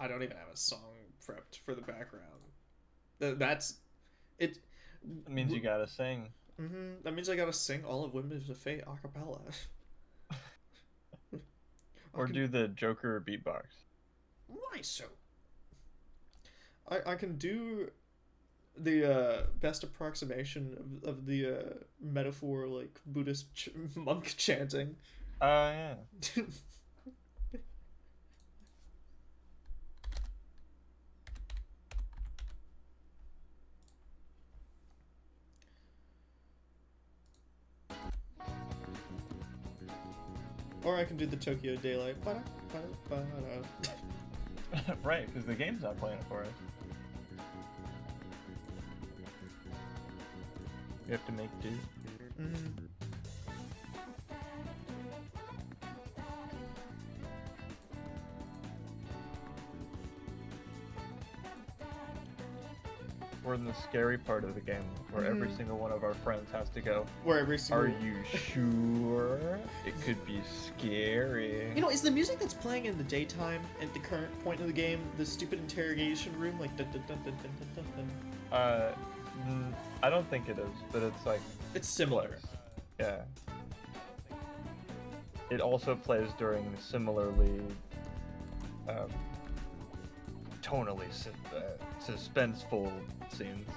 I don't even have a song prepped for the background. That's it. It means you gotta sing. That means I gotta sing all of Windows of Fate a cappella. Or do the Joker beatbox. Why so? I can do the best approximation of the metaphor, like Buddhist monk chanting. Yeah. Or I can do the Tokyo Daylight. Right, because the game's not playing it for us. You have to make do. We're in the scary part of the game where every single one of our friends has to go. Where every single... Are you sure? It could be scary. You know, is the music that's playing in the daytime at the current point of the game the stupid interrogation room, like dun dun dun dun dun dun dun dun? I don't think it is, but it's like... It's similar. Yeah. It also plays during similarly tonally suspenseful scenes.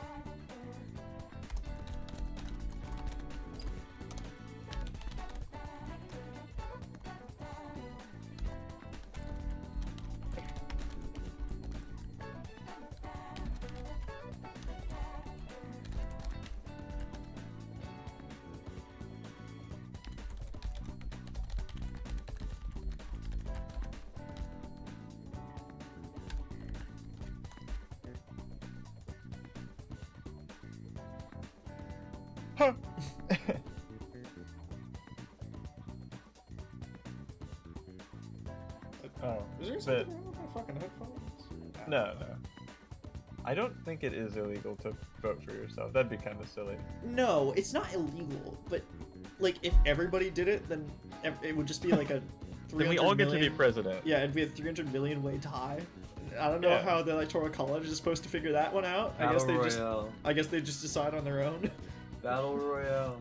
Huh. Oh, is there something wrong with my fucking headphones? No. I don't think it is illegal to vote for yourself. That'd be kind of silly. No, it's not illegal, but like if everybody did it, then it would just be like a 300 Then we all get million... to be president. Yeah, it'd be a 300 million way tie. I don't know how the Electoral College is supposed to figure that one out. I guess they just decide on their own. Battle Royale.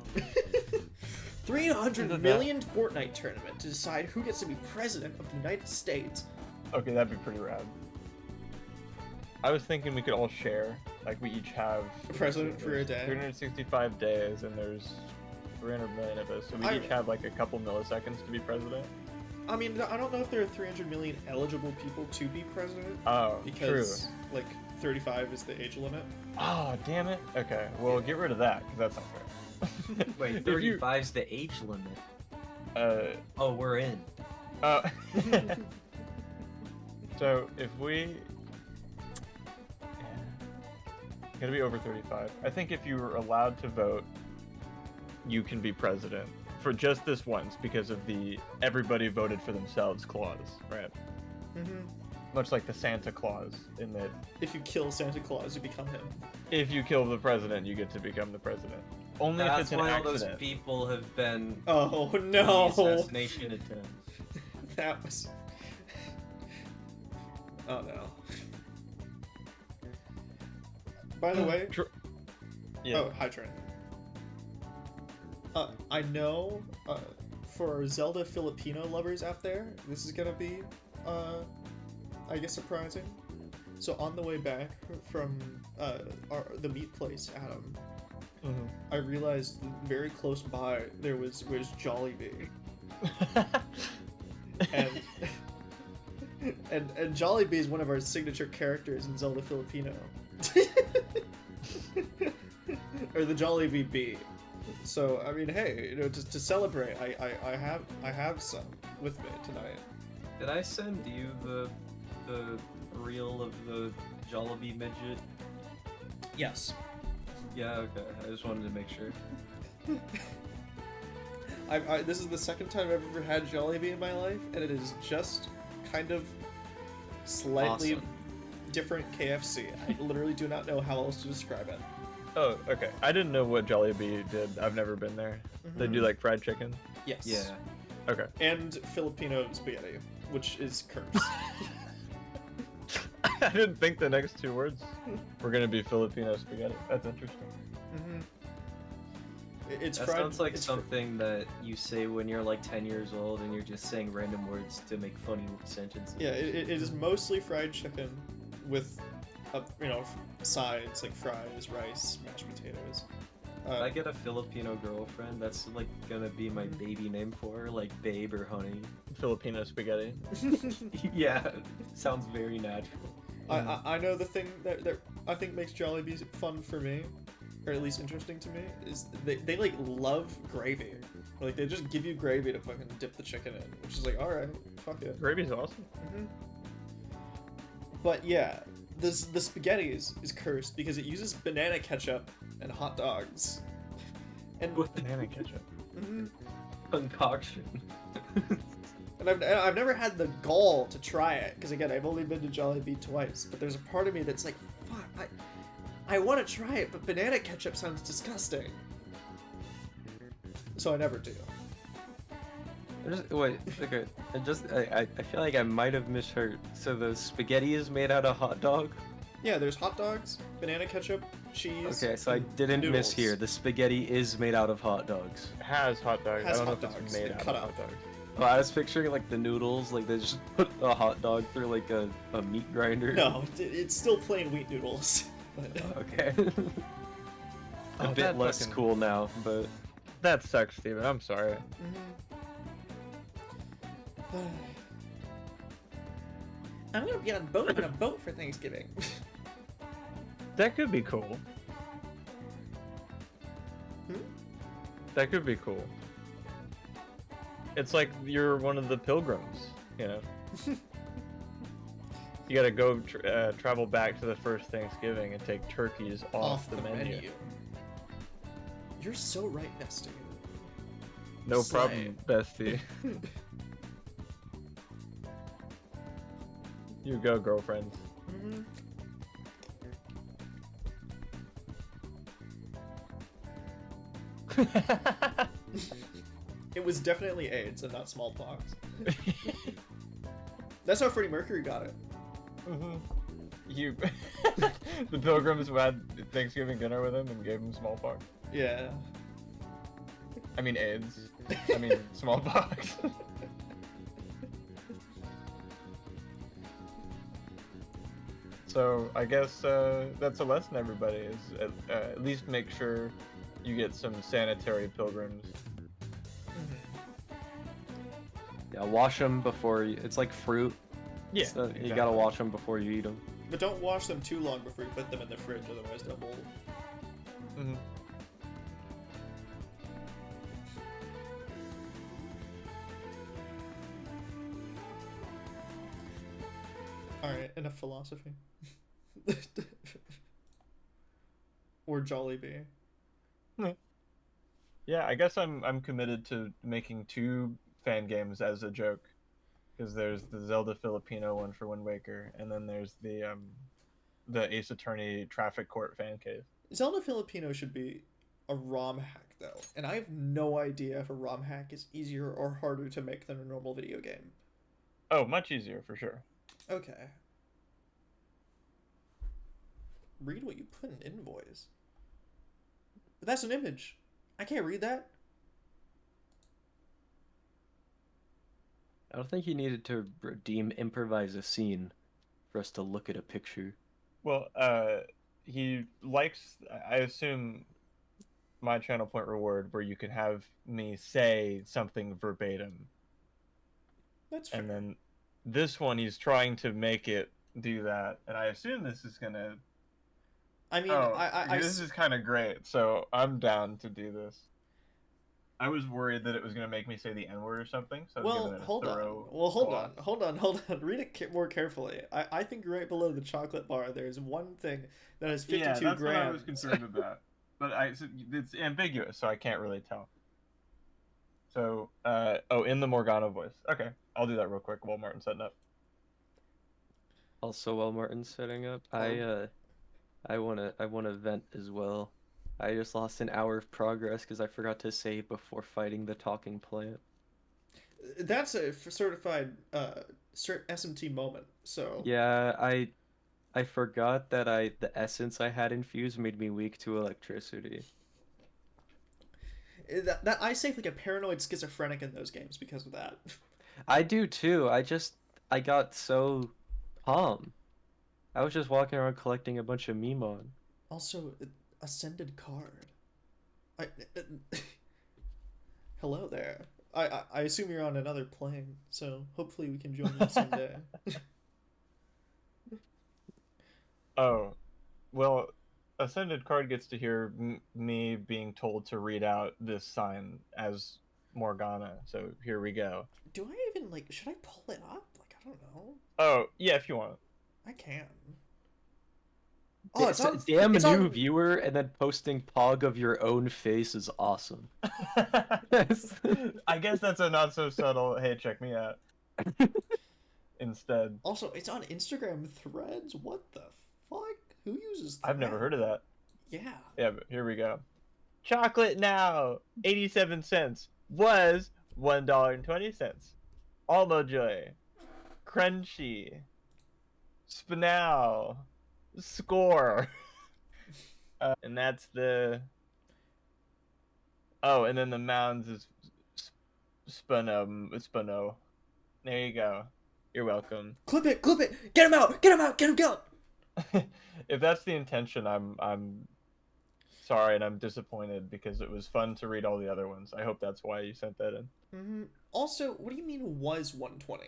300 million Fortnite tournament to decide who gets to be president of the United States. Okay, that'd be pretty rad. I was thinking we could all share, like we each have a president for a day. 365 days, and there's 300 million of us, so we each have like a couple milliseconds to be president. I mean, I don't know if there are 300 million eligible people to be president. Oh, because, true. Like, 35 is the age limit. Oh, damn it. Okay, well, get rid of that, because that's not fair. Wait, 35's the age limit. Oh, we're in. So, if we... Gotta be over 35. I think if you were allowed to vote, you can be president. For just this once, because of the everybody voted for themselves clause, right? Much like the Santa Claus, in that if you kill Santa Claus, you become him. If you kill the president, you get to become the president. Only if it's an accident. That's why all those people have been... Oh, no! Assassination attempts. That was... Oh, no. By the way... Yeah. Oh, hi, Trent. I know, for Zelda Filipino lovers out there, this is gonna be, I guess surprising. So on the way back from, the meat place, Adam, I realized very close by there was Jollibee. and Jollibee is one of our signature characters in Zelda Filipino. Or the Jollibee Bee. So I mean, hey, you know, to celebrate, I have some with me tonight. Did I send you the reel of the Jollibee midget? Yes. Yeah. Okay. I just wanted to make sure. This is the second time I've ever had Jollibee in my life, and it is just kind of slightly different KFC. I literally do not know how else to describe it. Oh, okay. I didn't know what Jollibee did. I've never been there. They do like fried chicken? Yes. Yeah. Okay. And Filipino spaghetti, which is cursed. I didn't think the next two words were gonna be Filipino spaghetti. That's interesting. Mm-hmm. It's That fried. sounds like it's something that you say when you're like 10 years old and you're just saying random words to make funny sentences. Yeah, it is mostly fried chicken with, sides like fries, rice, mashed potatoes. If I get a Filipino girlfriend, that's like gonna be my baby name for her, like babe or honey. Filipino spaghetti. Yeah, sounds very natural. I know the thing that I think makes Jollibee fun for me, or at least interesting to me, is they like love gravy. Like they just give you gravy to fucking dip the chicken in, which is like, all right, fuck it. Gravy's awesome. Mm-hmm. But yeah, the spaghetti is cursed because it uses banana ketchup and hot dogs. And Banana ketchup. Mhm. Concoction. And I've never had the gall to try it because again I've only been to Jollibee twice. But there's a part of me that's like, fuck, I want to try it, but banana ketchup sounds disgusting. So I never do. Wait, okay. I feel like I might have misheard. So the spaghetti is made out of hot dog? Yeah, there's hot dogs, banana ketchup, cheese. Okay, so I and didn't noodles. mishear. The spaghetti is made out of hot dogs. Has hot dogs. Has I don't know hot if dogs it's made and out cut of up. hot dogs. Oh, I was picturing like the noodles, like they just put a hot dog through like a meat grinder. No, it's still plain wheat noodles. But, Okay. A Oh, bit that less fucking- cool now, but That sucks, Steven. I'm sorry. I'm gonna be on a boat for Thanksgiving. That could be cool. Hmm? That could be cool. It's like you're one of the pilgrims, you know. You gotta go travel back to the first Thanksgiving and take turkeys off the menu. You're so right, Nestor. No Slay. problem, bestie. You go, girlfriend. Mhm. It was definitely AIDS and not smallpox. That's how Freddie Mercury got it. You, the pilgrims who had Thanksgiving dinner with him and gave him smallpox. Yeah. I mean AIDS. I mean smallpox. So I guess that's a lesson, everybody. Is at least make sure you get some sanitary pilgrims. yeah, wash them before you. It's like fruit. Yeah, So you exactly. gotta wash them before you eat them. But don't wash them too long before you put them in the fridge, otherwise they'll mold. Mhm. Alright, enough philosophy. Or Jollibee. Yeah, I guess I'm committed to making 2 fan games as a joke, because there's the Zelda Filipino one for Wind Waker, and then there's the Ace Attorney Traffic Court fan cave. Zelda Filipino should be a ROM hack, though, and I have no idea if a ROM hack is easier or harder to make than a normal video game. Oh, much easier for sure. Okay. Read what you put in invoice. But that's an image. I can't read that. I don't think you needed to improvise a scene for us to look at a picture. Well, he likes, I assume, my channel point reward where you can have me say something verbatim. That's fair. And then this one, he's trying to make it do that. And I assume this is going to... I mean, Oh, I this is kind of great, so I'm down to do this. I was worried that it was going to make me say the N-word or something, so I was well, giving it a hold on. thorough Well, hold swab. on. Read it more carefully. I think right below the chocolate bar, there's one thing that has 52 Yeah, that's grams. what I was concerned about. But it's ambiguous, so I can't really tell. So, in the Morgana voice. Okay, I'll do that real quick while Martin's setting up. Also, while Martin's setting up, I wanna vent as well. I just lost an hour of progress because I forgot to save before fighting the talking plant. That's a certified SMT moment. So Yeah, I forgot that the essence I had infused made me weak to electricity. That I say like a paranoid schizophrenic in those games because of that. I do too. I got so calm. I was just walking around collecting a bunch of Memon. Also, ascended card. I hello there. I assume you're on another plane, so hopefully we can join you someday. Oh, well, Ascended Card gets to hear me being told to read out this sign as Morgana. So here we go. Do I even like? Should I pull it up? Like I don't know. Oh, yeah, if you want. I can. Oh, it's on. Damn It's new on. viewer, and then posting pog of your own face is awesome. I guess that's a not so subtle, hey, check me out. Instead. Also, it's on Instagram Threads. What the fuck? Who uses? I've never heard of that. Yeah. Yeah, but here we go. Chocolate now, 87 cents, was $1.20. Almo Joy, Crunchy, Spinal, Score. And that's the... Oh, and then the Mounds is Spino. There you go. You're welcome. Clip it! Clip it! Get him out! Get him out! Get him out! If that's the intention, I'm sorry and I'm disappointed because it was fun to read all the other ones. I hope that's why you sent that in. Mm-hmm. Also, what do you mean was 120?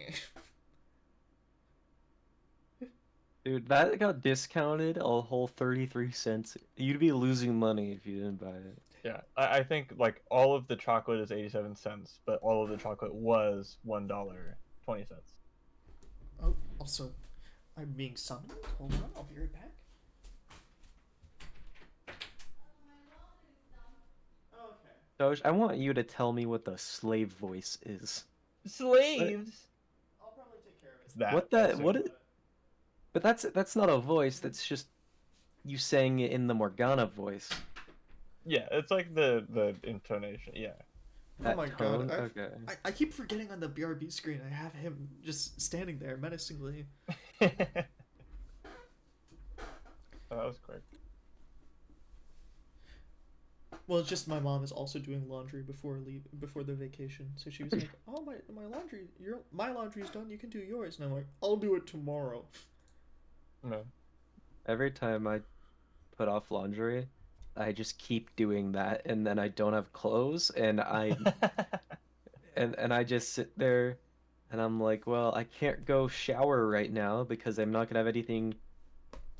Dude, that got discounted a whole 33 cents. You'd be losing money if you didn't buy it. Yeah, I think like all of the chocolate is 87 cents, but all of the chocolate was $1.20. Oh, also, I'm being summoned. Hold on, I'll be right back. Doge, I want you to tell me what the slave voice is. Slaves. I'll probably take care of it. That, What that? What? But that's not a voice. That's just you saying it in the Morgana voice. Yeah, it's like the intonation. Yeah. Oh my tone? god. Okay. I keep forgetting on the BRB screen I have him just standing there menacingly. Oh, that was quick. Well, it's just my mom is also doing laundry before the vacation. So she was like, "Oh, my laundry's done. You can do yours." And I'm like, "I'll do it tomorrow." No. Every time I put off laundry, I just keep doing that, and then I don't have clothes, and I just sit there, and I'm like, well, I can't go shower right now because I'm not gonna have anything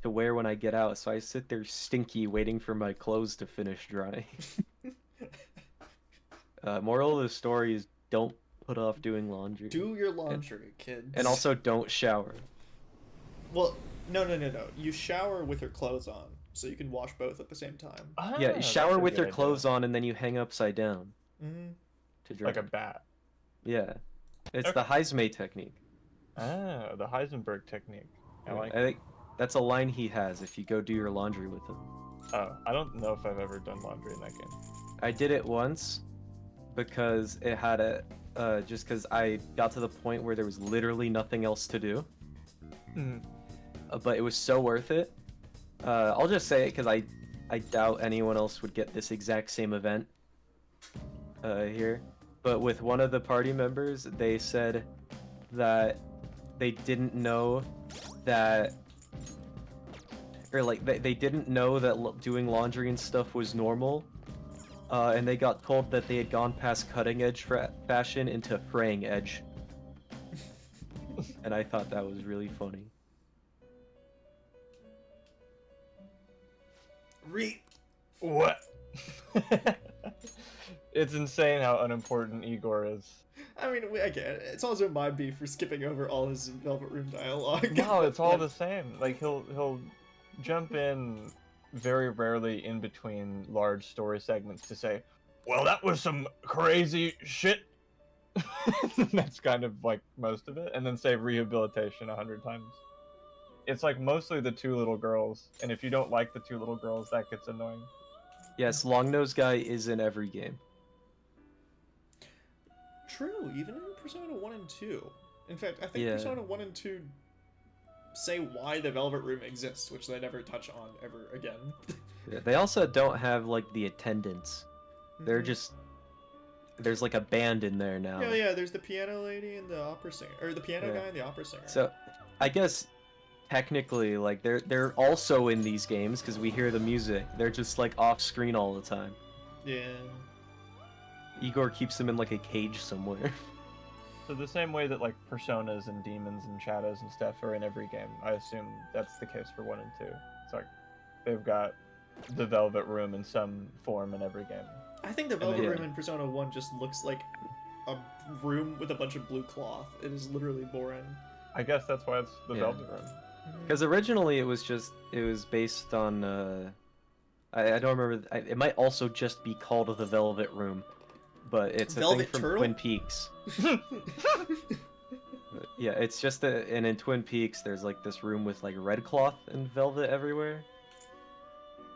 to wear when I get out, so I sit there stinky waiting for my clothes to finish drying. Moral of the story is don't put off doing laundry. Do your laundry, kids. And also don't shower. Well, no. You shower with your clothes on, so you can wash both at the same time. Yeah, that's shower a with good your clothes on, and then you hang upside down Mm-hmm. to dry. Like a bat. Yeah, it's Okay. the Heismay technique. Ah, the Heisenberg technique. I like. I think that's a line he has if you go do your laundry with him. Oh, I don't know if I've ever done laundry in that game. I did it once because it had just because I got to the point where there was literally nothing else to do. But it was so worth it. I'll just say it because I doubt anyone else would get this exact same event here. But with one of the party members, they said that they didn't know that, or like they didn't know that doing laundry and stuff was normal. And they got told that they had gone past cutting edge fashion into fraying edge. And I thought that was really funny. What? It's insane how unimportant Igor is. I mean, I get it. It's also my beef for skipping over all his Velvet Room dialogue. No, it's all the same. Like he'll jump in very rarely in between large story segments to say, "Well, that was some crazy shit." That's kind of like most of it, and then say rehabilitation 100 times. It's like mostly the two little girls, and if you don't like the two little girls, that gets annoying. Yes, Longnose Guy is in every game. True, even in Persona 1 and 2. In fact, I think Yeah. Persona 1 and 2 say why the Velvet Room exists, which they never touch on ever again. Yeah, they also don't have like the attendants. They're Mhm. just there's like a band in there now. Yeah. There's the piano lady and the opera singer, or the piano Yeah. guy and the opera singer. So, I guess technically, like they're also in these games because we hear the music. They're just like off screen all the time. Yeah. Igor keeps them in like a cage somewhere. So the same way that like personas and demons and shadows and stuff are in every game, I assume that's the case for 1 and 2. It's like they've got the Velvet Room in some form in every game. I think the then- Velvet Yeah. Room in Persona 1 just looks like a room with a bunch of blue cloth. It is literally boring. I guess that's why it's the Yeah. Velvet Room. Because originally it was based on I don't remember. It might also just be called the Velvet Room, but it's a Velvet thing from Turtle? Twin Peaks. But yeah, it's just and in Twin Peaks there's like this room with like red cloth and velvet everywhere.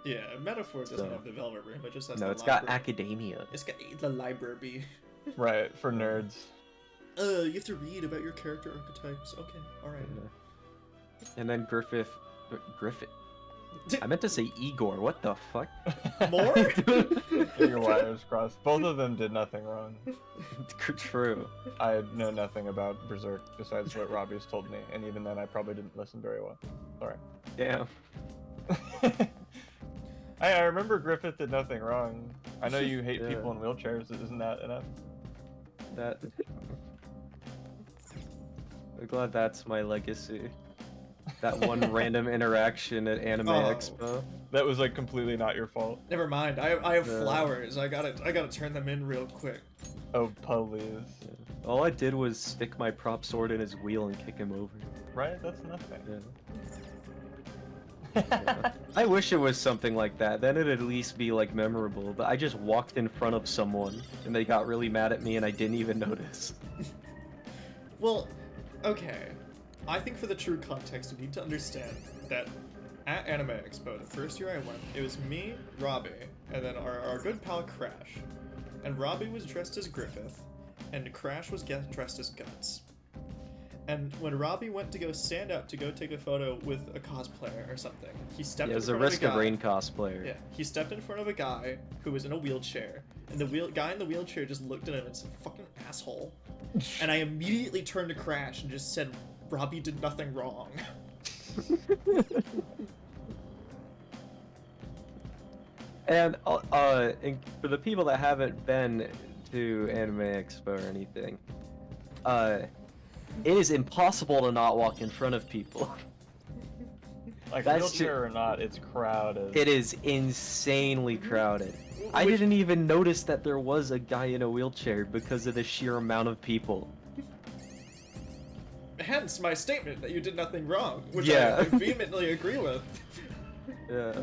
Yeah, Metaphor doesn't So- have the Velvet Room. It just has No, the it's got library. academia. It's got the library. Right, for nerds. You have to read about your character archetypes. Okay, alright. And then Griffith. I meant to say Igor. What the fuck? More? Your wires crossed. Both of them did nothing wrong. True. I know nothing about Berserk besides what Robbie's told me, and even then I probably didn't listen very well. Sorry. Damn. I remember Griffith did nothing wrong. I know you hate Yeah. people in wheelchairs. Isn't that enough? That. I'm glad that's my legacy. That one random interaction at Anime Oh. Expo. That was like completely not your fault. Never mind. I have Yeah. flowers. I gotta turn them in real quick. Oh, please. All I did was stick my prop sword in his wheel and kick him over. Right? That's nothing. Yeah. I wish it was something like that. Then it'd at least be like memorable. But I just walked in front of someone and they got really mad at me and I didn't even notice. Well, okay. I think for the true context, you need to understand that at Anime Expo, the first year I went, it was me, Robbie, and then our good pal Crash. And Robbie was dressed as Griffith, and Crash was dressed as Guts. And when Robbie went to go stand up to go take a photo with a cosplayer or something, he stepped Yeah, it in was a front Risk of a of guy. Rain cosplayer. Yeah, he stepped in front of a guy who was in a wheelchair, and the guy in the wheelchair just looked at him and said, "Fucking asshole." And I immediately turned to Crash and just said, "Robbie did nothing wrong." And for the people that haven't been to Anime Expo or anything, it is impossible to not walk in front of people. Like, That's wheelchair or not, it's crowded. It is insanely crowded. I Which- didn't even notice that there was a guy in a wheelchair because of the sheer amount of people. Hence my statement that you did nothing wrong, which Yeah. I vehemently agree with. Yeah.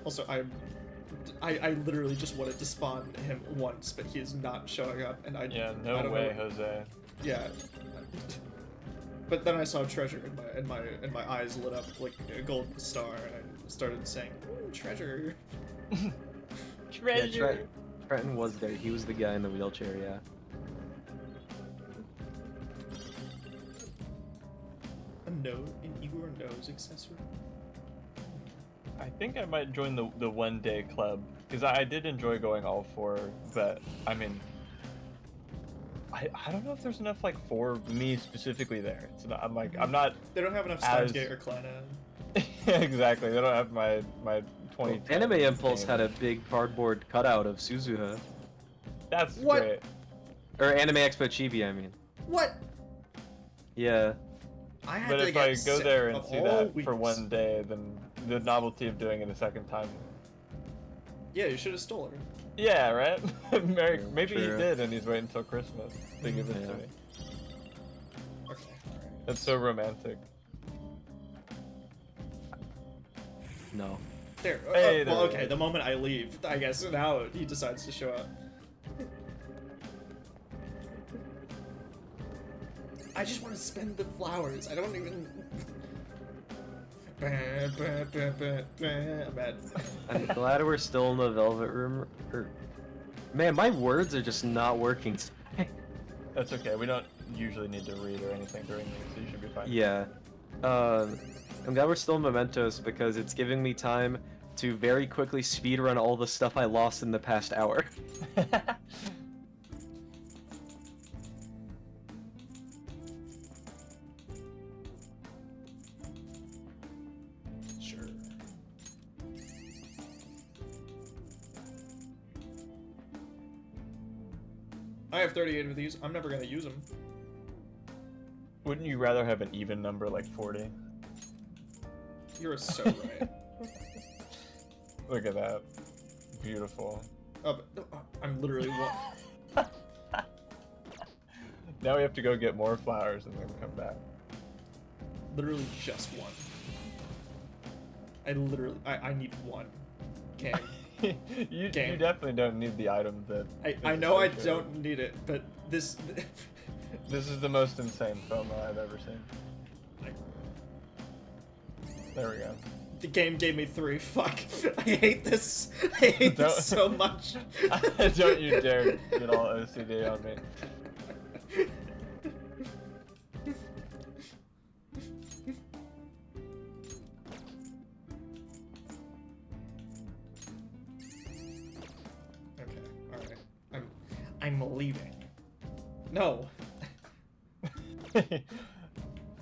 Also, I literally just wanted to spawn him once, but he is not showing up, and Yeah, I no don't way, know. Jose. Yeah. But then I saw treasure, and my eyes lit up like a golden star, and I started saying, "Ooh, treasure." Yeah, Trenton was there. He was the guy in the wheelchair, yeah. A nose, an Igor nose accessory. I think I might join the 1-day club, because I did enjoy going all 4, but, I mean, I don't know if there's enough, like, for me specifically there. It's not, I'm not... They don't have enough As- Steins Gate or Kleina. Exactly, they don't have my 20... Anime Impulse had a big cardboard cutout of Suzuha. That's What? great. Or Anime Expo Chibi, I mean. What? Yeah. I had But to if get I go sick there and of see all that weeks. for 1 day, then the novelty of doing it a second time. Yeah, you should have stole her. Yeah, right? Yeah, Maybe he true. did, and he's waiting until Christmas to give it Yeah. to me. Okay, alright. That's so romantic. No. There. Hey, well, there. okay. The moment I leave, I guess now he decides to show up. I just want to spend the flowers. I don't even. I'm mad. I'm glad we're still in the Velvet Room. Man, my words are just not working. That's okay. We don't. usually need to read or anything during these, so you should be fine. Yeah. I'm glad we're still in Mementos because it's giving me time to very quickly speedrun all the stuff I lost in the past hour. Sure. I have 38 of these. I'm never gonna use them. Wouldn't you rather have an even number like 40? You're so right. Look at that. Beautiful. Oh, but, I'm literally one. Now we have to go get more flowers and then come back. Literally just one. I need one. Game. you Game. definitely don't need the item that. I is know I associated. don't need it, but this. This is the most insane FOMO I've ever seen. There we go. The game gave me 3. Fuck. I hate this. I hate this so much. Don't you dare get all OCD on me. Okay, alright. I'm leaving. No.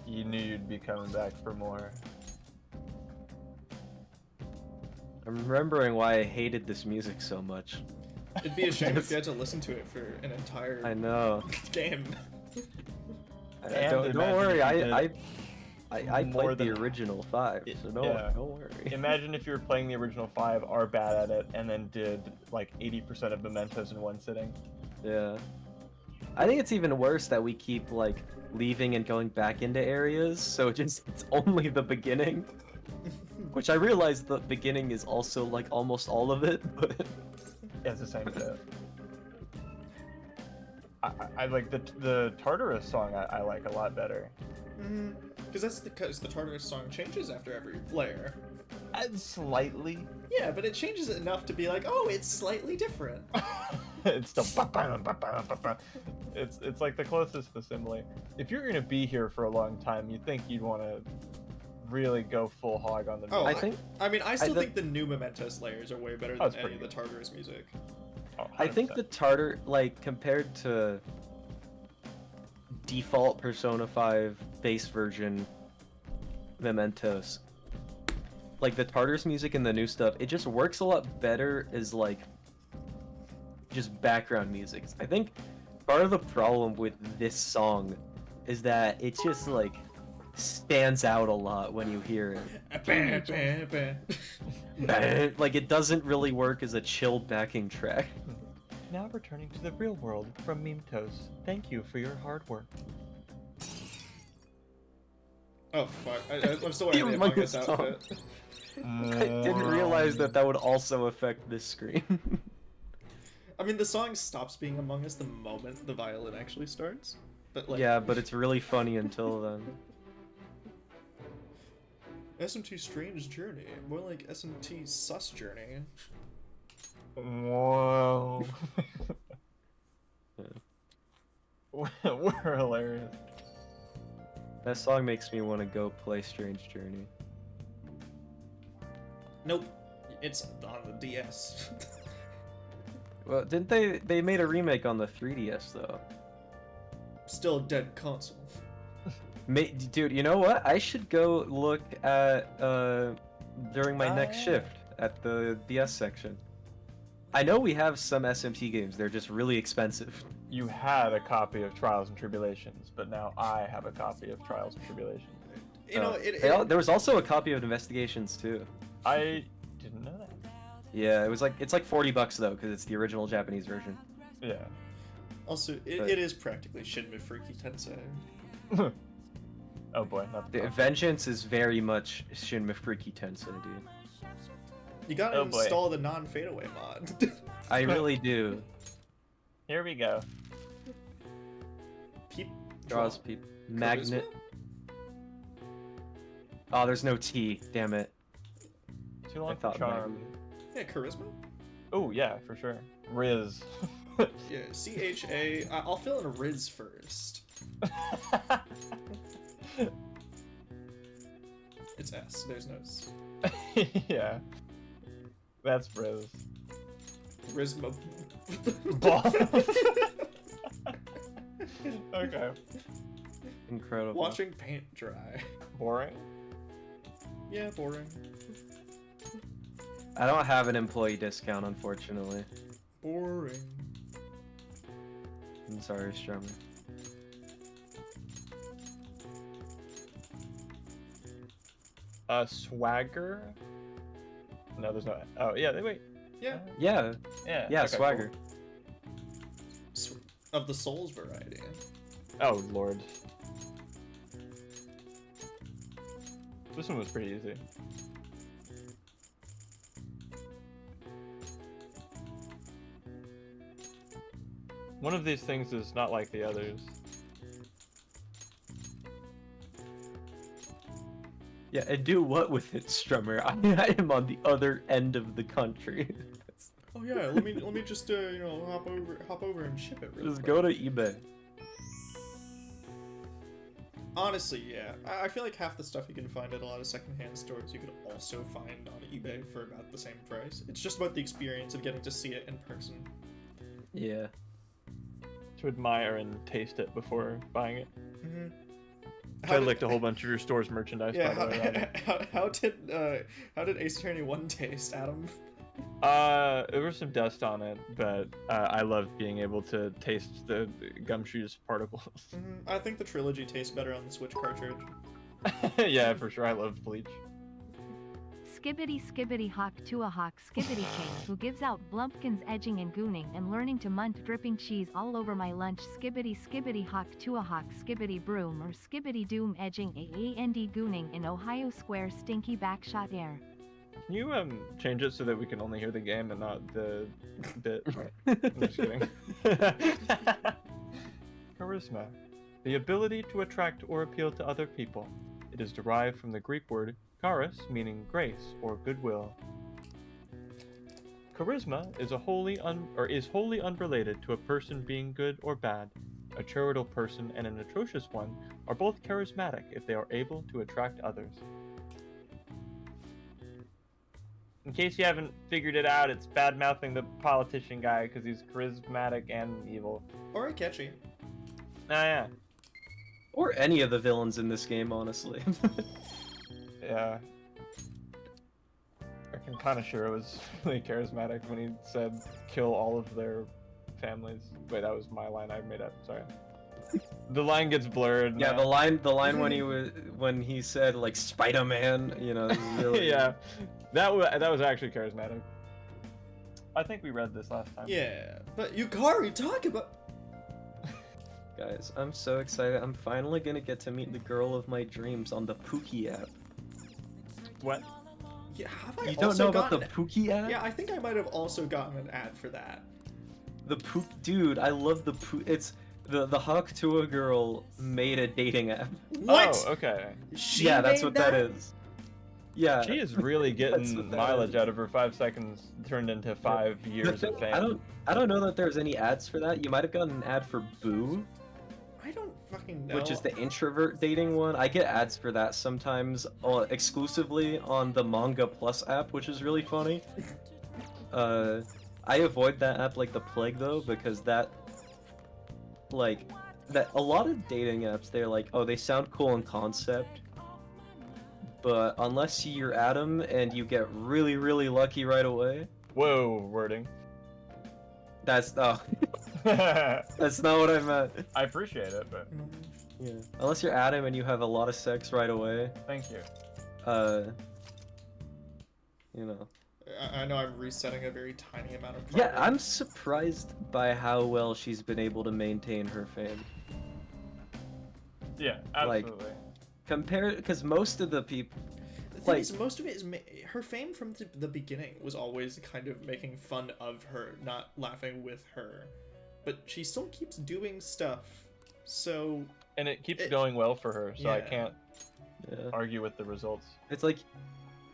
You knew you'd be coming back for more. I'm remembering why I hated this music so much. It'd be a shame if you had to listen to it for an entire I know. game. And Don't imagine worry, if you I more played the than- original 5, so don't worry. Imagine if you were playing the original 5, are bad at it, and then did like 80% of Mementos in one sitting. Yeah. I think it's even worse that we keep like leaving and going back into areas, so it's only the beginning. Which I realize the beginning is also like almost all of it, but Yeah, it's the same shit. I like the Tartarus song. I like a lot better. Because that's because the Tartarus song changes after every player. Slightly. Yeah, but it changes it enough to be like, oh, it's slightly different. It's still it's like the closest facsimile. If you're gonna be here for a long time, you'd think you'd want to really go full hog on the Oh, music. I still think the new Mementos layers are way better Oh, it's than any pretty of the Tartarus music. Oh, I think 100%. the Tartar, like, compared to default Persona 5 base version Mementos, like, the Tartarus music and the new stuff, it just works a lot better as, like, just background music. I think part of the problem with this song is that it just, like, stands out a lot when you hear it. Like, it doesn't really work as a chill backing track. Now returning to the real world from Mementos. Thank you for your hard work. Oh fuck! I'm still wearing the Among Among Us Us outfit. I didn't realize that that would also affect this screen. I mean, the song stops being Among Us the moment the violin actually starts. But like, Yeah, but it's really funny until then. SMT Strange Journey, more like SMT Sus Journey. Whoa. We're hilarious. That song makes me want to go play Strange Journey. Nope, it's on the DS. Well, didn't they made a remake on the 3DS though? Still a dead console. Dude, you know what? I should go look at during my next shift at the DS section. I know we have some SMT games. They're just really expensive. You had a copy of Trials and Tribulations, but now I have a copy of Trials and Tribulations. You know, there was also a copy of Investigations too. I didn't know that. Yeah, it's like $40 though, because it's the original Japanese version. Yeah. Also, But- it is practically Shin Freaky Tensei. Oh boy, not the Vengeance is very much Shin Freaky Tensei, dude. You gotta Oh, boy. install the non-fadeaway mod. I really do. Here we go. Peep Draws draw. people. Magnet. Oh, there's no T. Damn it. Too long I for thought charm. Yeah, charisma. Oh yeah, for sure. Riz. Yeah, CHA. I'll fill in Riz first. It's S. There's no S. Yeah. That's Riz. Rizma. Ball. Okay. Incredible. Watching paint dry. Boring. Yeah, boring. I don't have an employee discount, unfortunately. Boring. I'm sorry, Strummer. Swagger. No, there's no. Oh yeah. Wait. Yeah. Yeah, Yeah. yeah, okay, Swagger. Sw- Of the Souls variety. Cool. Oh lord. This one was pretty easy. One of these things is not like the others. Yeah, and do what with it, Strummer? I am on the other end of the country. Oh yeah, let me just you know hop over and ship it real Just quick. go to eBay. Honestly, yeah. I feel like half the stuff you can find at a lot of secondhand stores you could also find on eBay for about the same price. It's just about the experience of getting to see it in person. Yeah. To admire and taste it before buying it. Mm-hmm. I licked a whole bunch of your store's merchandise. Yeah, by the way, how did Ace Attorney 1 taste, Adam? There was some dust on it, but I loved being able to taste the gumshoe's particles. I think the trilogy tastes better on the Switch cartridge. Yeah, for sure. I love Bleach. Skibbity skibbity hawk to a hawk skibbity king who gives out blumpkins edging and gooning and learning to munt dripping cheese all over my lunch skibbity skibbity hawk to a hawk skibbity broom or skibbity doom edging and gooning in Ohio Square stinky backshot air. Can you change it so that we can only hear the game and not the bit? I'm just kidding. Charisma. The ability to attract or appeal to other people. It is derived from the Greek word charis, meaning grace or goodwill. Charisma is wholly unrelated to a person being good or bad. A charitable person and an atrocious one are both charismatic if they are able to attract others. In case you haven't figured it out, it's bad-mouthing the politician guy because he's charismatic and evil. Or catchy. Ah, yeah. Or any of the villains in this game, honestly. Yeah. I'm kind of sure it was really charismatic when he said, kill all of their families. Wait, that was my line I made up, sorry. The line gets blurred. Yeah, now. the line when he said like Spider-Man, you know, really. Yeah, that was actually charismatic. I think we read this last time. Yeah, but Yukari, talk about... Guys, I'm so excited. I'm finally gonna get to meet the girl of my dreams on the Pookie app. What? Yeah, have I You don't also know about the gotten... Pookie app? Yeah, I think I might have also gotten an ad for that. The Pook, dude, I love the Pook. It's the Hawk Tuah girl made a dating app. What? Oh, okay. She Yeah, that's made what that is. Yeah. She is really That's getting what that mileage is. out of her 5 seconds turned into 5 years of fame. I don't know that there's any ads for that. You might have gotten an ad for Boo, I don't fucking know. which is the introvert dating one. I get ads for that sometimes, exclusively on the Manga Plus app, which is really funny. I avoid that app like the plague though, because that a lot of dating apps, they're like, oh, they sound cool in concept, but unless you're Adam and you get really, really lucky right away, Whoa, wording. that's I that's not what I meant. appreciate it, but Yeah. Unless you're Adam and you have a lot of sex right away, thank you. you know. I know I'm resetting a very tiny amount of Yeah, progress. I'm surprised by how well she's been able to maintain her fame. Yeah, Like- absolutely. Because most of the people, The thing like- is, most of it is her fame from the beginning was always kind of making fun of her, not laughing with her. But she still keeps doing stuff, so And it keeps it- going well for her, so I yeah. can't yeah. argue with the results. It's like,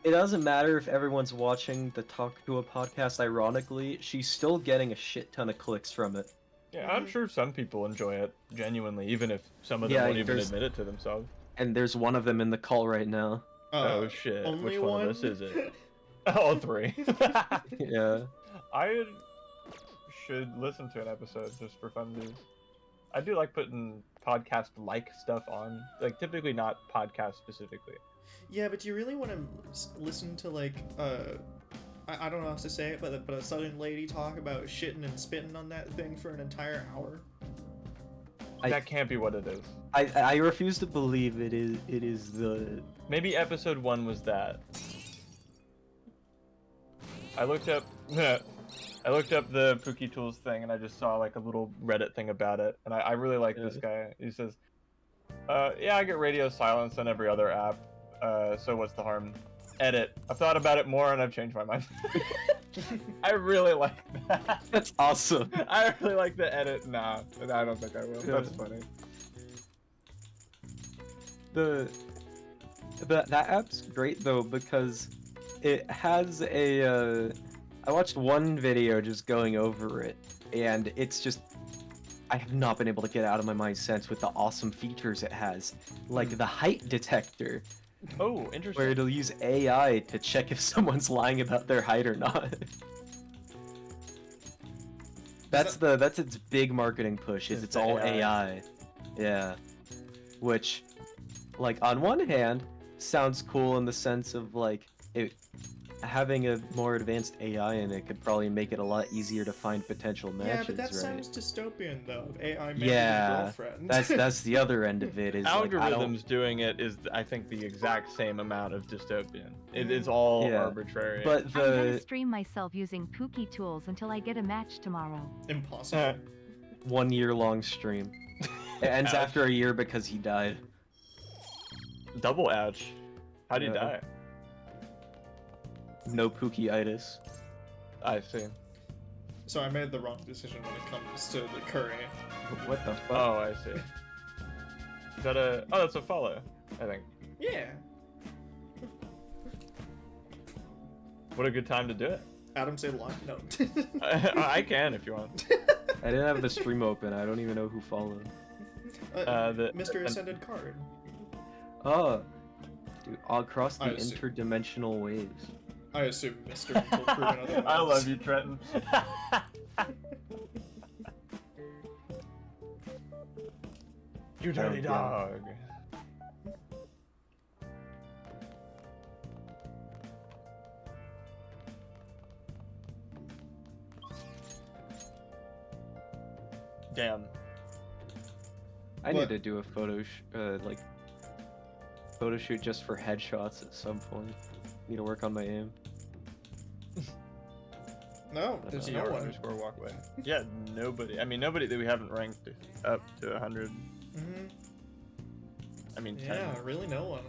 it doesn't matter if everyone's watching the Talk to a podcast, ironically, she's still getting a shit ton of clicks from it. Yeah, I'm sure some people enjoy it genuinely, even if some of them Yeah, won't even there's- admit it to themselves. And there's one of them in the call right now. Oh shit! Only Which one of us one? is it? All three. Yeah. I should listen to an episode just for funsies. I do like putting podcast-like stuff on, like typically not podcast specifically. Yeah, but do you really want to listen to like I don't know how to say it, but a southern lady talk about shitting and spitting on that thing for an entire hour? That can't be what it is. I refuse to believe it is the Maybe episode 1 was that. I looked up I looked up the Pookie Tools thing and I just saw like a little Reddit thing about it, and I really like this guy. He says, yeah, I get radio silence on every other app, so what's the harm? Edit. I've thought about it more and I've changed my mind. I really like that. That's awesome. I really like the edit. Nah, I don't think I will. That's funny. That app's great though because it has a I watched one video just going over it, and it's just I have not been able to get it out of my mind since with the awesome features it has, like the height detector, Oh, interesting. where it'll use AI to check if someone's lying about their height or not. That's its big marketing push. Is It's it's the all AI. AI. Yeah. Which, like, on one hand, sounds cool in the sense of like it having a more advanced AI in it could probably make it a lot easier to find potential matches, Yeah, but that right? sounds dystopian though. Of AI marrying Yeah, a girlfriend. that's the other end of it. Is like, I don't- Algorithms doing it is, I think, the exact same amount of dystopian. It is all Yeah, arbitrary. but I'm gonna the stream myself using Pookie Tools until I get a match tomorrow. Impossible. 1 year long stream. It ends Ouch. after a year because he died. Double ouch. How'd he Yeah. die? No Pookie-itis. I see. So I made the wrong decision when it comes to the curry. What the fuck? Oh, I see. Is that a... Oh, that's a follow, I think. Yeah. What a good time to do it. Adam say line? No. I can if you want. I didn't have the stream open. I don't even know who followed. Mr. Ascended Card. Oh, dude, all across the I see. interdimensional waves. I assume Mr. Until proven otherwise. I love you, Trenton. You dirty Oh, yeah. dog. Damn. I What? need to do a photo shoot just for headshots at some point. Need to work on my aim. No, there's no one. Underscore walkway. Yeah, nobody. I mean, nobody that we haven't ranked up to 100. Hmm. I mean, 10. Yeah, really no one.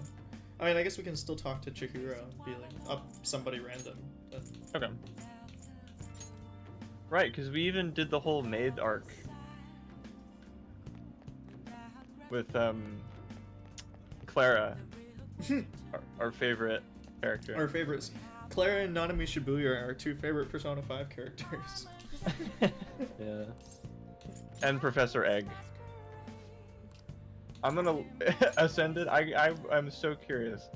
I mean, I guess we can still talk to Chihiro and be like, up somebody random. But... Okay. Right, because we even did the whole maid arc with Clara, our favorite character. Our favorites. Clara and Nanami Shibuya are our two favorite Persona 5 characters. Yeah. And Professor Egg. I'm gonna Ascended. I'm so curious.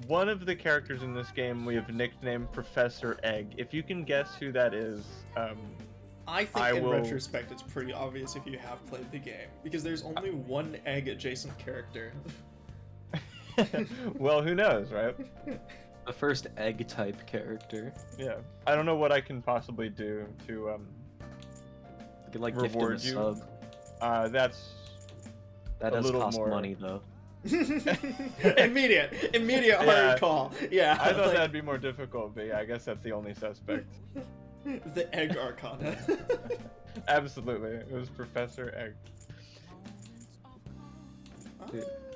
One of the characters in this game we have nicknamed Professor Egg. If you can guess who that is, I think I in will- retrospect it's pretty obvious if you have played the game, because there's only one egg adjacent character. well, who knows, right? The first egg type character. Yeah. I don't know what I can possibly do to I could like gift him a Reward you? sub. That's That a does little cost more. money though. immediate Yeah. hard call. Yeah. I thought like, that'd be more difficult, but yeah, I guess that's the only suspect. the egg arcana. Absolutely. It was Professor Egg.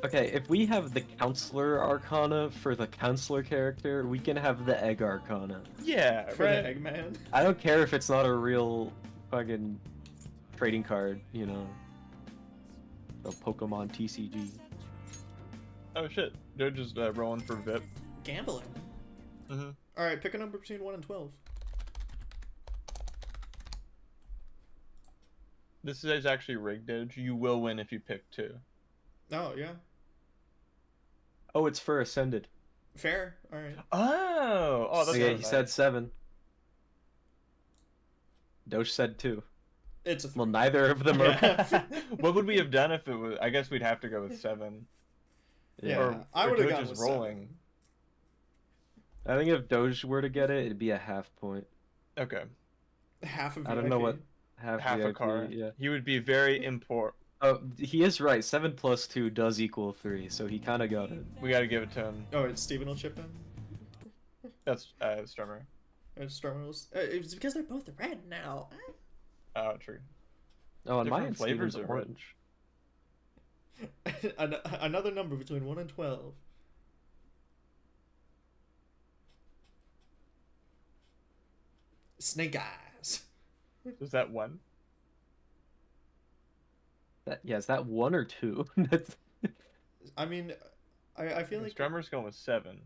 Okay, if we have the counselor arcana for the counselor character, we can have the egg arcana. Yeah, For right. the Eggman. I don't care if it's not a real fucking trading card, you know. A Pokemon TCG. Oh shit. They're just rolling for VIP. Gambling. Mm-hmm. Alright, pick a number between 1 and 12. This is actually rigged, Doge. You will win if you pick 2. Oh yeah, Oh, it's for Ascended. fair. All right. Oh, that's Okay, not he bad. said 7. Doge said 2. It's a Well, 3. neither of them are. Yeah. What would we have done if it was? I guess we'd have to go with 7. Yeah, Or, I or would have Doge gone is with rolling. I think if Doge were to get it, it'd be a half point. Okay, 7. Half of I don't know VIP. what half half a VIP, car. Yeah. He would be very important. Oh, he is right. 7 plus 2 does equal 3, so he kind of got it. We got to give it to him. Oh, it's Steven will chip in. That's Strummer. Stormers. It's because they're both red now. Oh, true. Oh, and Different mine flavors flavors of red. orange. Another number between 1 and 12. Snake eyes. Is that 1? Yeah, is that 1 or 2? That's I mean, I feel like, Strummer's going with 7.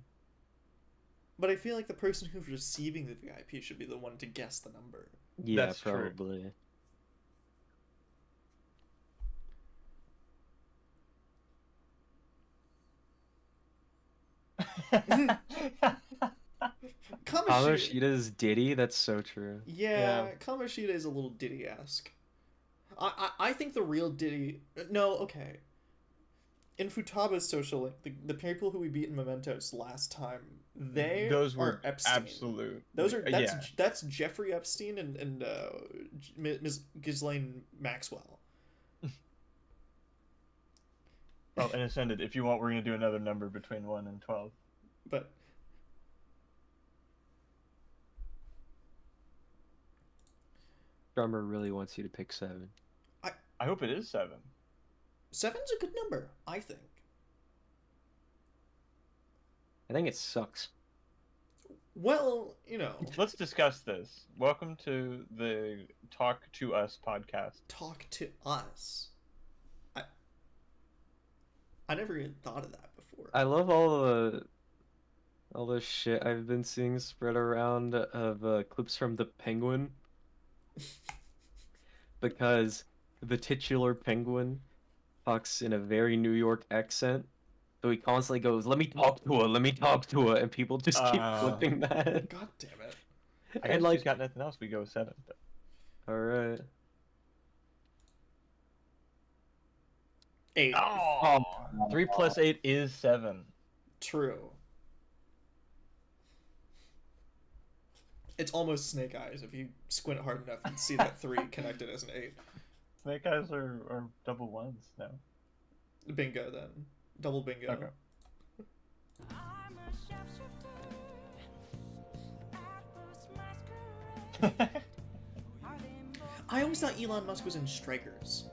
but I feel like the person who's receiving the VIP should be the one to guess the number. yeah, That's true. probably. Kamoshida. Kamoshida's Diddy, that's so true. Yeah, Kamoshida is a little Diddy-esque. I think the real Diddy. No, okay. In Futaba's social link, the people who we beat in Mementos last time, Those are were Epstein. absolute. Those are yeah. that's Jeffrey Epstein and Ms. Ghislaine Maxwell. Well, and Ascended. If you want, we're gonna do another number between 1 and 12. But Drummer really wants you to pick 7. I hope it is 7. 7's a good number, I think. I think it sucks. Well, you know, Let's discuss this. Welcome to the Talk to Us podcast. talk to us. I never even thought of that before. I love all the shit I've been seeing spread around of clips from the Penguin. Because the titular Penguin talks in a very New York accent. So he constantly goes, "Let me talk to her, let me talk to her," and people just keep flipping that. God damn it. I guess And like, he's got nothing else. We go with 7. But... alright. 8. Oh, 3 plus 8 is 7. True. It's almost Snake Eyes. If you squint hard enough, you see that 3 connected as an 8. Snake eyes are double ones now. Bingo, then. Double bingo. Okay. I always thought Elon Musk was in Strikers.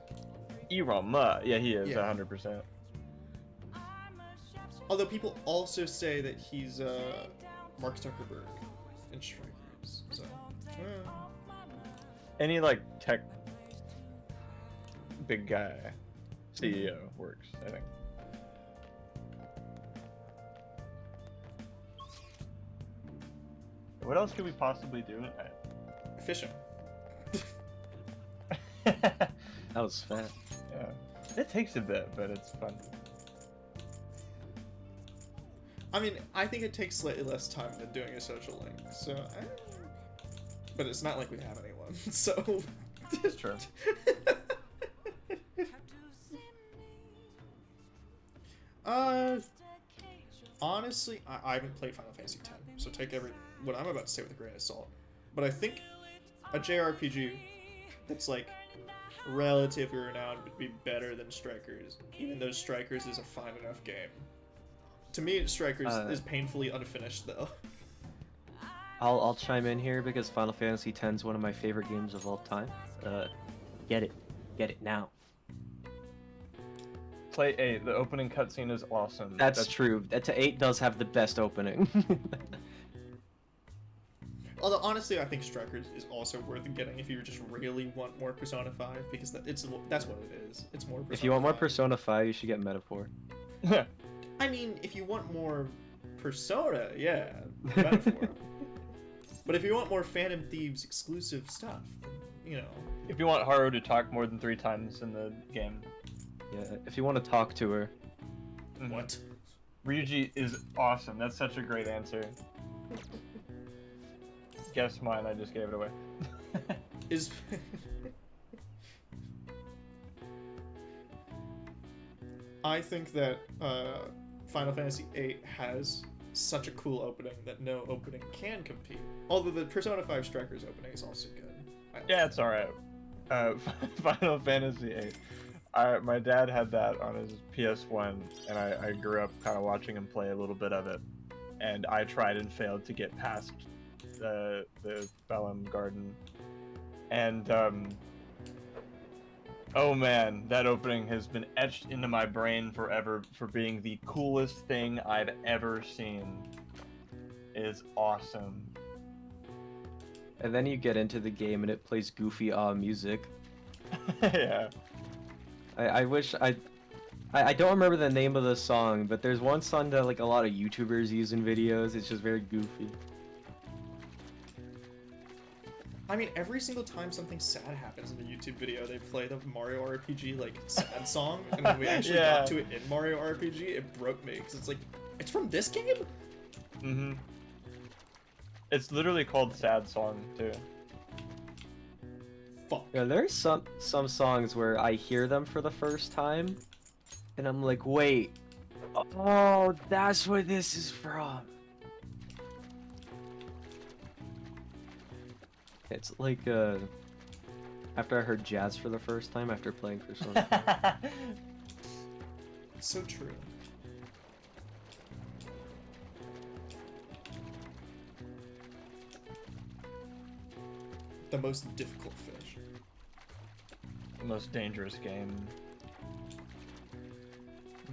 Elon, yeah, he is Yeah. 100%. Although people also say that he's Mark Zuckerberg in Strikers. So, Any like tech big guy CEO works, I think. What else could we possibly do fishing. at That was fat. Yeah. It takes a bit, but it's fun. I mean, I think it takes slightly less time than doing a social link. So, but it's not like we have anyone. So, It's true. Honestly, I haven't played Final Fantasy X, so take what I'm about to say with a grain of salt. But I think a JRPG that's like relatively renowned would be better than Strikers, even though Strikers is a fine enough game. To me, Strikers is painfully unfinished, though. I'll chime in here because Final Fantasy X is one of my favorite games of all time. Get it now. Play 8. The opening cutscene is awesome. That's true. That 8 does have the best opening. Although honestly, I think Strikers is also worth getting if you just really want more Persona 5, because that's what it is. It's more. Persona If you want more 5. Persona 5, you should get Metaphor. I mean, if you want more Persona, yeah, Metaphor. But if you want more Phantom Thieves exclusive stuff, you know. If you want Haru to talk more than 3 times in the game. Yeah, if you want to talk to her. Mhm. What? Ryuji is awesome. That's such a great answer. Guess mine, I just gave it away. Is I think that Final Fantasy VIII has such a cool opening that no opening can compete. Although the Persona 5 Strikers opening is also good. Yeah, it's alright. Final Fantasy VIII. My dad had that on his PS1, and I grew up kind of watching him play a little bit of it. And I tried and failed to get past the Bellum Garden. And, oh man, that opening has been etched into my brain forever for being the coolest thing I've ever seen. It is awesome. And then you get into the game and it plays goofy music. Yeah. I wish I don't remember the name of the song, but there's one song that like a lot of YouTubers use in videos. It's just very goofy. I mean, every single time something sad happens in a YouTube video, they play the Mario RPG like sad song, and when we actually Yeah. got to it in Mario RPG, it broke me because it's like, it's from this game. Mm-hmm. It's literally called Sad Song, too. Fuck. Yeah, there's some songs where I hear them for the first time, and I'm like, wait, oh, that's where this is from. It's like after I heard jazz for the first time after playing Persona 5. So true. The most difficult fish. The most dangerous game.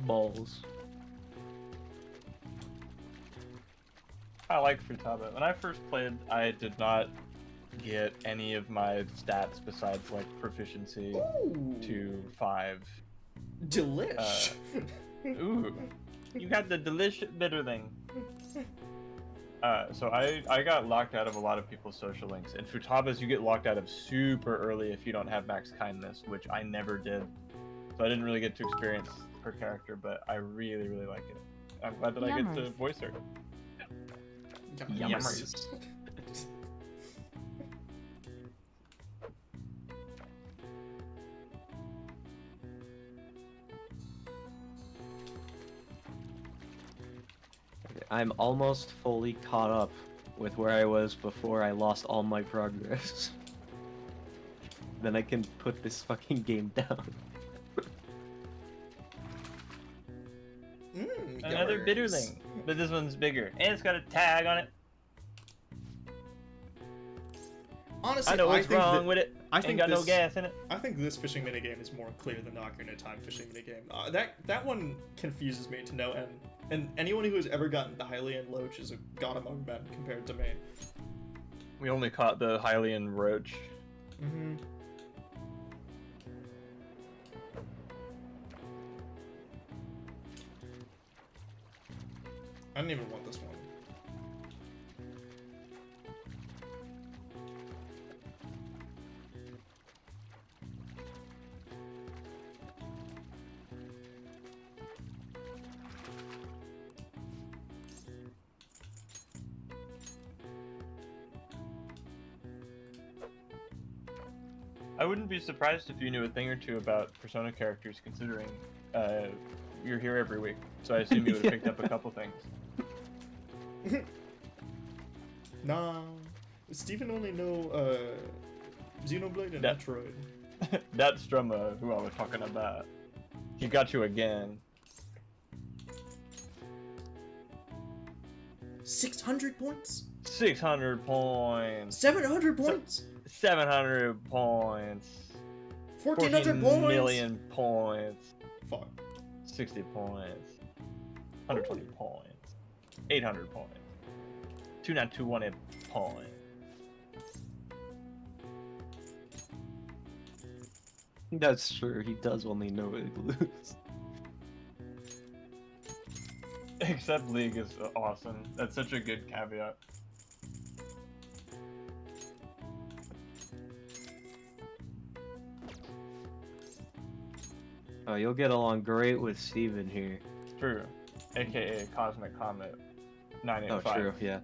Balls. I like Futaba. When I first played, I did not get any of my stats besides like proficiency Ooh. to 5. Delish. Ooh, you got the delicious bitter thing. So I got locked out of a lot of people's social links, and Futaba's you get locked out of super early if you don't have max kindness, which I never did. So I didn't really get to experience her character, but I really, really like it. I'm glad that I get to Yummers. voice her. Yummers. I'm almost fully caught up with where I was before I lost all my progress. Then I can put this fucking game down. Another yummers. bitterling, but this one's bigger, and it's got a tag on it. Honestly, I know what's think wrong that- with it. I Ain't think got no this- gas in it. I think this fishing minigame is more clear than the Ocarina of Time fishing minigame. That one confuses me to no end. And anyone who has ever gotten the Hylian Loach is a god among men compared to me. We only caught the Hylian roach. Mm-hmm. I didn't even want this one. I wouldn't be surprised if you knew a thing or two about Persona characters, considering you're here every week. So I assume you would have picked up a couple things. Nah. Stephen only know Xenoblade and That- Metroid. That's from who I was talking about. He got you again. 600 points? 600 points. 700 points? 700 points. 1400 14 points? million points. Fuck. 60 points. 120 points. 800 points. 2921 points. That's true, he does only know Igloos. Except League is awesome. That's such a good caveat. Oh, you'll get along great with Steven here. True. AKA Cosmic Comet Oh, 985. true, yeah.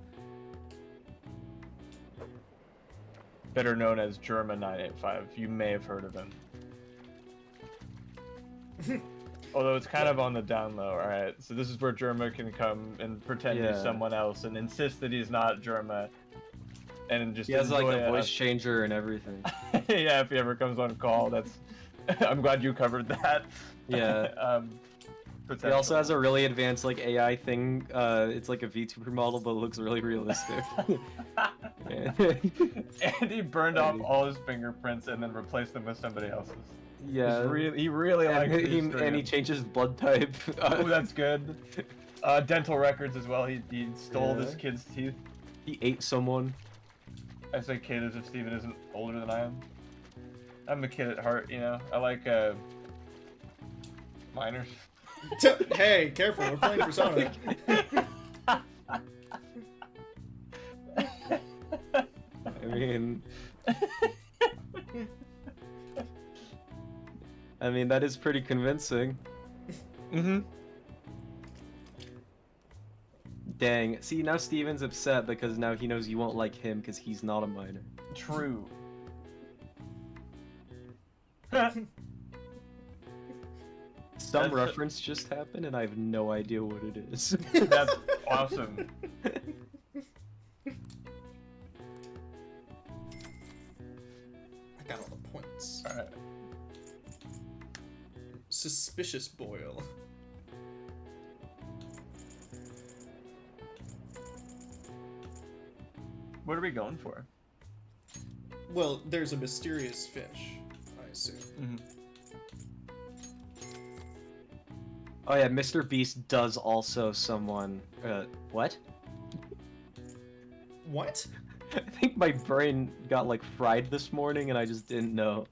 Better known as Germa 985. You may have heard of him. Although it's kind of on the down low, alright? So this is where Germa can come and pretend he's Yeah. someone else and insist that he's not Germa. And just He has like enjoy a voice changer and everything. Yeah, if he ever comes on call, that's... I'm glad you covered that. Yeah. He also has a really advanced like AI thing. It's like a VTuber model, but it looks really realistic. Yeah. And he burned off all his fingerprints and then replaced them with somebody else's. Yeah. He really likes and, these and he changed his blood type. Oh, that's good. Dental records as well. He stole Yeah. this kid's teeth. He ate someone. I say kid as if Steven isn't older than I am. I'm a kid at heart, you know. I like minors. Hey, careful, we're playing Persona. I mean that is pretty convincing. Mm-hmm. Dang. See, now Steven's upset because now he knows you won't like him because he's not a minor. True. Some That's- reference just happened and I have no idea what it is. That's awesome. I got all the points. Alright. Suspicious Boil. What are we going for? Well, there's a mysterious fish, I assume. Mm-hmm. Oh yeah, Mr. Beast does also someone. What? What? I think my brain got like fried this morning and I just didn't know.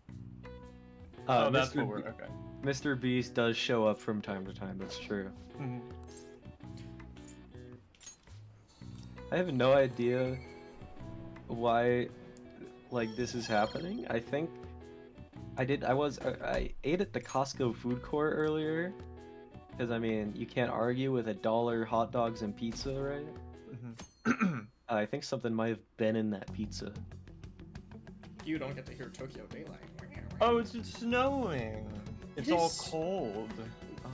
Oh, that's Mr. what we're... Okay. Mr. Beast does show up from time to time, that's true. Mm-hmm. I have no idea why like this is happening. I think I ate at the Costco food court earlier. Because I mean, you can't argue with $1 hot dogs and pizza, right? Mm-hmm. I think something might have been in that pizza. You don't get to hear Tokyo Daylight. Oh, it's snowing. It's It all is- cold.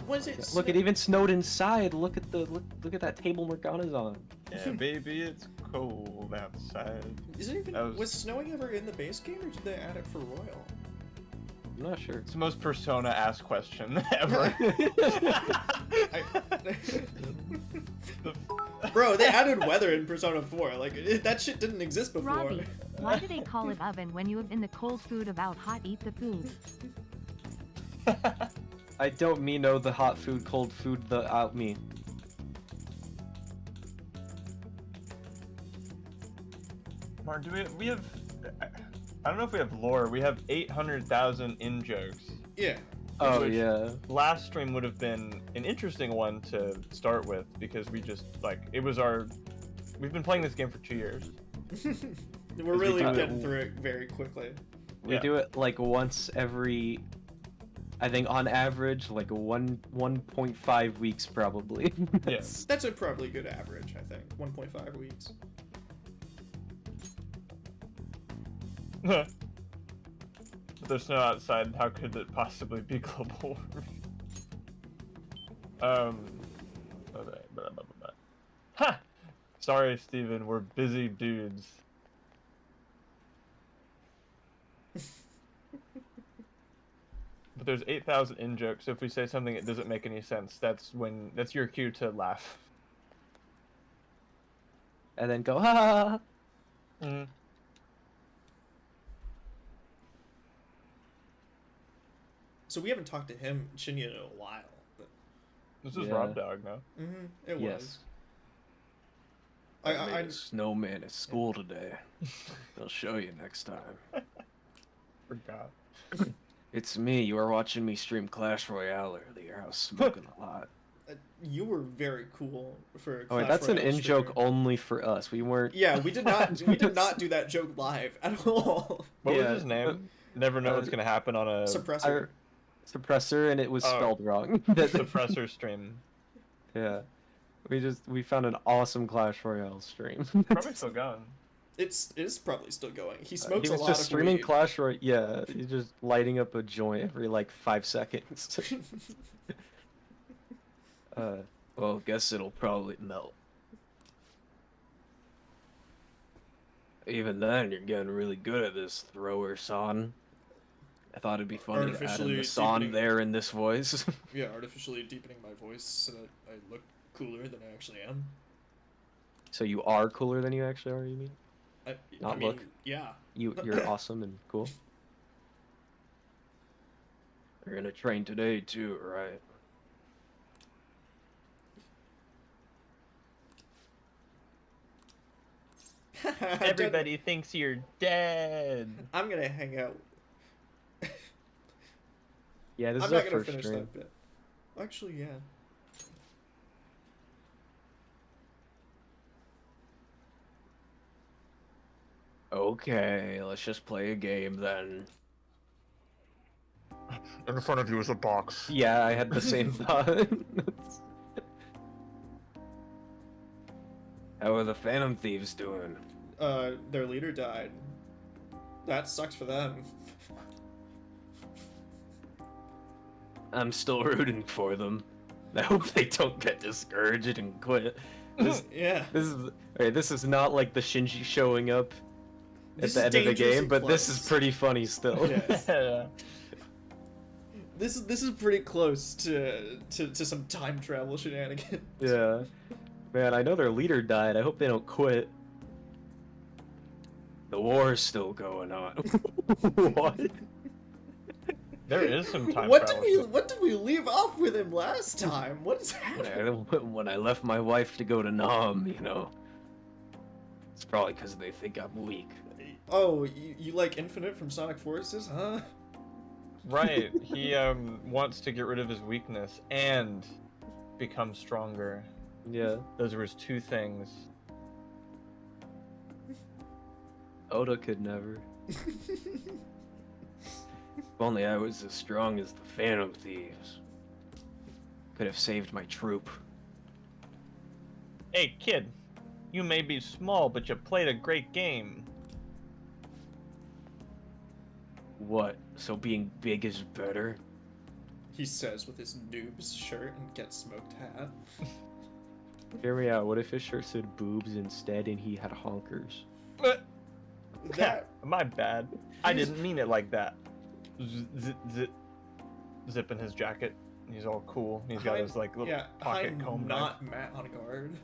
Was it? Look, it even snowed inside. Look at the look at that table Morgana's on. Yeah, baby, it's cold outside. Is it even? That was- Was snowing ever in the base game, or did they add it for Royal? I'm not sure. It's the most Persona-ass question ever. Bro, they added weather in Persona 4. Like that shit didn't exist before. Robbie, why do they call it oven when you have in the cold food about hot eat the food? I don't mean no the hot food, cold food, the out me. Mark, we have... I don't know if we have lore. We have 800,000 in-jokes. Yeah. Oh Which- yeah. Last stream would have been an interesting one to start with because we just, like, it was our... We've been playing this game for 2 years. We're really do it- getting through it very quickly. We Yeah. do it like once every, I think on average, like 1.5 weeks probably. Yes. That's a probably good average, I think. 1.5 weeks. But there's snow outside, how could it possibly be global warming? Okay, blah, blah, blah, blah. Ha! Sorry, Steven, we're busy dudes. But there's 8,000 in-jokes, so if we say something that doesn't make any sense, that's your cue to laugh. And then go ha ha ha. Mm. So we haven't talked to him, Shinya, in a while. But... This is Yeah. Rob Dog, no? It was. Yes. I made a snowman at school today. They'll show you next time. Forgot. It's me. You were watching me stream Clash Royale earlier. I was smoking a lot. You were very cool for. Oh wait, Clash that's an Royale in-joke streamer. only for us. We weren't. Yeah, we did not. We did not do that joke live at all. What Yeah, was his name? Never know what's gonna happen on a... Suppressor. suppressor, and it was Oh. spelled wrong. Suppressor stream. Yeah, we found an awesome Clash Royale stream. Probably still going. It is probably still going. He He smokes a was lot just of streaming weed. Clash Royale. Yeah, he's just lighting up a joint every like 5 seconds. Well, guess it'll probably melt. Even then, you're getting really good at this thrower, son. I thought it'd be funny to add in Artificially the son deepening- there in this voice. Yeah, artificially deepening my voice so that I look cooler than I actually am. So you are cooler than you actually are, you mean? I Not mean, look. yeah. You're awesome and cool. You're gonna train today too, right? Everybody thinks you're dead. I'm gonna hang out. Yeah, this I'm is our not gonna first finish stream. that bit. Actually, yeah. Okay, let's just play a game then. In front of you is a box. Yeah, I had the same thought. How are the Phantom Thieves doing? Their leader died. That sucks for them. I'm still rooting for them. I hope they don't get discouraged and quit. This, Yeah. this is not like the Shinji showing up at This the is end of the dangerously game, but this is close. pretty funny still. Yes. Yeah. This is pretty close to some time travel shenanigans. Yeah. Man, I know their leader died. I hope they don't quit. The war is still going on. What? There is some time What travel. did we leave off with him last time? What is happening? When I left my wife to go to Nam, you know. It's probably because they think I'm weak. Oh, you like Infinite from Sonic Forces, huh? Right. He wants to get rid of his weakness and become stronger. Yeah. Those were his two things. Oda could never. If only I was as strong as the Phantom Thieves. Could have saved my troop. Hey, kid. You may be small, but you played a great game. What? So being big is better? He says with his noob's shirt and Get Smoked hat. Hear me out. What if his shirt said boobs instead and he had honkers? That My bad. I didn't mean it like that. Zipping his jacket. He's all cool. He's got his like little pocket I'm comb. not Matt on guard.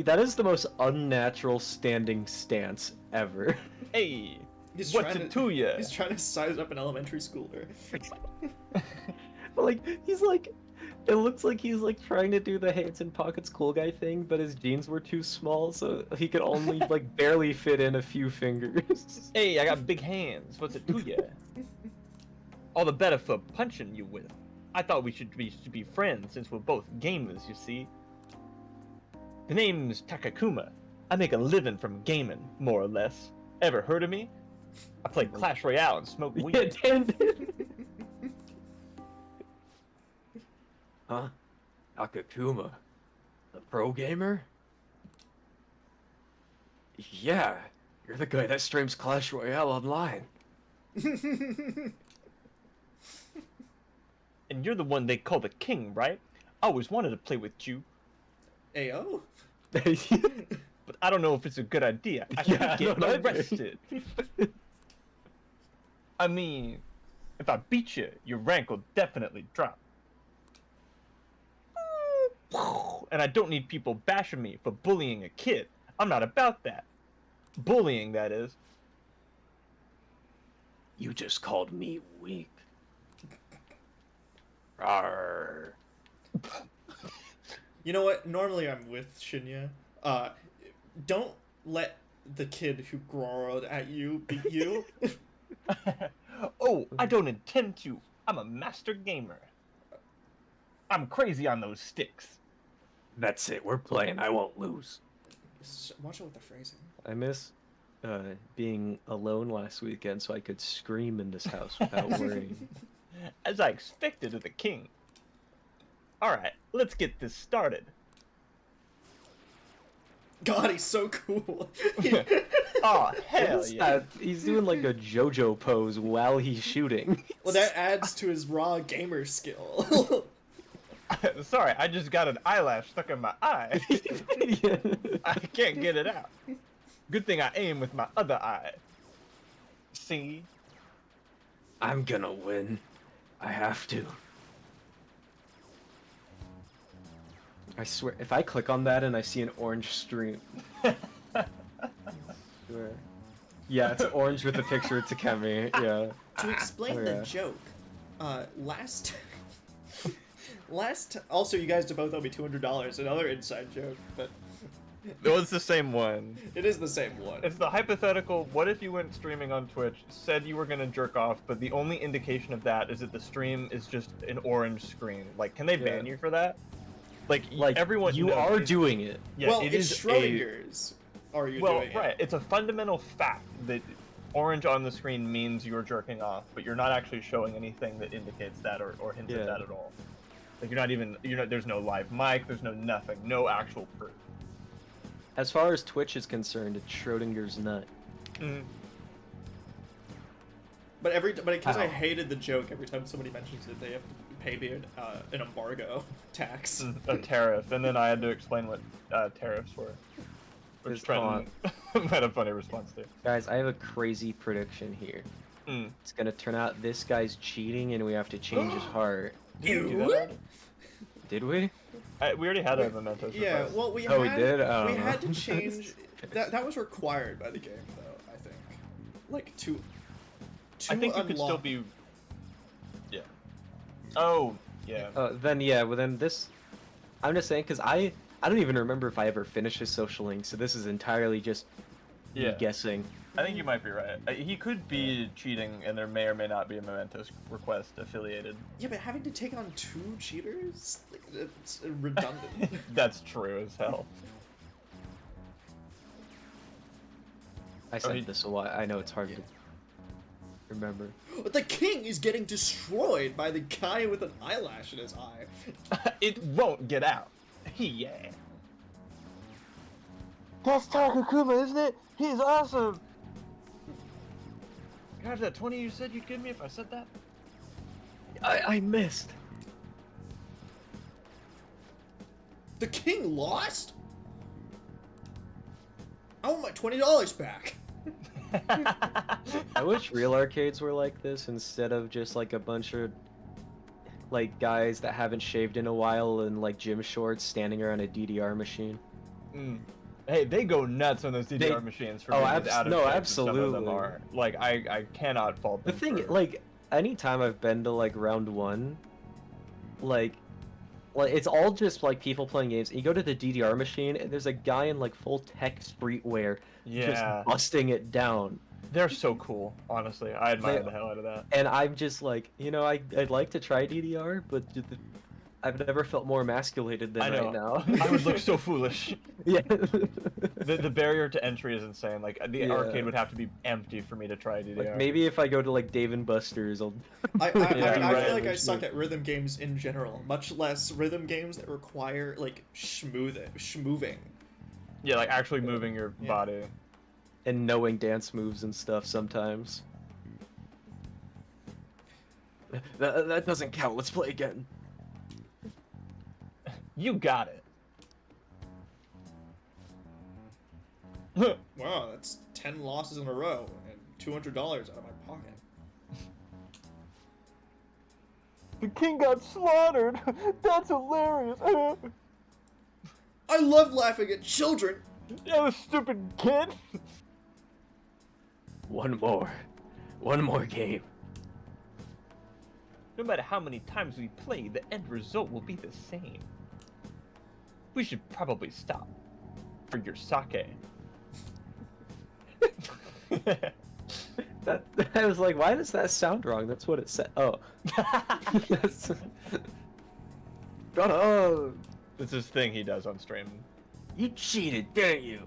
That is the most unnatural standing stance ever. Hey, He's what's trying it to ya? He's trying to size up an elementary schooler. But he's like, it looks like he's like trying to do the hands in pockets cool guy thing, but his jeans were too small, so he could only like barely fit in a few fingers. Hey, I got big hands. What's it to ya? All the better for punching you with. I thought we should be friends since we're both gamers, you see. The name's Takakuma. I make a living from gaming, more or less. Ever heard of me? I play Clash Royale and smoke weed. Yeah, damn. Huh? Akakuma? The pro gamer? Yeah, you're the guy that streams Clash Royale online. And you're the one they call the king, right? I always wanted to play with you, Ayo? but I don't know if it's a good idea. I keep Yeah, I getting don't either. arrested. I mean, if I beat you, your rank will definitely drop. And I don't need people bashing me for bullying a kid. I'm not about that. Bullying, that is. You just called me weak. Rawr. You know what? Normally I'm with Shinya. Don't let the kid who growled at you beat you. Oh, I don't intend to. I'm a master gamer. I'm crazy on those sticks. That's it, we're playing, I won't lose. Watch out with the phrasing. I miss being alone last weekend so I could scream in this house without worrying. As I expected of the king. Alright, let's get this started. God, he's so cool. Oh, What hell is yeah. that? He's doing like a JoJo pose while he's shooting. Well, that adds to his raw gamer skill. Sorry, I just got an eyelash stuck in my eye. Yeah. I can't get it out. Good thing I aim with my other eye. See? I'm gonna win. I have to. I swear, if I click on that and I see an orange stream. Swear. Yeah, it's orange with a picture of Takemi. Yeah. To explain Oh, the yeah. joke, last also you guys both owe me $200, another inside joke, but It was the same one. it is the same one. It's the hypothetical, what if you went streaming on Twitch, said you were gonna jerk off, but the only indication of that is that the stream is just an orange screen. Like, can they ban Yeah. you for that? Like, Like, everyone you knows are it- doing it. Yeah, well, it it's is Schrodinger's. Are you well, doing right. it? It's a fundamental fact that orange on the screen means you're jerking off, but you're not actually showing anything that indicates that or hints Yeah. at that at all. Like, there's no live mic, there's no nothing, no actual proof. As far as Twitch is concerned, it's Schrodinger's nut. Mm. But because I Ow. hated the joke, every time somebody mentions it, they have to pay me an embargo tax. A tariff, and then I had to explain what tariffs were. Which Just come Trenton had a funny response to. Guys, I have a crazy prediction here. Mm. It's gonna turn out this guy's cheating and we have to change his heart. Did we do that Ew. already? Did we? We already had a Mementos Yeah, request. well, we Oh, we had did? I we don't had to know. change that was required by the game though, I think. Like to I think you could still unlock- be. Yeah. Oh, yeah. Then yeah, well then this, I'm just saying because I don't even remember if I ever finished his social link, so this is entirely just me Yeah. guessing. I think you might be right. He could be cheating, and there may or may not be a Mementos request affiliated. Yeah, but having to take on two cheaters, like, it's redundant. That's true as hell. I said he- this a while. I know it's hard to remember. But the king is getting destroyed by the guy with an eyelash in his eye. It won't get out. Yeah. That's Takakuma, isn't it? He's awesome. Can I have that 20 you said you'd give me if I said that? I missed. The king lost? I want my $20 back. I wish real arcades were like this instead of just like a bunch of like guys that haven't shaved in a while and like gym shorts standing around a DDR machine. Mm. Hey, they go nuts on those DDR They- machines for Oh, being as out of no, shape as some of them absolutely. are. Like, I cannot fault The them. thing, for- like, anytime I've been to like round one, like it's all just like people playing games. You go to the DDR machine and there's a guy in like full tech streetwear yeah, just busting it down. they're so cool. Honestly, I admire They- the hell out of that. And I'm just like, I'd like to try DDR, but I've never felt more emasculated than I know. right now. I would look so foolish. Yeah. The barrier to entry is insane. Like the Yeah. arcade would have to be empty for me to try DDR. Like maybe if I go to like Dave and Buster's, I'll. I Yeah, mean, I right. feel like I suck at rhythm games in general, much less rhythm games that require like schmooving. Yeah, like actually moving your Yeah. body. And knowing dance moves and stuff sometimes. That doesn't count. Let's play again. You got it. Wow, that's 10 losses in a row and $200 out of my pocket. The king got slaughtered. That's hilarious. I love laughing at children. You stupid kid. One more game. No matter how many times we play, the end result will be the same. We should probably stop for your sake. That I was like, why does that sound wrong? That's what it said. Oh. That's... Shut up! It's this thing he does on stream. You cheated, didn't you?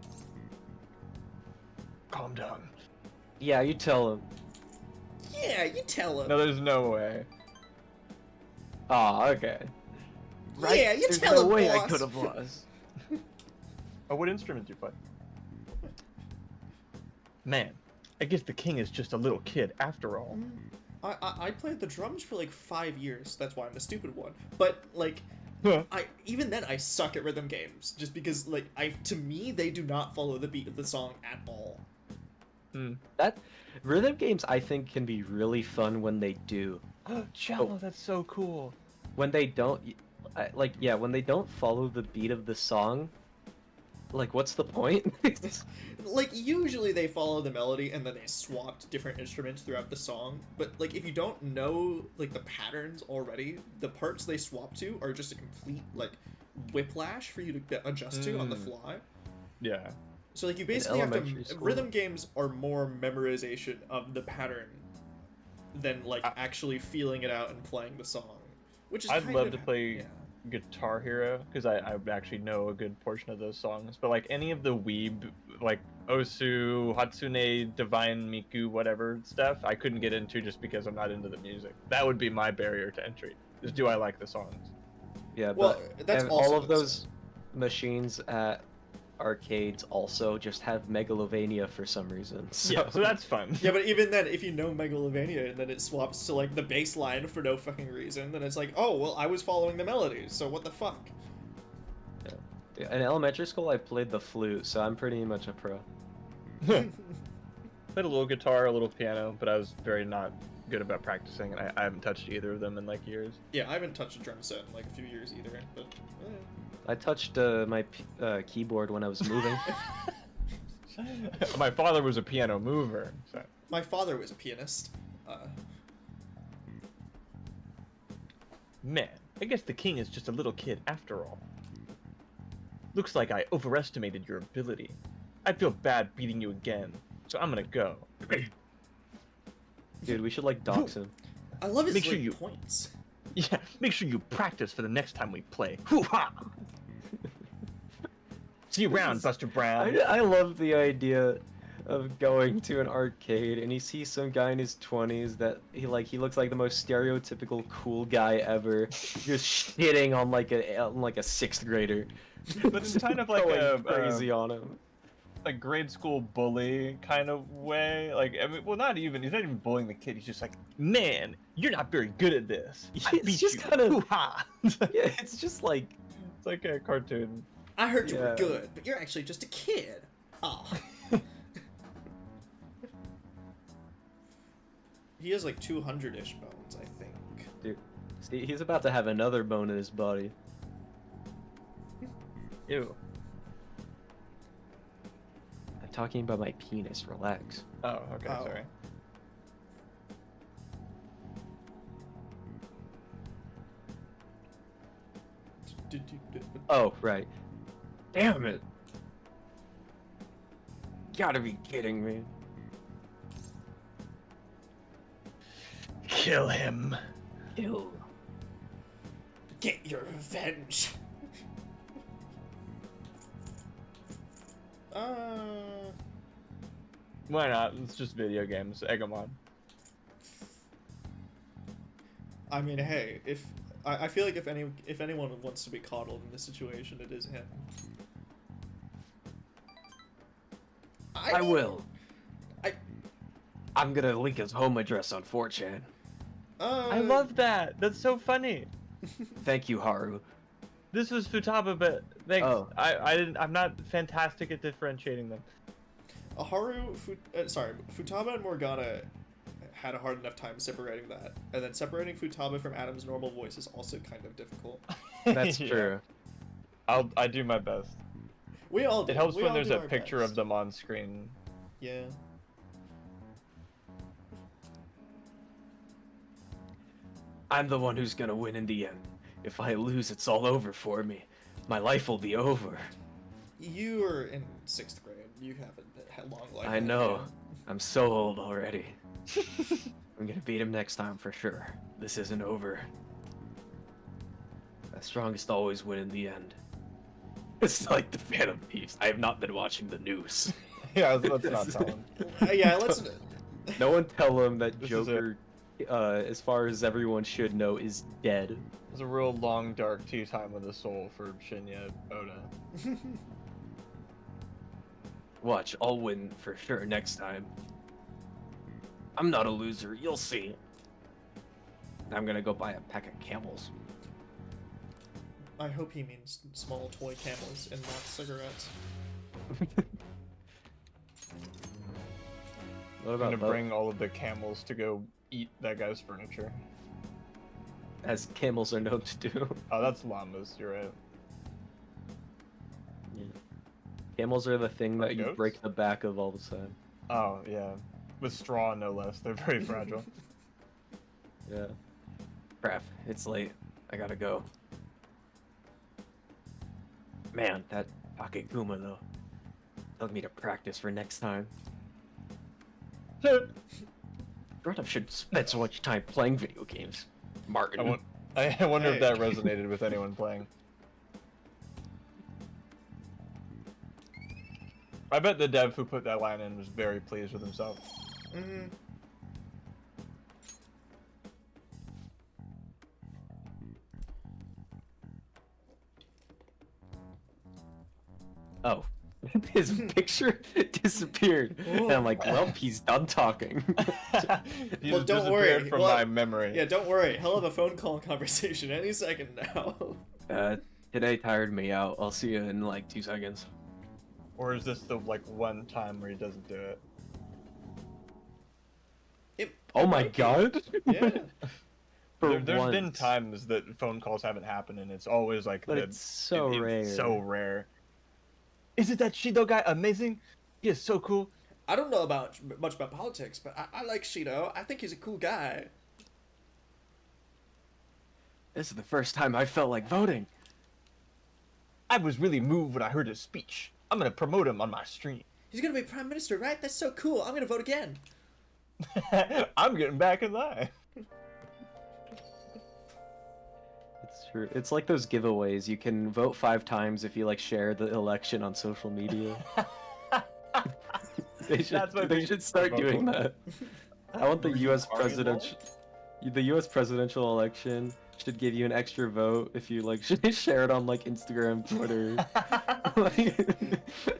Calm down. Yeah, you tell him. Yeah, you tell him. No, there's no way. Oh, okay. Yeah, you There's tell no him, way I boss. could have lost. Oh, what instrument do you play? Man, I guess the king is just a little kid after all. I played the drums for like 5 years. That's why I'm the stupid one. But like, Huh. even then I suck at rhythm games just because like to me they do not follow the beat of the song at all. That rhythm games I think can be really fun when they do. Cello, that's so cool. When they don't, when they don't follow the beat of the song, like what's the point? Like usually they follow the melody and then they swapped different instruments throughout the song. But like if you don't know like the patterns already, the parts they swap to are just a complete like whiplash for you to adjust to on the fly. Yeah. So like you basically have elementary to school. rhythm games are more memorization of the pattern than like actually feeling it out and playing the song, which is I'd kind love of, to play yeah. Guitar Hero because I actually know a good portion of those songs. But like any of the weeb, like Osu, Hatsune, Divine Miku, whatever stuff, I couldn't get into just because I'm not into the music. That would be my barrier to entry. Is do I like the songs? Yeah, Well, but that's and also all of the those machines at arcades also just have Megalovania for some reason. So, Yeah, so that's fun. Yeah, but even then, if you know Megalovania and then it swaps to like the bass line for no fucking reason, then it's like, oh well, I was following the melodies, so what the fuck? Yeah, in elementary school I played the flute, so I'm pretty much a pro. Played a little guitar, a little piano, but I was very not good about practicing, and I haven't touched either of them in like years. Yeah, I haven't touched a drum set in like a few years either, but. I touched my keyboard when I was moving. My father was a piano mover, so. My father was a pianist. Man, I guess the king is just a little kid after all. Looks like I overestimated your ability. I feel bad beating you again, so I'm gonna go. Dude, we should like dox him. I love his Make sure like, you- points. Yeah, make sure you practice for the next time we play. Hoo-ha! See you around, Buster Brown. I love the idea of going to an arcade and you see some guy in his 20s that he looks like the most stereotypical cool guy ever, just shitting on like a sixth grader. But it's kind of like Going a crazy on him. like grade school bully kind of way. Like, I mean, well, not even. He's not even bullying the kid. He's just like, man, you're not very good at this. I It's beat just you. kind of- Hoo-ha! Yeah, it's just like It's like a cartoon. I heard you were Yeah. good, but you're actually just a kid. Oh. He has like 200-ish bones, I think. dude. See, he's about to have another bone in his body. Ew. I'm talking about my penis. Relax. Oh, okay, Oh. sorry. Oh, right. Damn it. Gotta be kidding me. Kill him. Ew. Get your revenge. Why not? It's just video games. Egg 'em on. I mean, hey, if I feel like if anyone wants to be coddled in this situation, it is him. I will. I- I'm gonna link his home address on 4chan. I love that. That's so funny. Thank you, Haru. This was Futaba, but thanks. Oh. I'm not fantastic at differentiating them. Futaba and Morgana had a hard enough time separating that, and then separating Futaba from Adam's normal voice is also kind of difficult. That's Yeah. true. I do my best. We all do. It helps We when all there's do a our picture best. of them on screen. Yeah. I'm the one who's gonna win in the end. If I lose, it's all over for me. My life will be over. You are in 6th grade. You haven't had long life. I ahead of know. you. I'm so old already. I'm gonna beat him next time for sure. This isn't over. The strongest always win in the end. It's like the Phantom Thieves. I have not been watching the news. Yeah, let's not tell him. Yeah, let's. No one tell him that This is Joker as far as everyone should know, is dead. It's a real long, dark tea time with the soul for Shinya Oda. Watch, I'll win for sure next time. I'm not a loser, you'll see. I'm gonna go buy a pack of camels. I hope he means small toy camels and not cigarettes. What I'm about gonna Bo? bring all of the camels to go eat that guy's furniture. As camels are known to do. Oh, that's llamas. You're right. Yeah. Camels are the thing Or that you goats? break the back of all the time. Oh yeah, with straw no less. They're very fragile. Yeah. Crap, it's late. I gotta go. Man, that Akeguma though. Telling me to practice for next time. Grown-ups should spend so much time playing video games. Martin. I wonder if Hey. that resonated with anyone playing. I bet the dev who put that line in was very pleased with himself. Mm-hmm. Oh. His picture disappeared. And I'm like, well, he's done talking. He Well, just don't worry, disappeared from well, my memory. Yeah, don't worry. He'll have a phone call conversation any second now. Today tired me out. I'll see you in like 2 seconds. Or is this the like one time where he doesn't do it? Oh It my might be. god! Yeah. For There's been once. times that phone calls haven't happened, and it's always like But the- it's so rare. It's so rare. Isn't that Shido guy amazing? He is so cool. I don't know much about politics, but I like Shido. I think he's a cool guy. This is the first time I felt like voting. I was really moved when I heard his speech. I'm gonna promote him on my stream. He's gonna be prime minister, right? That's so cool. I'm gonna vote again. I'm getting back in line. It's true. It's like those giveaways. You can vote 5 times if you like share the election on social media. That's my They thing. should start Vote doing for- that. I want the Were you U.S. already presidential. The U.S. presidential election should give you an extra vote if you like share it on like Instagram, Twitter.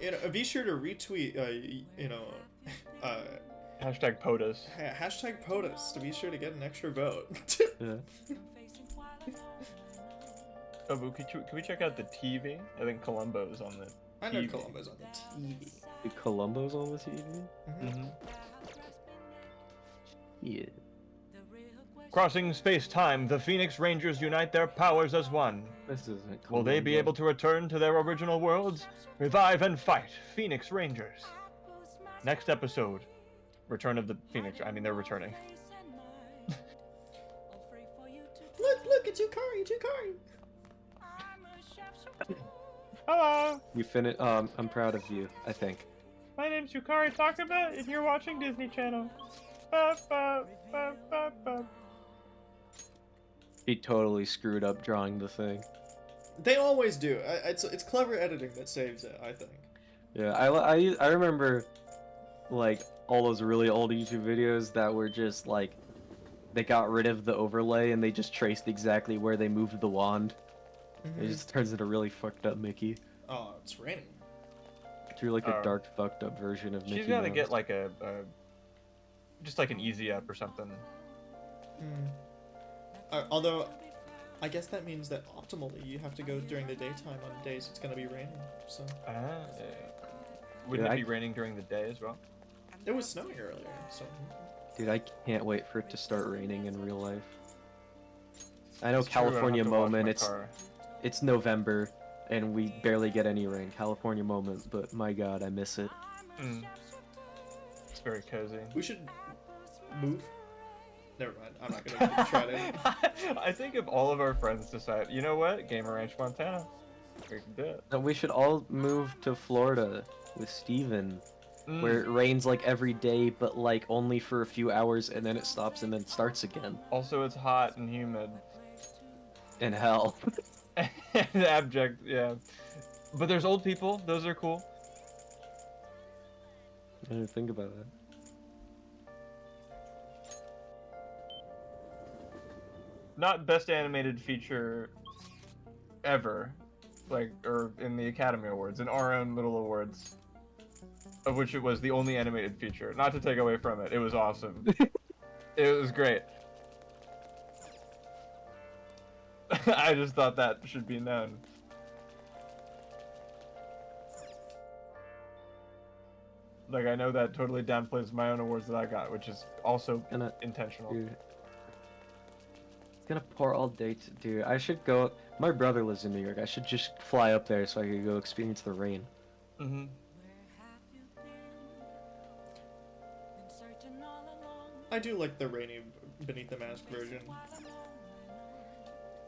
You know, be sure to retweet. Hashtag POTUS. Hashtag POTUS to be sure to get an extra vote. Yeah. Oh, but can we check out the TV? I think Columbo's on the I know TV. Columbo's on the TV. The Columbo's on the TV. Mhm. Yeah. Crossing space-time, the Phoenix Rangers unite their powers as one. This isn't. Will they be Columbo. able to return to their original worlds? Revive and fight, Phoenix Rangers. Next episode, Return of the Phoenix. I mean, they're returning. Look, it's Yukari, it's Yukari. Hello, You finished. I'm proud of you. I think. my name's Yukari Takaba, and you're watching Disney Channel. Ba, ba, ba, ba, ba. He totally screwed up drawing the thing. They always do. It's clever editing that saves it, I think. Yeah, I remember, like, all those really old YouTube videos that were just, like, they got rid of the overlay and they just traced exactly where they moved the wand. It just turns into a really fucked up Mickey. Oh, it's raining. Drew, like, a Oh. dark, fucked up version of Mickey She's gotta Mouse. get like a just like an easy up or something. Although, I guess that means that optimally you have to go during the daytime on days it's gonna be raining. So Wouldn't Yeah, it be raining during the day as well? it was snowing earlier. So Dude, I can't wait for it to start raining in real life. I know It's true, I don't California have to wash moment, my it's car. it's November and we barely get any rain. California moment, but my god, I miss it. Mm. It's very cozy. we should move. Never mind. I'm not gonna try to. I think if all of our friends decide, you know what, Gamer Ranch, Montana, we can do it. And we should all move to Florida with Steven, where it rains like every day, but like only for a few hours and then it stops and then starts again. Also, it's hot and humid. And hell. And abject, yeah. But there's old people, those are cool. I didn't think about that. not best animated feature ever, like, or in the Academy Awards, in our own little awards, of which it was the only animated feature. Not to take away from it, it was awesome. It was great. I just thought that should be known. Like, I know that totally downplays my own awards that I got, which is also intentional. Dude. It's gonna pour all day dude. I should go. My brother lives in New York. I should just fly up there so I could go experience the rain. Mm-hmm. I do like the rainy Beneath the Mask version.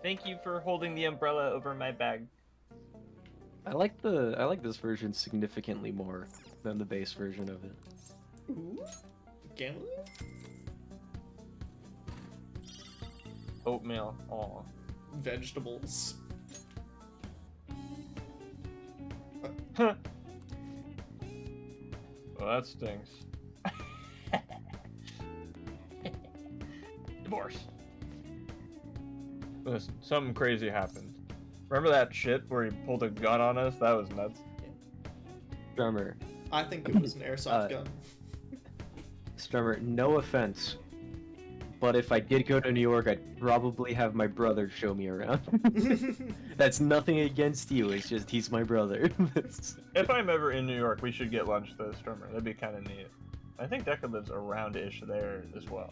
Thank you for holding the umbrella over my bag. I like this version significantly more than the base version of it. Ooh, gambling? Oatmeal. Aw. Vegetables. Well, that stinks. Divorce. Listen, something crazy happened. Remember that shit where he pulled a gun on us? That was nuts. Strummer, I think it was an airsoft gun. Strummer, no offense, but if I did go to New York, I'd probably have my brother show me around. That's nothing against you, it's just he's my brother. If I'm ever in New York, we should get lunch to the Strummer. That'd be kind of neat. I think Deca lives around-ish there as well.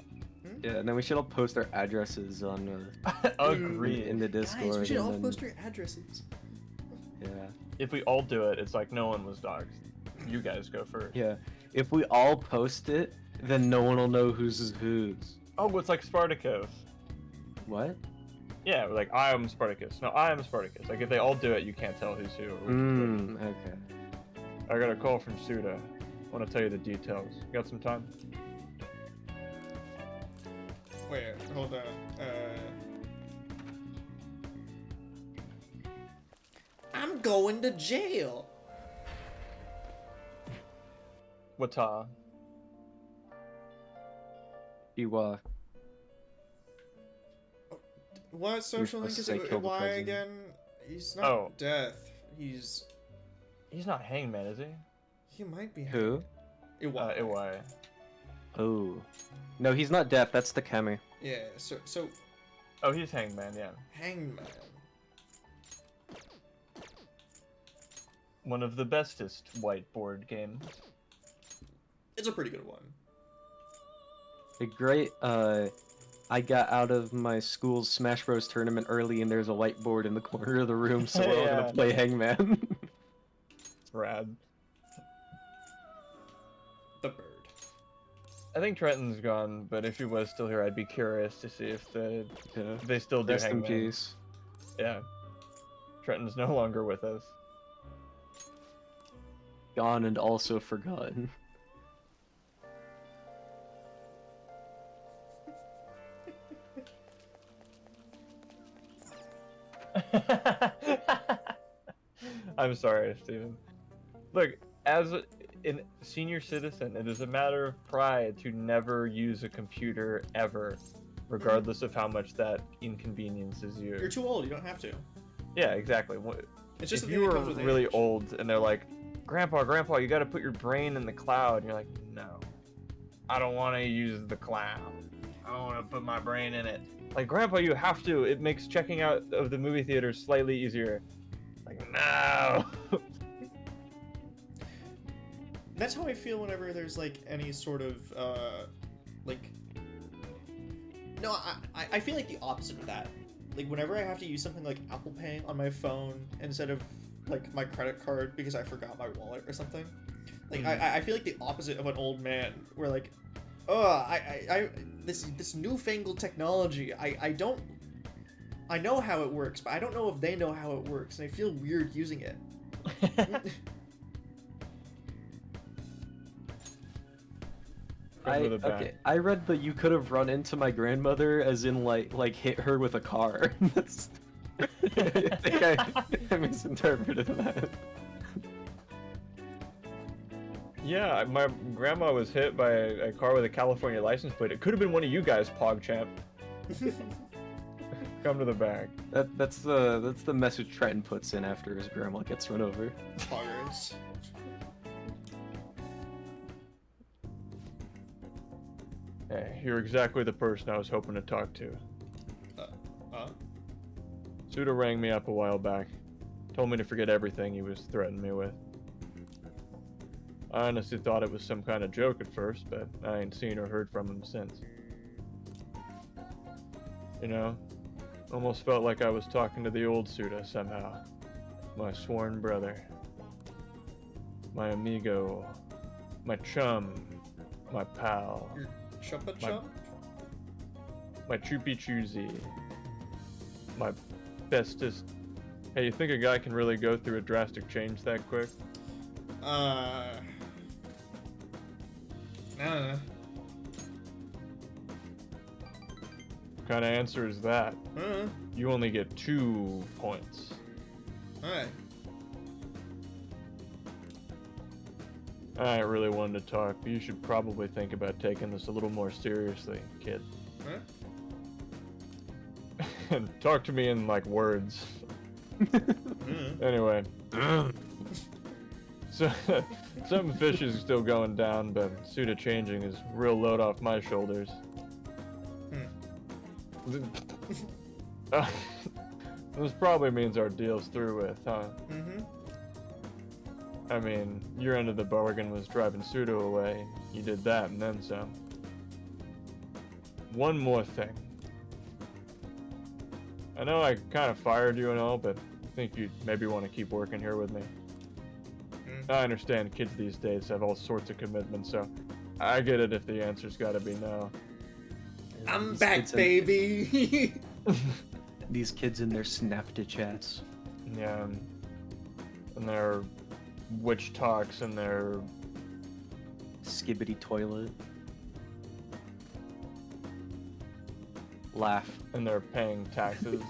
Yeah, and then we should all post our addresses on Agreed. in the Discord. Guys, we should and all then- post our addresses. Yeah. If we all do it, it's like no one was doxxed. You guys go first. Yeah. If we all post it, then no one will know whose is whose. Oh, it's like Spartacus. What? Yeah, we're like, I am Spartacus. No, I am Spartacus. Like, if they all do it, you can't tell who's who. Or which is which. Okay. I got a call from Suda. I want to tell you the details. You got some time? Wait, hold on. I'm going to jail. Wata. You What social link supposed is to say it? kill the Why president. again? He's not Oh. death. He's. He's not Hangman, is he? He might be. who? Iwai. Iwai. Oh. No, he's not deaf. That's the Kami. Yeah. So Oh, he's Hangman, yeah. Hangman. One of the bestest whiteboard games. It's a pretty good one. A great, I got out of my school's Smash Bros. Tournament early and there's a whiteboard in the corner of the room, so we're all Yeah. gonna play Hangman. Rad. The bird. I think Trenton's gone, but if he was still here, I'd be curious to see if Yeah. they still do Rest in Hangman. peace. Yeah. Trenton's no longer with us. Gone and also forgotten. I'm sorry, Steven. Look, as a senior citizen, it is a matter of pride to never use a computer ever, regardless of how much that inconveniences you. You're too old. You don't have to. Yeah, exactly. It's just If a you thing that were comes with really age. old and they're like, Grandpa, you got to put your brain in the cloud, and you're like, no, I don't want to use the cloud. I don't want to put my brain in it. Like, Grandpa, you have to. It makes checking out of the movie theater slightly easier. Like, no. That's how I feel whenever there's like any sort of like. No, I feel like the opposite of that. Like whenever I have to use something like Apple Pay on my phone instead of like my credit card because I forgot my wallet or something. Like I feel like the opposite of an old man where like, oh, this newfangled technology. I know how it works, but I don't know if they know how it works, and I feel weird using it. I read that you could have run into my grandmother, as in like hit her with a car. That's- I think I misinterpreted that. Yeah, my grandma was hit by a car with a California license plate. It could have been one of you guys, PogChamp. Come to the back. That's the message Trenton puts in after his grandma gets run over. Poggers. Hey, you're exactly the person I was hoping to talk to. Suda rang me up a while back. Told me to forget everything he was threatening me with. I honestly thought it was some kind of joke at first, but I ain't seen or heard from him since. You know, almost felt like I was talking to the old Suda somehow. My sworn brother. My amigo. My chum. My pal. Your chuppa chup? My choopy choosy. My bestest. Hey, you think a guy can really go through a drastic change that quick? I don't know. What kind of answer is that? Uh, You only get 2 points. Alright. I ain't really wanted to talk, but you should probably think about taking this a little more seriously, kid. Huh? And talk to me in, like, words. Anyway. So, some fish is still going down, but Suda changing is real load off my shoulders. This probably means our deal's through with, huh? I mean, your end of the bargain was driving Suda away. You did that and then some. One more thing. I know I kind of fired you and all, but I think you maybe want to keep working here with me. I understand kids these days have all sorts of commitments, so I get it if the answer's gotta be no. I'm These back, kids baby! These kids in their Snapchats. Yeah, and their witch talks and their Skibbity toilet. Laugh. and they're paying taxes.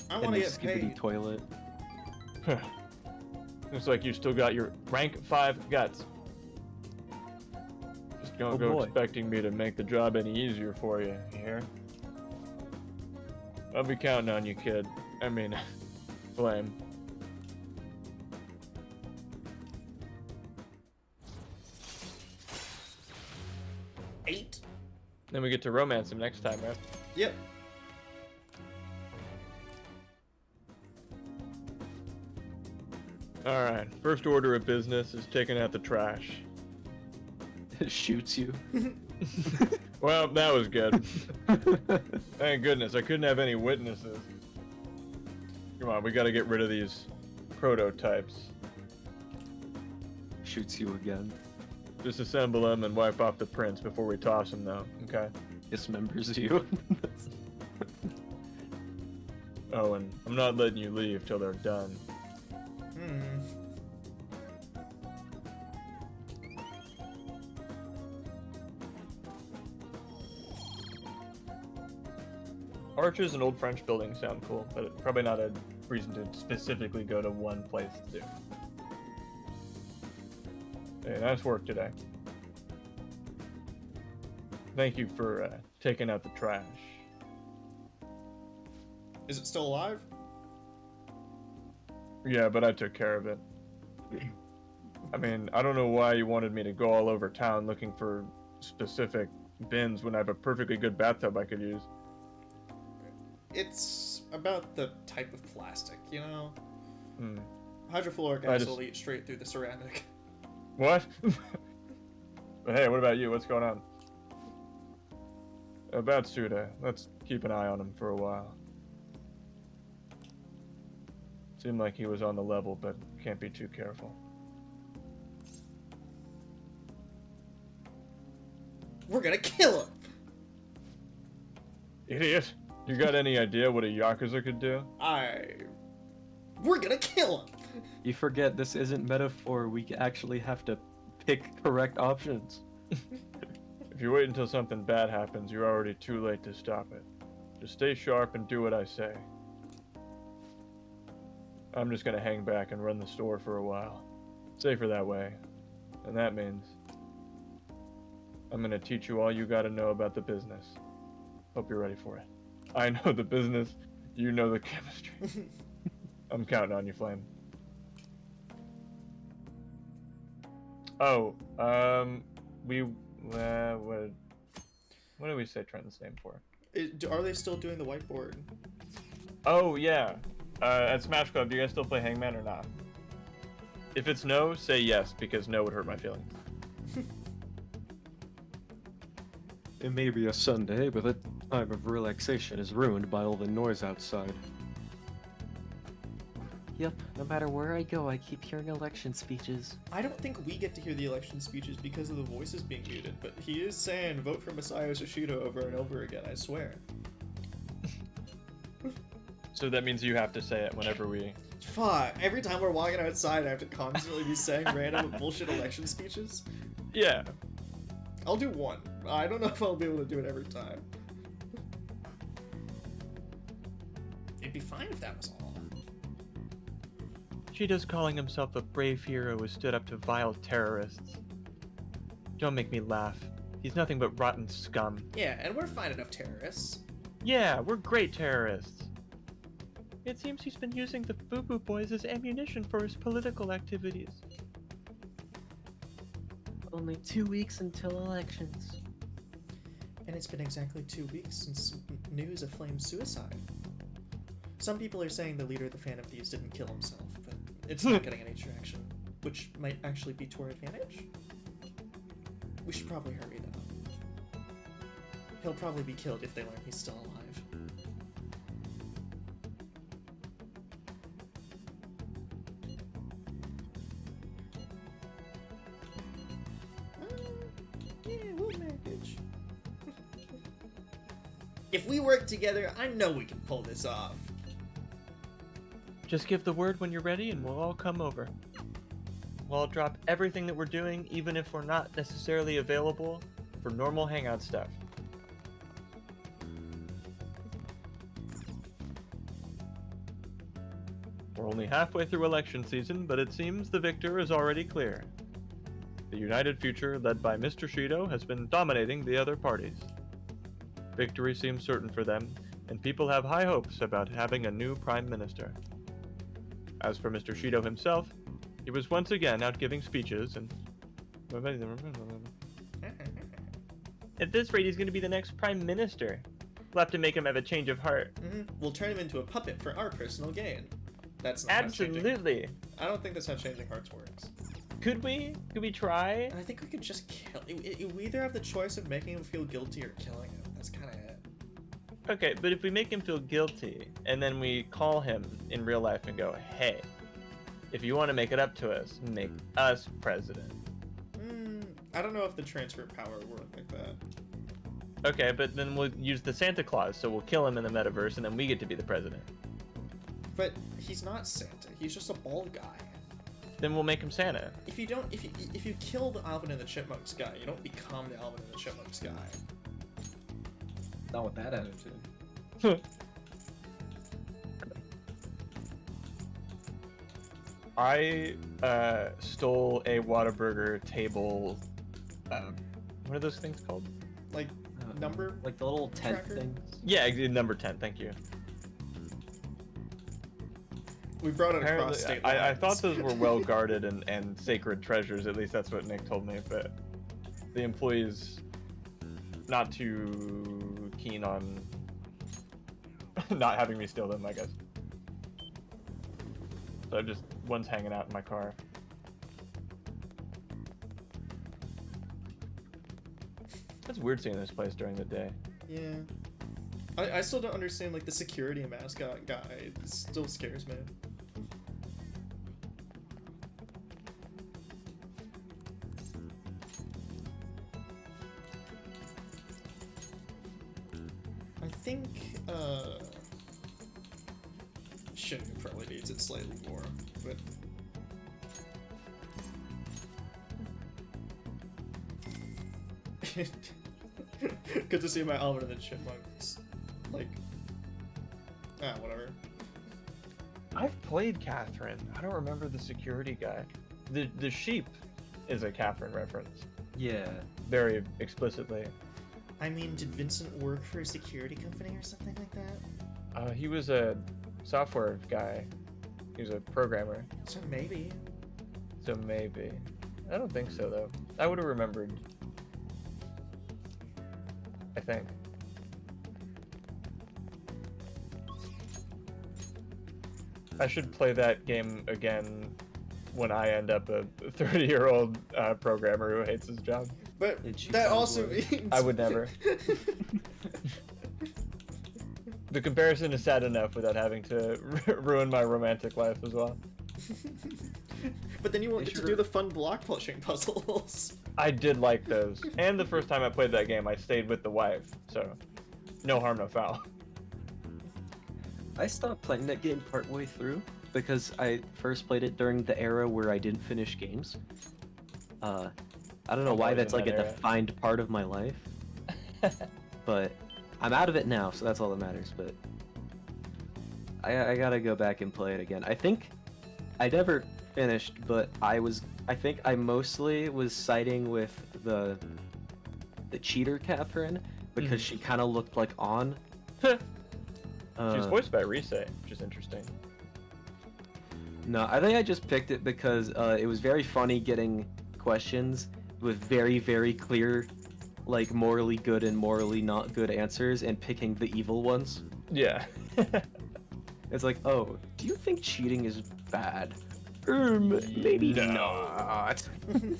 I And want the to get Skibbity paid. toilet. Looks like you still got your rank 5 guts. Just don't Oh go boy. expecting me to make the job any easier for you, you hear? I'll be counting on you, kid. I mean, Flame. Eight? Then we get to romance him next time, right? Yep. Alright, first order of business is taking out the trash. Shoots you. Well, that was good. Thank goodness, I couldn't have any witnesses. Come on, we gotta get rid of these prototypes. Shoots you again. Disassemble them and wipe off the prints before we toss them, though, okay? Dismembers you. Oh, and I'm not letting you leave till they're done. Arches and old French buildings sound cool, but probably not a reason to specifically go to one place to do. Hey, nice work today. Thank you for taking out the trash. Is it still alive? Yeah, but I took care of it. I mean, I don't know why you wanted me to go all over town looking for specific bins when I have a perfectly good bathtub I could use. It's about the type of plastic, you know? Hmm. Hydrofluoric I acid just- will eat straight through the ceramic. What? But hey, what about you? What's going on? About Suda, let's keep an eye on him for a while. Seemed like he was on the level, but can't be too careful. We're gonna kill him! Idiot! You got any idea what a Yakuza could do? We're gonna kill him! You forget this isn't metaphor. We actually have to pick correct options. If you wait until something bad happens, you're already too late to stop it. Just stay sharp and do what I say. I'm just gonna hang back and run the store for a while. Safer that way. And that means I'm gonna teach you all you gotta know about the business. Hope you're ready for it. I know the business, you know the chemistry. I'm counting on you, Flame. Oh, what do we say Trenton's name for? Are they still doing the whiteboard? Oh, yeah. At Smash Club, do you guys still play Hangman or not? If it's no, say yes, because no would hurt my feelings. It may be a Sunday, but the time of relaxation is ruined by all the noise outside. Yep, no matter where I go, I keep hearing election speeches. I don't think we get to hear the election speeches because of the voices being muted, but he is saying vote for Masayo Yoshida over and over again, I swear. So that means you have to say it whenever we... Fuck, every time we're walking outside, I have to constantly be saying random bullshit election speeches. Yeah. I'll do one. I don't know if I'll be able to do it every time. It'd be fine if that was all. Shido's calling himself a brave hero who stood up to vile terrorists. Don't make me laugh. He's nothing but rotten scum. Yeah, and we're fine enough terrorists. Yeah, we're great terrorists. It seems he's been using the Boo Boo Boys as ammunition for his political activities. Only 2 weeks until elections. And it's been exactly 2 weeks since news of Flame's suicide. Some people are saying the leader of the Phantom Thieves didn't kill himself, but it's not getting any traction, which might actually be to our advantage. We should probably hurry though. He'll probably be killed if they learn he's still alive. Yeah, we'll manage. If we work together, I know we can pull this off. Just give the word when you're ready and we'll all come over. We'll all drop everything that we're doing, even if we're not necessarily available for normal hangout stuff. We're only halfway through election season, but it seems the victor is already clear. The United Future, led by Mr. Shido, has been dominating the other parties. Victory seems certain for them, and people have high hopes about having a new Prime Minister. As for Mr. Shido himself, he was once again out giving speeches and... At this rate, he's going to be the next Prime Minister. We'll have to make him have a change of heart. We'll turn him into a puppet for our personal gain. That's not Absolutely. I don't think that's how changing hearts works. Could we? Could we try? And I think we could just kill. We either have the choice of making him feel guilty or killing him. That's kind of it. Okay, but if we make him feel guilty, and then we call him in real life and go, hey, if you want to make it up to us, make us president. I don't know if the transfer power would work like that. Okay, but then we'll use the Santa Claus, so we'll kill him in the metaverse, and then we get to be the president. But he's not Santa. He's just a bald guy. Then we'll make him Santa. If you kill the Alvin and the Chipmunks guy, you don't become the Alvin and the Chipmunks guy. Not with that attitude. I stole a Whataburger table. What are those things called? Like number? Like the little tent tracker? things. Yeah, number 10. Thank you. We brought it across Apparently, state I lines. thought those were well guarded and sacred treasures. At least that's what Nick told me. But the employees not too keen on not having me steal them, I guess. So one's hanging out in my car. It's weird seeing this place during the day. Yeah. I still don't understand, like, the security mascot guy. It still scares me. I think, Shinmu probably needs it slightly more, but... Good to see my Alvin and the Chipmunks. Like, whatever. I've played Catherine. I don't remember the security guy. The sheep is a Catherine reference, Yeah. very explicitly. I mean, did Vincent work for a security company or something like that? He was a software guy. He was a programmer. So maybe. So maybe. I don't think so though. I would have remembered. I think. I should play that game again when I end up a 30-year-old programmer who hates his job. But Did she that sound also worried? means... I would never. The comparison is sad enough without having to ruin my romantic life as well. But then you won't They get to should've- do the fun block pushing puzzles. I did like those. And the first time I played that game, I stayed with the wife. So, no harm, no foul. I stopped playing that game partway through because I first played it during the era where I didn't finish games. I don't know I'm why always that's in like that a era. defined part of my life, but I'm out of it now, so that's all that matters. But I gotta go back and play it again. I think I never finished, but I think I mostly was siding with the cheater Catherine because she kind of looked like On. She was voiced by Rise, which is interesting. No, I think I just picked it because it was very funny getting questions with very, very clear, like, morally good and morally not good answers and picking the evil ones. Yeah. It's like, oh, do you think cheating is bad? Maybe No. not.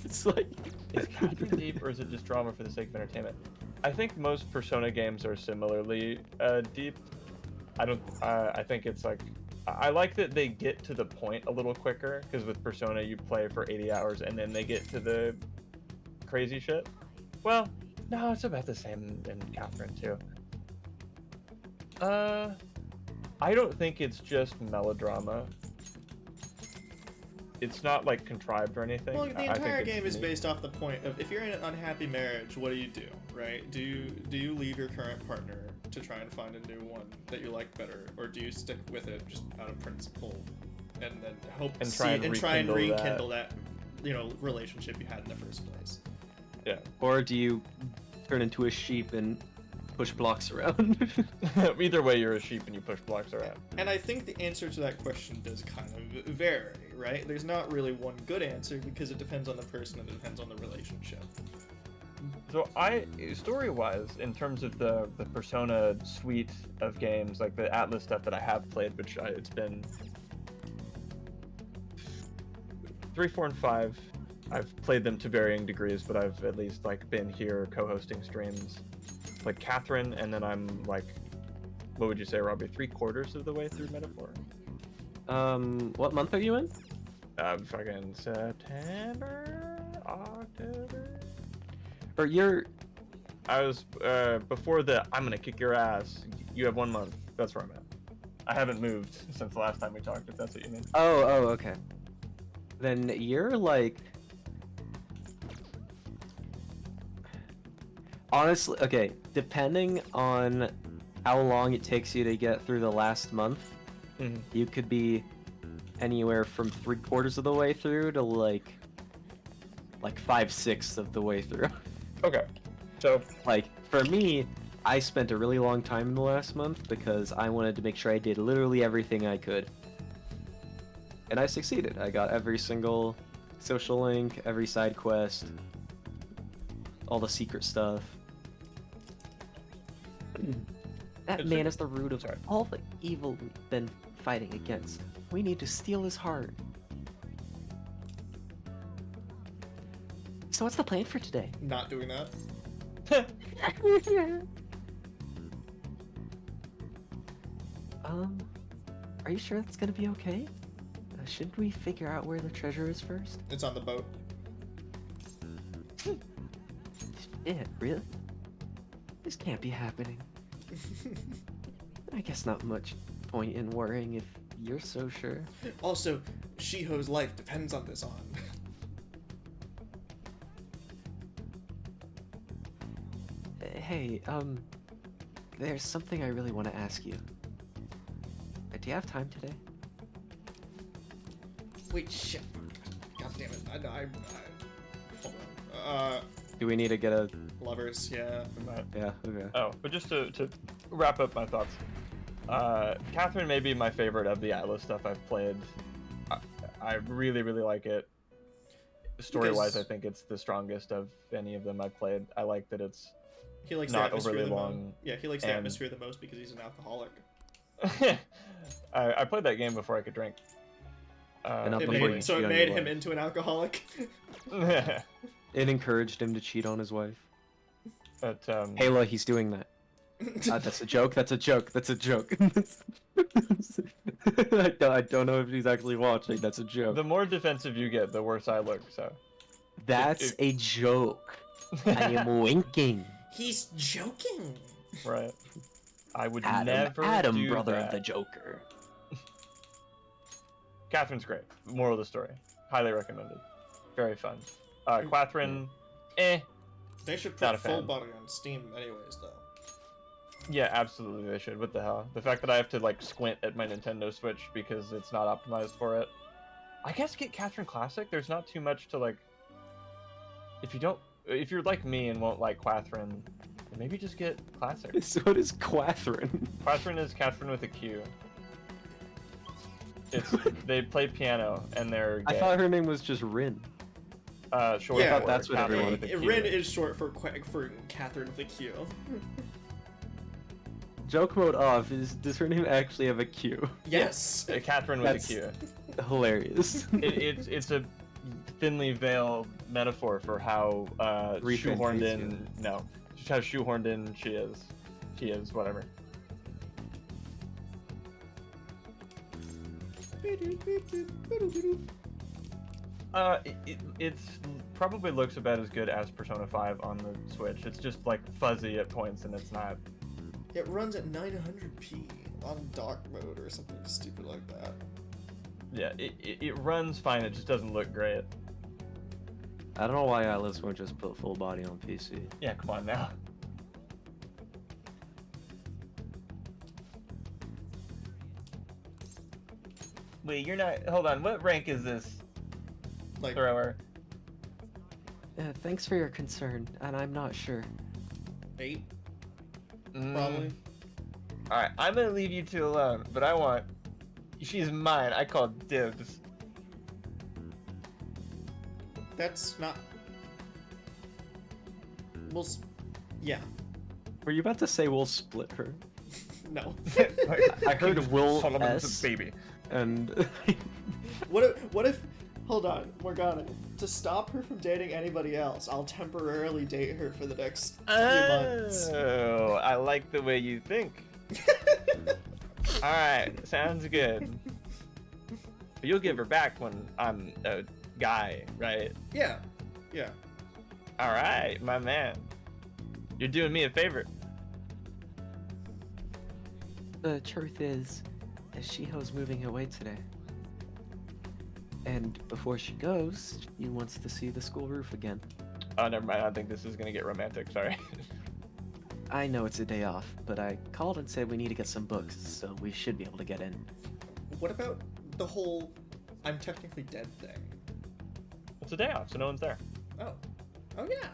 It's like... Is Catherine deep, or is it just drama for the sake of entertainment? I think most Persona games are similarly deep. I think it's like, I like that they get to the point a little quicker, because with Persona you play for 80 hours and then they get to the crazy shit. Well, no, it's about the same in Catherine too. I don't think it's just melodrama. It's not like contrived or anything. Well, I the think entire it's game is unique. based off the point of if you're in an unhappy marriage, what do? Right? Do you leave your current partner to try and find a new one that you like better, or do you stick with it just out of principle, and then hope And see try and and try and rekindle rekindle that relationship you had in the first place? Yeah. Or do you turn into a sheep and push blocks around? Either way, you're a sheep and you push blocks around. And I think the answer to that question does kind of vary, right? There's not really one good answer because it depends on the person and it depends on the relationship. So story-wise, in terms of the Persona suite of games, like the Atlas stuff that I have played, which it's been 3, 4, and 5. I've played them to varying degrees, but I've at least like been here co-hosting streams, like Catherine, and then I'm like, what would you say, Robbie? 3/4 of the way through Metaphor. What month are you in? Fucking September, October. Or you're... I was before the I'm gonna kick your ass. You have 1 month. That's where I'm at. I haven't moved since the last time we talked. If that's what you mean. Oh, okay. Then you're like... Honestly, okay, depending on how long it takes you to get through the last month, Mhm. you could be anywhere from 3/4 of the way through to like 5/6 of the way through. Okay. So Like, for me, I spent a really long time in the last month because I wanted to make sure I did literally everything I could. And I succeeded. I got every single social link, every side quest, all the secret stuff. That It's man a- is the root of sorry. all the evil we've been fighting against. We need to steal his heart. So what's the plan for today? Not doing that. Are you sure that's gonna be okay? Shouldn't we figure out where the treasure is first? It's on the boat. Yeah, really? This can't be happening. I guess not much point in worrying if you're so sure. Also, Shiho's life depends on this on. Hey, there's something I really want to ask you. Do you have time today? Wait, shit. God damn it. I hold on. Do we need to get a? Lovers, yeah. Yeah. Okay. Oh, but just to wrap up my thoughts, Catherine may be my favorite of the Atlas stuff I've played. I really, really like it. Story-wise, I Because- think it's the strongest of any of them I've played. I like that it's He likes Not the atmosphere overly the long, most. Yeah, he likes the and- atmosphere the most because he's an alcoholic. I played that game before I could drink. And not It before made, you so cheat it on made your him wife. into an alcoholic. It encouraged him to cheat on his wife. But Hayla, he's doing that. That's a joke. That's a joke. That's a joke. I don't know if he's actually watching. That's a joke. the more defensive you get, the worse I look. So That's a joke. I am winking. He's joking. right. I would Adam, never Adam, do brother that. of the Joker. Catherine's great. Moral of the story. Highly recommended. Very fun. Catherine, They should Not put a full fan. body on Steam, anyways, though. yeah, absolutely they should. What the hell? The fact that I have to like squint at my Nintendo Switch because it's not optimized for it. I guess get Catherine Classic. There's not too much to like. If you're like me and won't like Catherine, then maybe just get Classic. So what is Catherine? Catherine is Catherine with a Q. It's they play piano and they're I gay. thought her name was just Rin. Short Yeah, for that's what Catherine everyone- with a Q. Rin is short for Catherine with a Q. Joke mode off. Does her name actually have a Q? Yes. Catherine with That's- a Q. Hilarious. It's a thinly veiled metaphor for how Reframe shoehorned face, in. No, just how shoehorned in she is. She is whatever. It's probably looks about as good as Persona 5 on the Switch. It's just like fuzzy at points, and it's not. It runs at 900p on dark mode or something stupid like that. Yeah, it runs fine. It just doesn't look great. I don't know why Atlas won't just put full body on PC. Yeah, come on now. Wait, you're not. Hold on. What rank is this Like, thrower? Thanks for your concern, and I'm not sure. 8, Mm, probably. All right, I'm gonna leave you two alone, but I want. She's mine. I call dibs. That's not. Well, yeah. Were you about to say we'll split her? No. I heard Will Solomon's S. a baby. And What if? Hold on, Morgana. To stop her from dating anybody else, I'll temporarily date her for the next few months. Oh, I like the way you think. All right, sounds good. But you'll give her back when I'm a guy, right? Yeah. Yeah. All right, my man. You're doing me a favor. the truth is, Shiho's moving away today. And before she goes, she wants to see the school roof again. Oh, never mind. I think this is gonna get romantic. Sorry. I know it's a day off, but I called and said we need to get some books, so we should be able to get in. What about the whole I'm technically dead thing? It's a day off, so no one's there. Oh. Oh, yeah.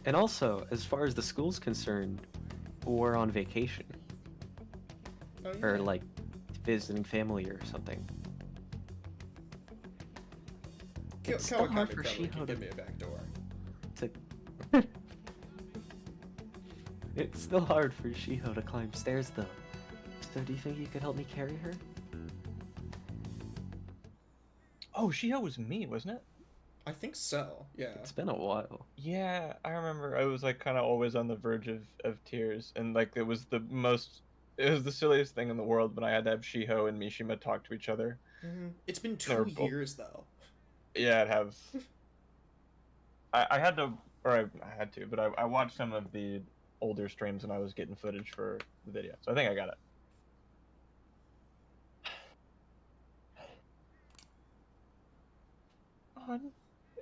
And also, as far as the school's concerned, we're on vacation. Oh, yeah. Or, like, visiting family or something. It's still hard for Kawakami Shiho can to- give me a back door. It's still hard for Shiho to climb stairs, though. So do you think you could help me carry her? Oh, Shiho was me, wasn't it? I think so. Yeah. It's been a while. Yeah, I remember. I was like kind of always on the verge of tears, and like it was the silliest thing in the world when I had to have Shiho and Mishima talk to each other. It's been They were 2 both- years though. Yeah, it has. I had to, or I had to, but I watched some of the older streams and I was getting footage for the video, so I think I got it.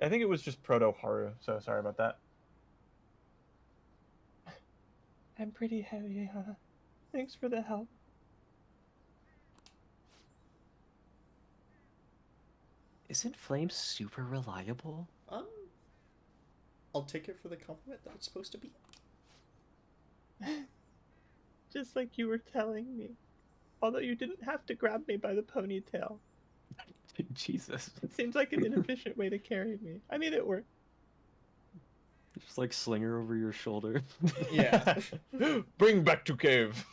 I think it was just Proto Haru, so sorry about that. I'm pretty heavy, huh? Thanks for the help. Isn't Flame super reliable? I'll take it for the compliment that it's supposed to be. Just like you were telling me. Although you didn't have to grab me by the ponytail. Jesus. It seems like an inefficient way to carry me. I mean, it worked. Just like sling her over your shoulder. Yeah. Bring back to cave.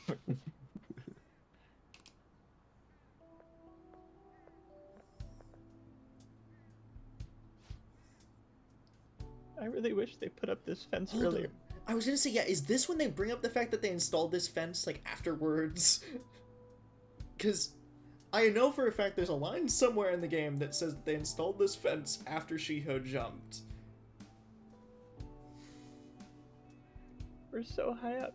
I really wish they put up this fence Hold earlier. on. I was gonna say, yeah, is this when they bring up the fact that they installed this fence, like, afterwards? Because I know for a fact there's a line somewhere in the game that says that they installed this fence after Shiho jumped. We're so high up.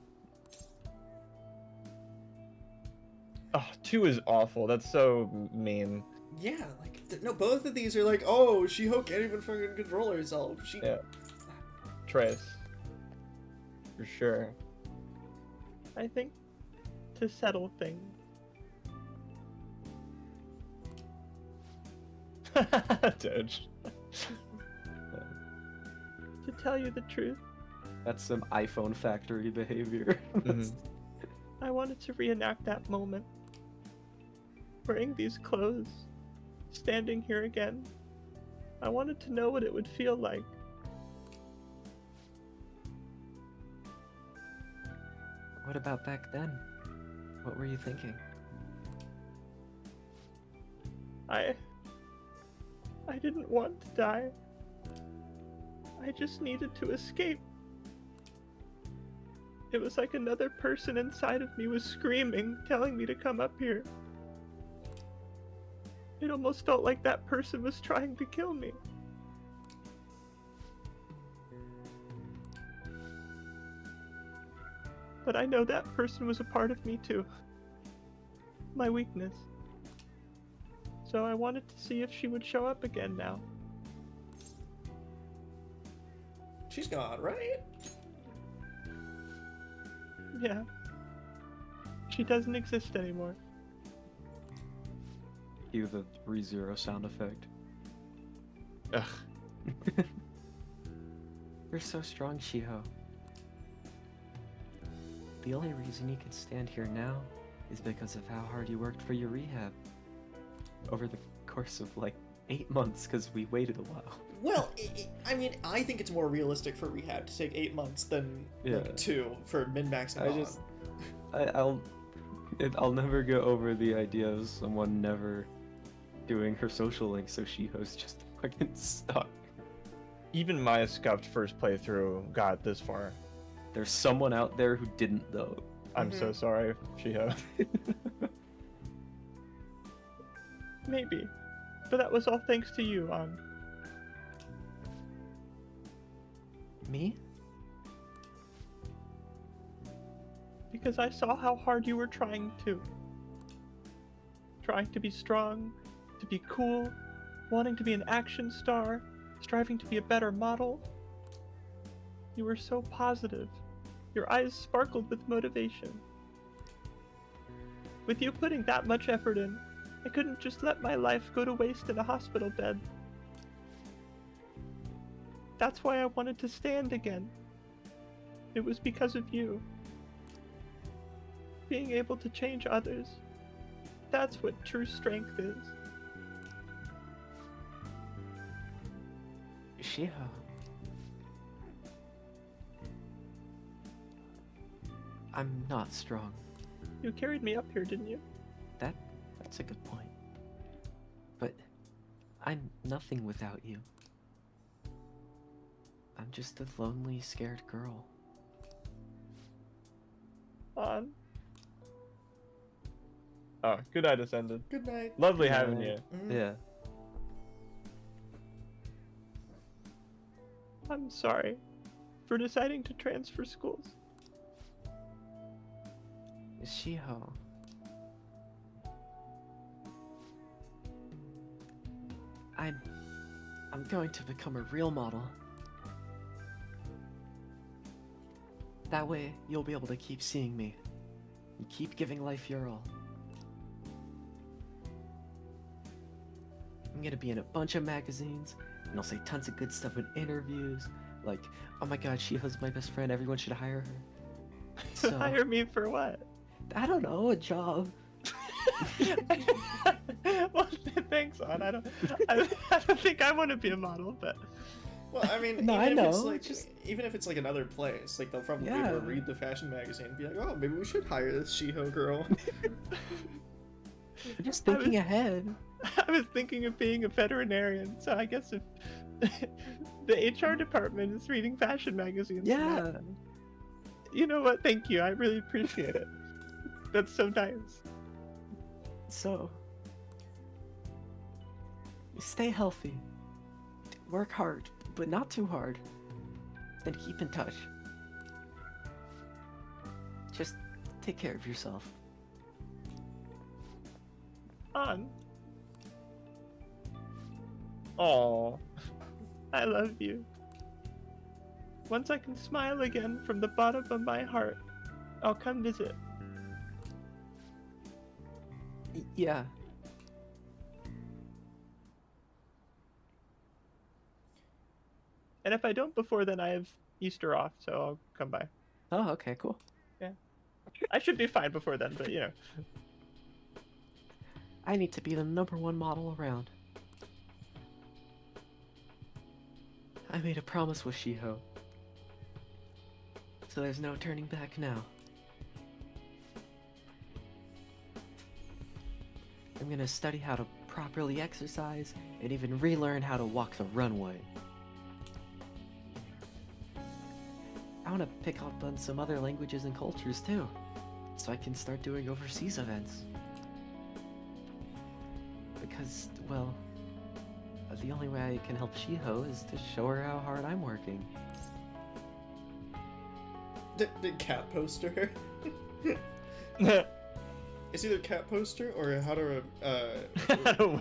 Oh, 2 is awful. That's so mean. Yeah, like, no, both of these are like, oh, Shiho can't even fucking control herself. She... Yeah. Trace. For sure. I think to settle things. Doge. To tell you the truth, That's some iPhone factory behavior. Mhm. I wanted to reenact that moment. Wearing these clothes, standing here again. I wanted to know what it would feel like. What about back then? What were you thinking? I didn't want to die. I just needed to escape. It was like another person inside of me was screaming, telling me to come up here. It almost felt like that person was trying to kill me. But I know that person was a part of me too. My weakness. So I wanted to see if she would show up again now. She's gone, right? Yeah. She doesn't exist anymore. Cue the 3-0 sound effect. Ugh. You're so strong, Shiho. The only reason you can stand here now is because of how hard you worked for your rehab. Over the course of like 8 months, because we waited a while. Well, I mean, I think it's more realistic for rehab to take 8 months than Yeah. like 2 for min-maxing I on. just- I'll never get over the idea of someone never doing her social link, so Shiho's just fucking stuck. Even my scuffed first playthrough got this far. There's someone out there who didn't though. I'm so sorry, Shiho. Maybe. But that was all thanks to you, Me? because I saw how hard you were trying to. Trying to be strong, to be cool, wanting to be an action star, striving to be a better model. You were so positive. Your eyes sparkled with motivation. With you putting that much effort in, I couldn't just let my life go to waste in a hospital bed. That's why I wanted to stand again. It was because of you. Being able to change others. That's what true strength is. Shiho. I'm not strong. You carried me up here, didn't you? That's a good point. But I'm nothing without you. I'm just a lonely, scared girl. On. Oh, good night, Ascended. Good night. Lovely Good having night. you. Mhm. Yeah. I'm sorry for deciding to transfer schools. Shiho. I'm going to become a real model. That way, you'll be able to keep seeing me. And keep giving life your all. I'm gonna be in a bunch of magazines, and I'll say tons of good stuff in interviews, like, oh my god, Shiho's my best friend, everyone should hire her. So, Hire me for what? I don't know, a job. Well, thanks, on. I don't think I want to be a model, but Well, I mean, No, I even if it's know, like, just- even if it's like another place, like they'll probably be Yeah. able to read the fashion magazine and be like, oh, maybe we should hire this Shiho girl. I'm just I thinking was- ahead. I was thinking of being a veterinarian, so I guess if the HR department is reading fashion magazines, Yeah. you know what? Thank you. I really appreciate it. That's so nice. So, stay healthy. Work hard, but not too hard. And keep in touch. Just take care of yourself. On. Oh, I love you. Once I can smile again from the bottom of my heart, I'll come visit. Yeah. And if I don't before then, I have Easter off, so I'll come by. Oh, okay, cool. I should be fine before then, but you know. I need to be the #1 model around. I made a promise with Shiho. So there's no turning back now. I'm gonna study how to properly exercise and even relearn how to walk the runway. I want to pick up on some other languages and cultures too, so I can start doing overseas events. Because, well, the only way I can help Shiho is to show her how hard I'm working. Did cat poster? It's either cat poster or how to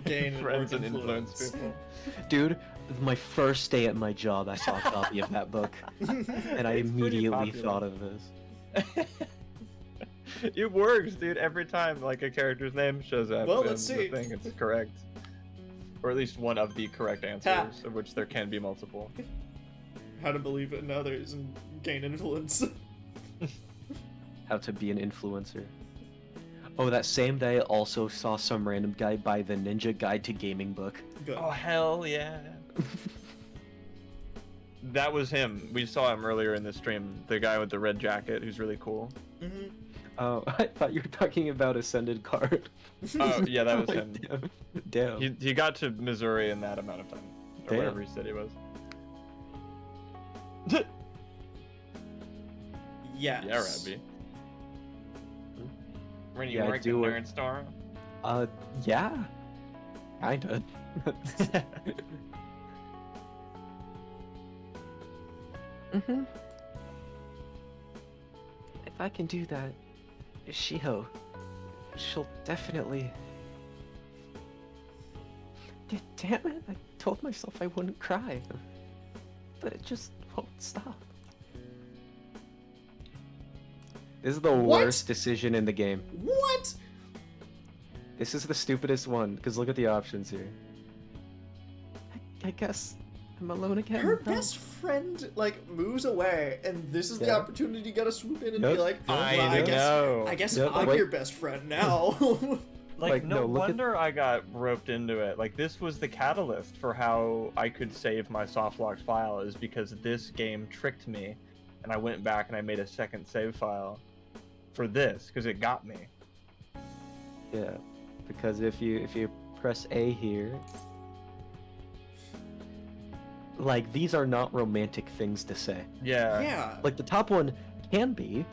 gain and friends work and influence influence. people. Dude, my first day at my job, I saw a copy of that book, and I It's pretty immediately popular. thought of this. It works, dude. Every time like a character's name shows up, Well, in let's the see. thing, it's correct, or at least one of the correct answers, of which there can be multiple. How to believe in others and gain influence. How to be an influencer. Oh, that same day I also saw some random guy buy the Ninja Guide to Gaming book. Good. Oh hell yeah! That was him. We saw him earlier in the stream. The guy with the red jacket, who's really cool. Mm-hmm. Oh, I thought you were talking about Ascended Card. Oh yeah, that was Like, him. Damn. He got to Missouri in that amount of time, or Damn. wherever he said he was. Yes. Yeah, Rabbi. When you Yeah, I work do at it. Nerd Store. Yeah. Kinda. Mm-hmm. If I can do that, Shiho, she'll definitely... Damn it, I told myself I wouldn't cry. But it just won't stop. This is the What? worst decision in the game. What? This is the stupidest one, because look at the options here. I guess I'm alone again. Her No. best friend like moves away, and this is the Yeah. opportunity you gotta swoop in and Yep. be like, I well, know. I guess Yep, I'm wait. your best friend now. Like, no no, look at- wonder I got roped into it. Like, this was the catalyst for how I could save my softlocked file, is because this game tricked me, and I went back and I made a second save file for this, because it got me. Yeah, because if you press A here, like these are not romantic things to say. Yeah. Yeah. Like the top one can be,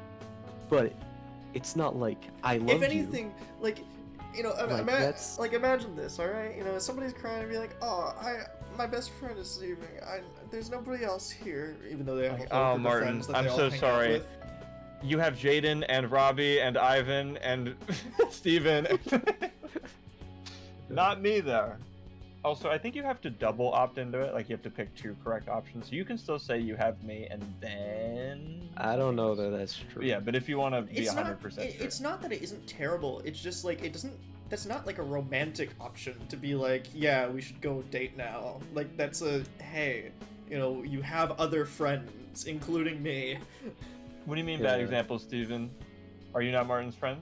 but it's not like I love If anything, like, you know, Like, that's- imagine this, all right? You know, somebody's crying and be like, "Oh, my best friend is leaving. There's nobody else here," even though they have a Like, whole oh, group of Martin, friends that I'm they all so hang out sorry. with. You have Jaden and Robbie and Ivan and Steven. Not me there. Also, I think you have to double opt into it. Like, you have to pick 2 correct options. So you can still say you have me and then... I don't know that that's true. Yeah, but if you want to be It's 100% not. sure. It's not that it isn't terrible. It's just like it doesn't. That's not like a romantic option to be like, yeah, we should go date now. Like that's a hey, You know, you have other friends, including me. What do you mean bad Yeah. example, Steven? Are you not Martin's friend?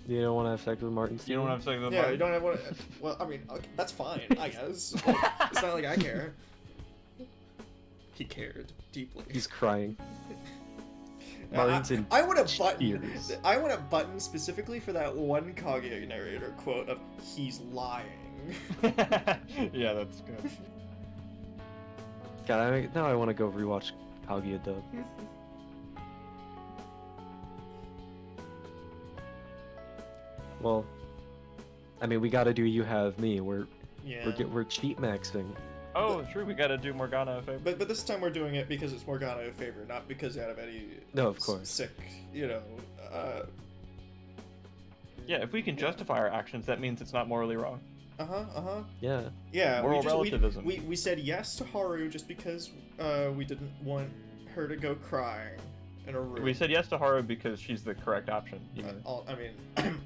You don't want to have sex with Martin. You don't want to have sex with Yeah, Martin? you don't have one. Well, I mean, okay, that's fine, I guess. Like, it's not like I care. He cared deeply. He's crying. I- Martin's in I want a button. tears. I want a button specifically for that one Kaguya narrator quote of "He's lying." Yeah, that's good. God, now I want to go rewatch Kaguya dub. Well, I mean, we gotta do You Have Me. We're Yeah. we're cheat maxing. Oh, true. We gotta do Morgana a favor. But this time we're doing it because it's Morgana a favor, not because out of any No, of course. sick, you know. Yeah, if we can justify our actions, that means it's not morally wrong. Yeah. Yeah, Moral relativism. we said yes to Haru just because we didn't want her to go crying in a room. We said yes to Haru because she's the correct option. You mean? I mean,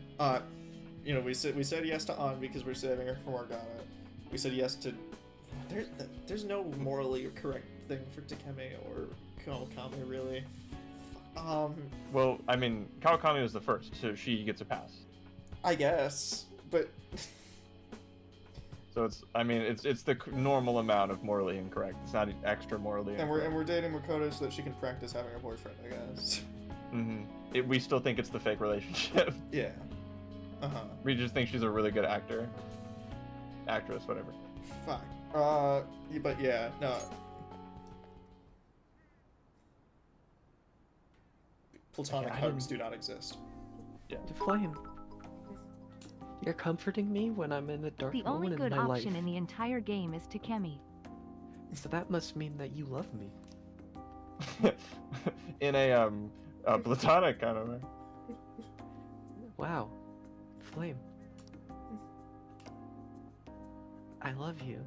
you know, we said yes to An because we're saving her for Morgana. We said yes to. There's no morally correct thing for Takemi or Kawakami really. Well, I mean, Kawakami was the first, so she gets a pass. I guess, but So it's the normal amount of morally incorrect. It's not extra morally and incorrect. we're dating Makoto so that she can practice having a boyfriend, I guess. We still think it's the fake relationship. Yeah. We just think she's a really good actress, whatever. Fuck. But yeah, no. Platonic I hugs do not exist. Flame. You're comforting me when I'm in a dark The only moment good in my option life. in the entire game is Takemi. So that must mean that you love me. In a platonic kind of way. Wow. Flame. I love you.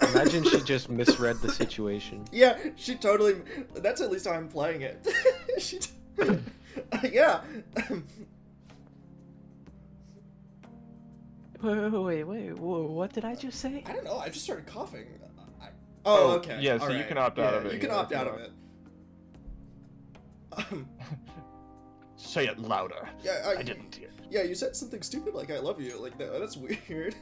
Imagine she just misread the situation. Yeah, she totally. That's at least how I'm playing it. she. Yeah. Wait, what did I just say? I don't know. I just started coughing. Oh, okay. yeah, so you alright. can opt out Yeah, of it, You can yeah, opt if you out of want. it. Say it louder. Yeah, I didn't hear. Yeah, you said something stupid like "I love you." Like that's weird.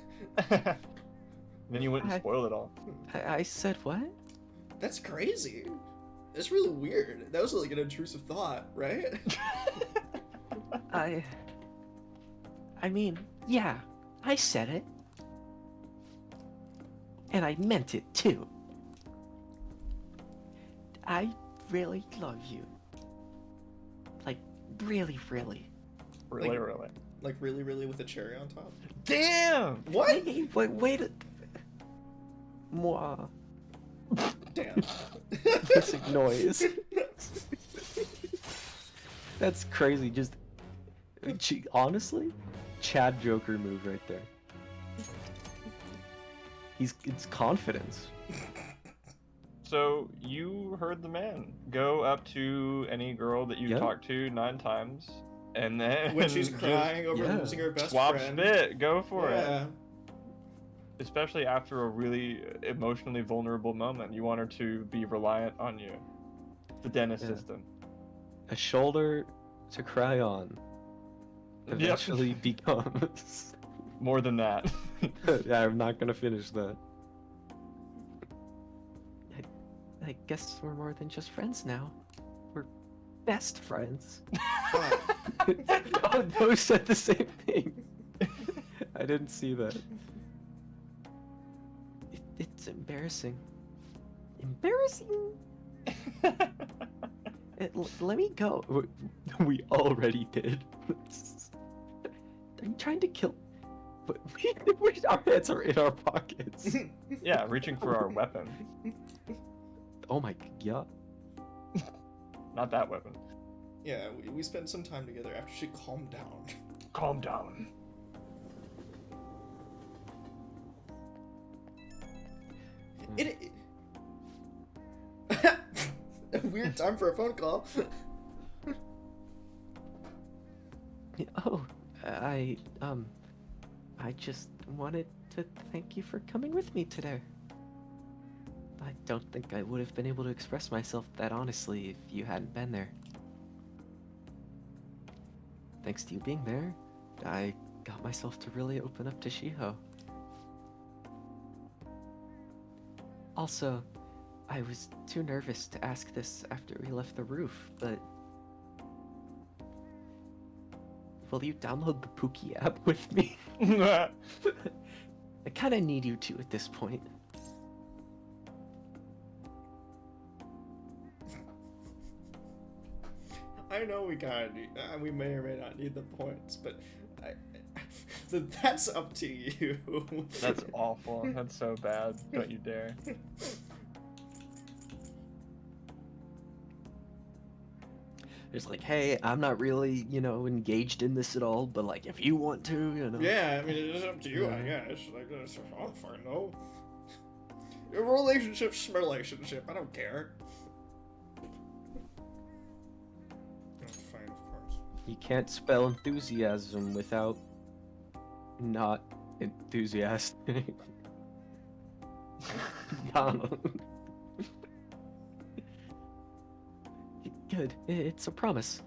Then you wouldn't I- spoil it all. I said what? That's crazy. It's really weird. That was like an intrusive thought, right? I mean, yeah, I said it. And I meant it too. I really love you. Like, really, really. Really, Like- really. Like really, really with a cherry on top. Damn! What? Wait. Moi. Damn. Music noise. That's crazy. Just honestly, Chad Joker move right there. It's confidence. So you heard the man. Go up to any girl that you Yeah. talked to 9 times, and then When she's just crying over yeah. losing her best swap friend. spit. Go for Yeah. it. Especially after a really emotionally vulnerable moment, you want her to be reliant on you. The dentist Yeah. system. A shoulder to cry on. Yep. Eventually becomes. More than that. Yeah, I'm not gonna finish that. I guess we're more than just friends now. We're best friends. Oh, no, said the same thing. I didn't see that. It's embarrassing. Embarrassing? Let me go. We already did. Are you trying to kill? But our heads are in our pockets. Yeah, reaching for our weapon. Oh my god. Not that weapon. Yeah, we spent some time together after she calmed down. Calm down. A weird time for a phone call. Oh, I I just wanted to thank you for coming with me today. I don't think I would have been able to express myself that honestly if you hadn't been there. Thanks to you being there, I got myself to really open up to Shiho. Also, I was too nervous to ask this after we left the roof, but will you download the Pookie app with me? I kinda need you to at this point. I know we we may or may not need the points, but that's up to you. That's awful. That's so bad. Don't you dare. It's like, hey, I'm not really, engaged in this at all, but like, if you want to. Yeah, I mean, it's up to you, I guess. Like, I'm fine, no. A relationship's a relationship. I don't care. That's fine, of course. You can't spell enthusiasm without not enthusiastic. Donald. Good. It's a promise.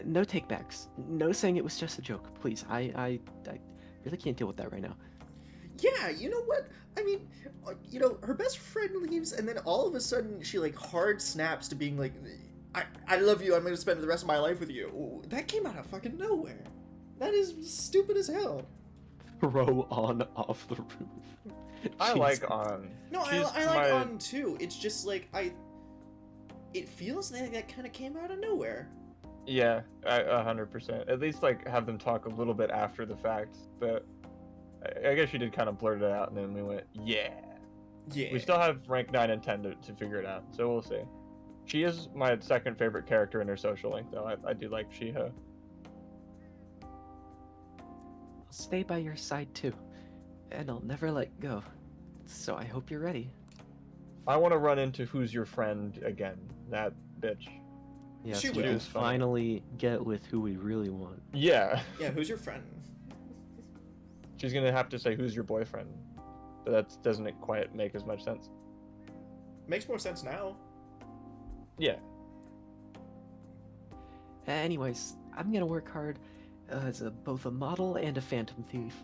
No takebacks. No saying it was just a joke. Please, I really can't deal with that right now. Yeah, you know what? I mean, her best friend leaves, and then all of a sudden she, like, hard snaps to being like, I love you, I'm gonna spend the rest of my life with you. Ooh, that came out of fucking nowhere. That is stupid as hell. Throw on off the roof. I Jeez. like On. No, She's I like my- On too. It's just like, it feels like that kind of came out of nowhere. Yeah, 100%. At least like have them talk a little bit after the fact. But I guess she did kind of blurt it out, and then we went, yeah. Yeah. We still have rank 9 and 10 to figure it out, so we'll see. She is my second favorite character in her social link, though. I do like Shiho. I'll stay by your side too, and I'll never let go. So I hope you're ready. I want to run into Who's Your Friend again. That bitch. Yes, She we will. can It's funny. finally get with who we really want. Yeah. Yeah, who's your friend? She's gonna have to say, who's your boyfriend? But that doesn't quite make as much sense. Makes more sense now. Yeah. Anyways, I'm gonna work hard as both a model and a phantom thief.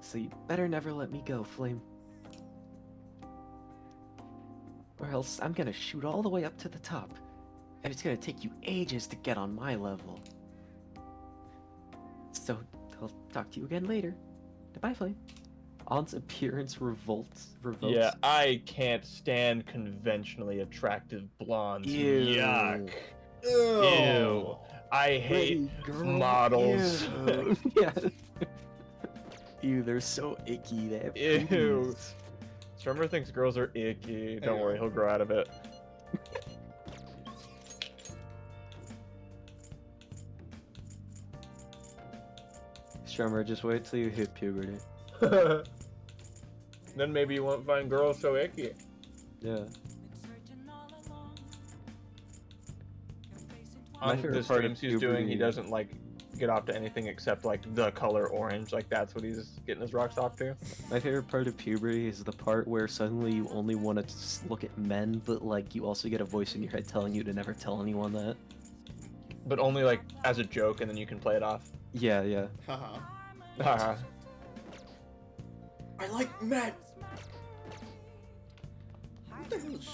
So you better never let me go, Flame. Or else I'm gonna shoot all the way up to the top, and it's gonna take you ages to get on my level. So, I'll talk to you again later. Goodbye, Flame. On's appearance revokes. Yeah, I can't stand conventionally attractive blondes. Ew. Yuck. Ew. Ew. I hate models. Ew. Yeah. Ew, they're so icky. They have Ew. poopies. Strummer thinks girls are icky. Don't Ew. worry, he'll grow out of it. Strummer, just wait till you hit puberty. Then maybe you won't find girls so icky. Yeah. My On favorite the part of streams he's doing, he puberty- doesn't like get off to anything except like the color orange. Like that's what he's getting his rocks off to. My favorite part of puberty is the part where suddenly you only want to look at men, but like you also get a voice in your head telling you to never tell anyone that. But only like as a joke, and then you can play it off. Yeah, yeah. Haha. Haha. I like men. What the hell is...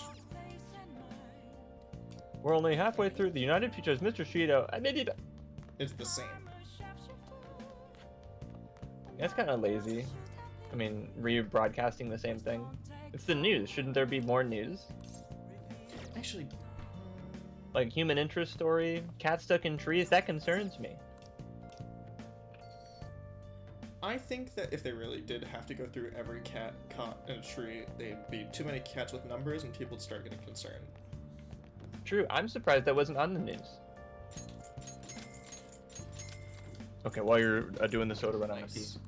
We're only halfway through the United Features Mr. Shido. I did it. It's the same. That's kind of lazy. I mean, rebroadcasting the same thing. It's the news. Shouldn't there be more news? Actually, Like human interest story, cat stuck in trees. That concerns me. I think that if they really did have to go through every cat caught in a tree, they'd be too many cats with numbers and people would start getting concerned. True. I'm surprised that wasn't on the news. Okay, while you're doing the soda run, I can pee. Nice.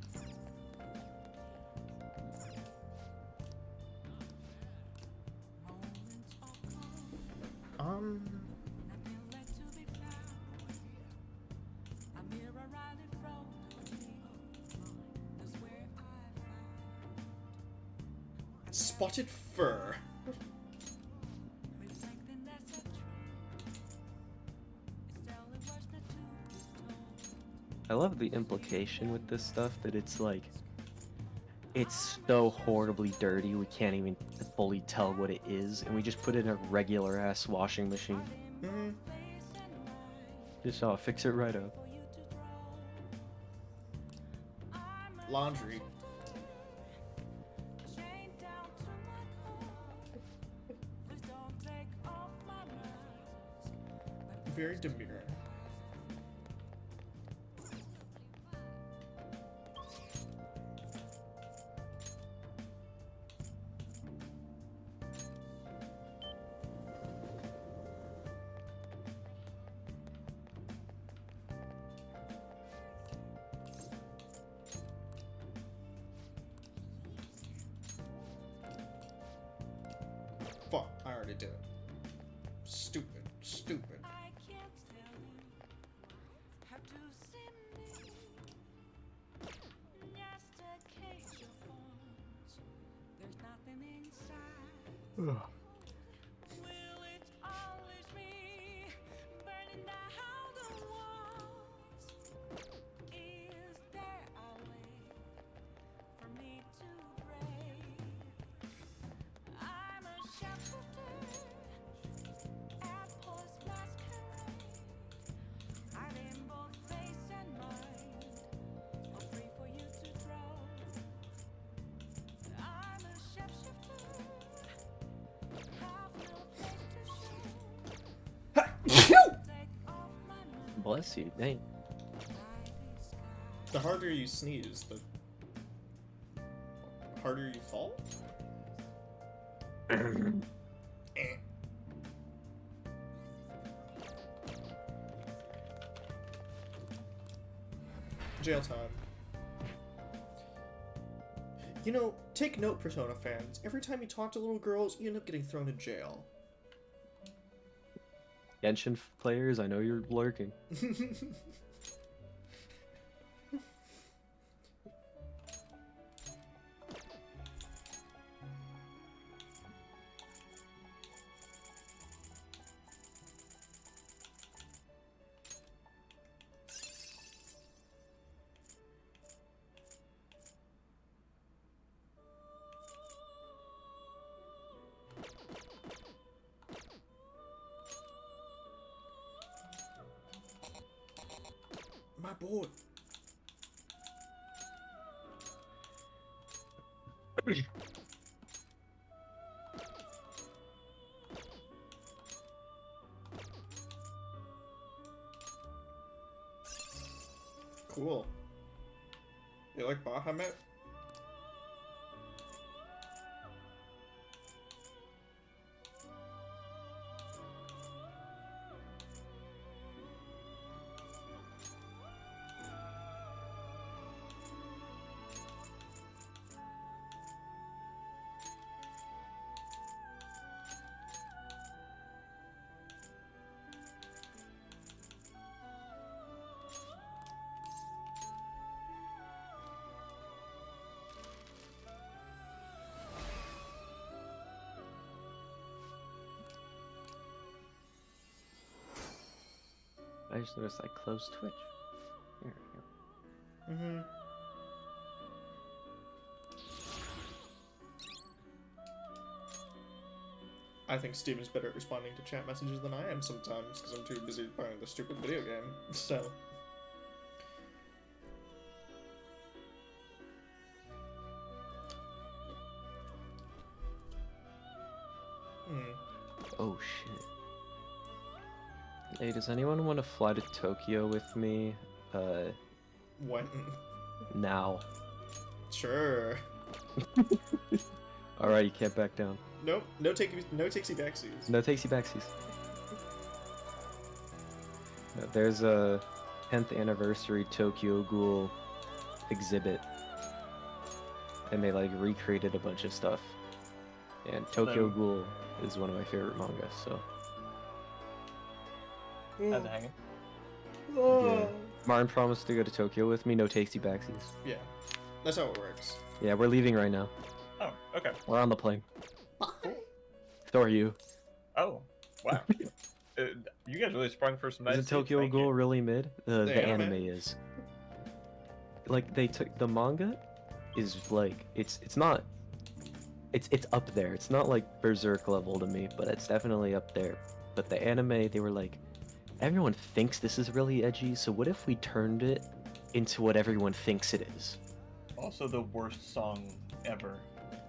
Spotted fur. I love the implication with this stuff that it's like, it's so horribly dirty we can't even fully tell what it is, and we just put it in a regular ass washing machine. Mm-hmm. Just fix it right up. Laundry. Very demure. Fuck, I already did it. Stupid, stupid. Bless you, dang. The harder you sneeze, the harder you fall? Eh. Jail time. You know, take note, Persona fans. Every time you talk to little girls, you end up getting thrown in jail. Genshin players, I know you're lurking. My boy. Cool. You like Bahamut? I just noticed I closed Twitch. There we go. Mm-hmm. I think Steven's better at responding to chat messages than I am sometimes, because I'm too busy playing the stupid video game, so... Oh shit. Hey, does anyone want to fly to Tokyo with me? When? Now. Sure. Alright, you can't back down. Nope, no takesy backsies. No takesy backsies. No, there's a 10th anniversary Tokyo Ghoul exhibit. And they like recreated a bunch of stuff. And Tokyo Ghoul is one of my favorite mangas, so. How's it hanging? Yeah. Martin promised to go to Tokyo with me, no takesy backsies. Yeah, that's how it works. Yeah, we're leaving right now. Oh, okay. We're on the plane. Bye. So are you. Oh, wow. You guys really sprung for some nice Isn't seats, Tokyo thank Ghoul you. really mid? The The anime anime? is. Like they took the manga, is like it's not. It's up there. It's not like Berserk level to me, but it's definitely up there. But the anime, they were like, everyone thinks this is really edgy, so what if we turned it into what everyone thinks it is? Also, the worst song ever.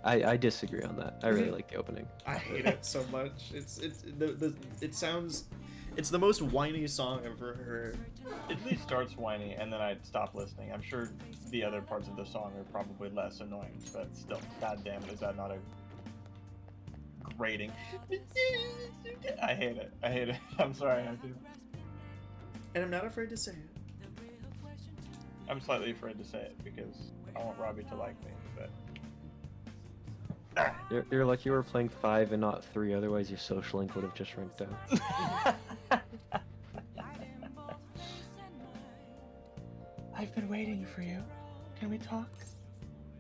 I disagree on that. I really like the opening. I hate it so much. It sounds. It's the most whiny song I've ever heard. It at least starts whiny, and then I stop listening. I'm sure the other parts of the song are probably less annoying, but still, goddamn, is that not a grating? I hate it. I hate it. I'm sorry, I do. And I'm not afraid to say it. I'm slightly afraid to say it because I want Robbie to like me, but. You're lucky you were playing 5 and not 3, otherwise your social link would have just ranked down. I've been waiting for you. Can we talk?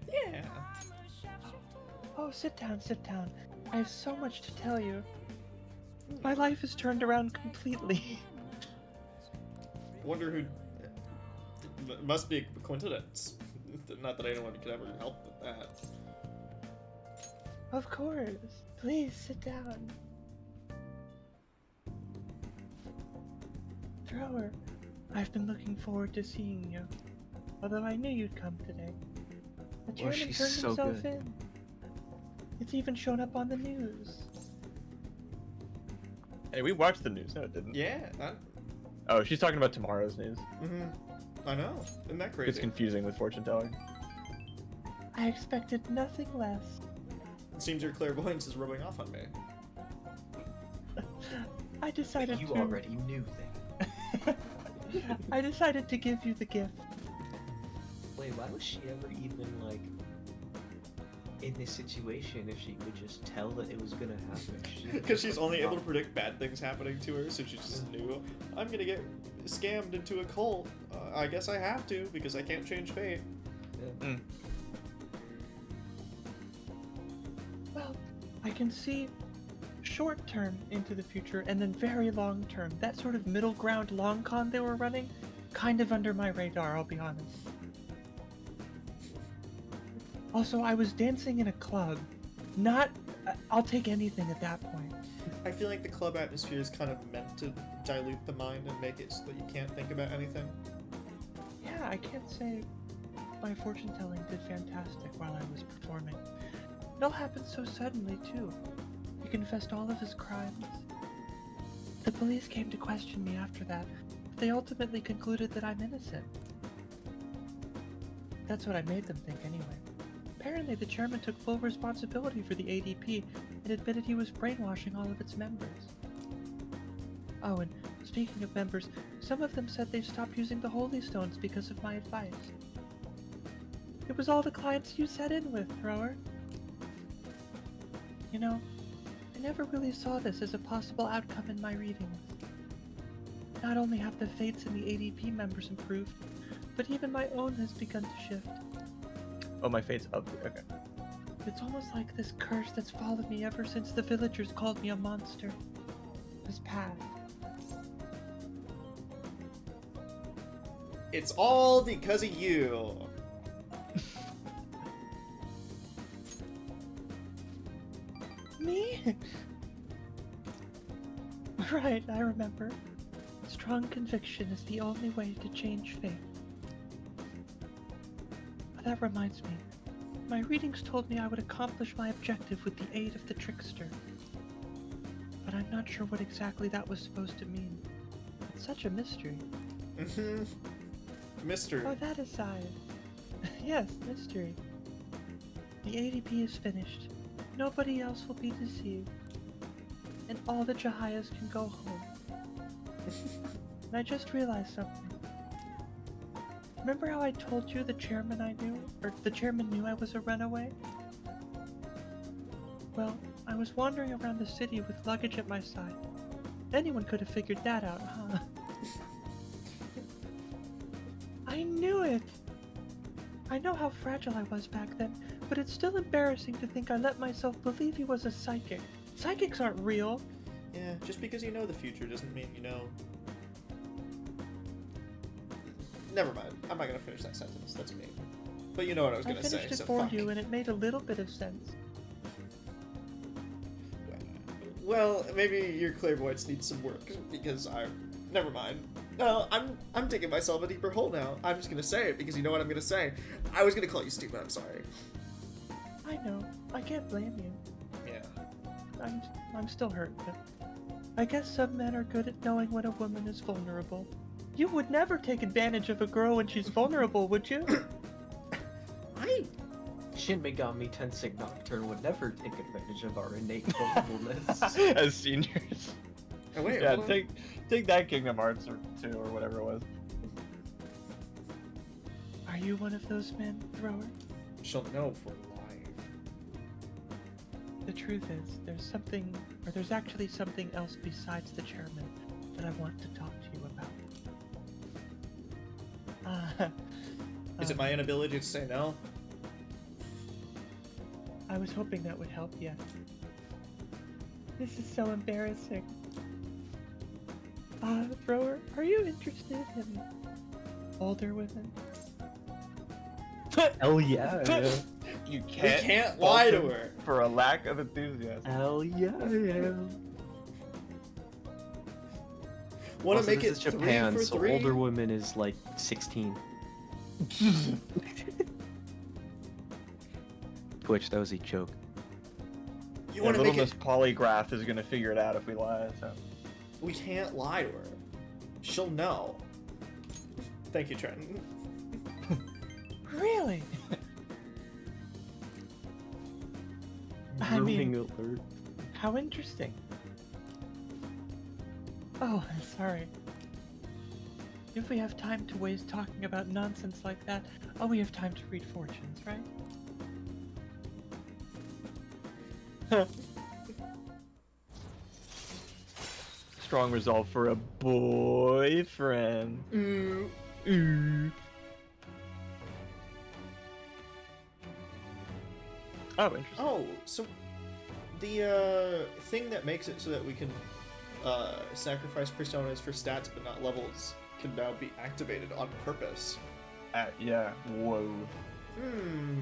Yeah. Oh, sit down, sit down. I have so much to tell you. My life has turned around completely. Wonder who. It must be a coincidence. Not that anyone could ever help with that. Of course. Please sit down. Thrower, I've been looking forward to seeing you. Although I knew you'd come today. The chairman she's turned so himself good. in. It's even shown up on the news. Hey, we watched the news. No, it didn't. Yeah. Oh, she's talking about tomorrow's news. I know. Isn't that It's crazy? confusing with fortune telling. I expected nothing less. It seems your clairvoyance is rubbing off on me. I decided You to. already knew that. I decided to give you the gift. Wait, why was she ever even like in this situation if she could just tell that it was gonna happen? Because she's only able to predict bad things happening to her, so she just knew, I'm gonna get scammed into a cult. I guess I have to, because I can't change fate. Well, I can see short term into the future and then very long term. That sort of middle ground long con they were running, kind of under my radar, I'll be honest. Also, I was dancing in a club. I'll take anything at that point. I feel like the club atmosphere is kind of meant to dilute the mind and make it so that you can't think about anything. Yeah, I can't say my fortune telling did fantastic while I was performing. It all happened so suddenly, too. He confessed all of his crimes. The police came to question me after that, but they ultimately concluded that I'm innocent. That's what I made them think anyway. Apparently, the chairman took full responsibility for the ADP and admitted he was brainwashing all of its members. Oh, and speaking of members, some of them said they've stopped using the Holy Stones because of my advice. It was all the clients you sat in with, Thrower. You know, I never really saw this as a possible outcome in my readings. Not only have the fates in the ADP members improved, but even my own has begun to shift. Oh, my fate's up. Okay. It's almost like this curse that's followed me ever since the villagers called me a monster has passed. It's all because of you. Me? Right, I remember. Strong conviction is the only way to change fate. But that reminds me. My readings told me I would accomplish my objective with the aid of the trickster. But I'm not sure what exactly that was supposed to mean. It's such a mystery. Mystery. Oh, that aside. Yes, mystery. The ADP is finished. Nobody else will be deceived. And all the Jahayas can go home. And I just realized something. Remember how I told you the chairman knew I was a runaway? Well, I was wandering around the city with luggage at my side. Anyone could have figured that out, huh? I knew it! I know how fragile I was back then, but it's still embarrassing to think I let myself believe he was a psychic. Psychics aren't real. Yeah, just because you know the future doesn't mean you know. Never mind. I'm not gonna finish that sentence. That's me. But you know what I was I gonna say. finished it So for fuck. you, and it made a little bit of sense. Well, maybe your clairvoyance needs some work because I. Never mind. No, I'm digging myself a deeper hole now. I'm just gonna say it because you know what I'm gonna say. I was gonna call you stupid. I'm sorry. I know. I can't blame you. Yeah. I'm still hurt, but I guess some men are good at knowing when a woman is vulnerable. You would never take advantage of a girl when she's vulnerable, would you? I. Shin Megami Tensei Nocturne would never take advantage of our innate vulnerableness. As seniors. Oh, wait. Yeah, hold on. take that Kingdom Hearts or 2 or whatever it was. Are you one of those men, Thrower? She'll know if we're live. The truth is, there's actually something else besides the chairman that I want to talk to you about. Is it my inability to say no? I was hoping that would help you. This is so embarrassing. Thrower, are you interested in older women? Hell yeah. You We can't. can't fault lie to him her. for a lack of enthusiasm. Hell yeah. Want to Also, make this it is Japan, 3 for so 3? older woman is like 16. Twitch, that was a joke. You Yeah, want to little make Miss it. Polygraph is gonna figure it out if we lie. So. We can't lie to her. She'll know. Thank you, Trenton. Really? I mean- Grooming alert. How interesting. Oh, I'm sorry. If we have time to waste talking about nonsense like that, oh, we have time to read fortunes, right? Strong resolve for a boyfriend. Ooh. Oh, interesting. Oh, so the thing that makes it so that we can sacrifice personas for stats but not levels can now be activated on purpose. Yeah. Whoa.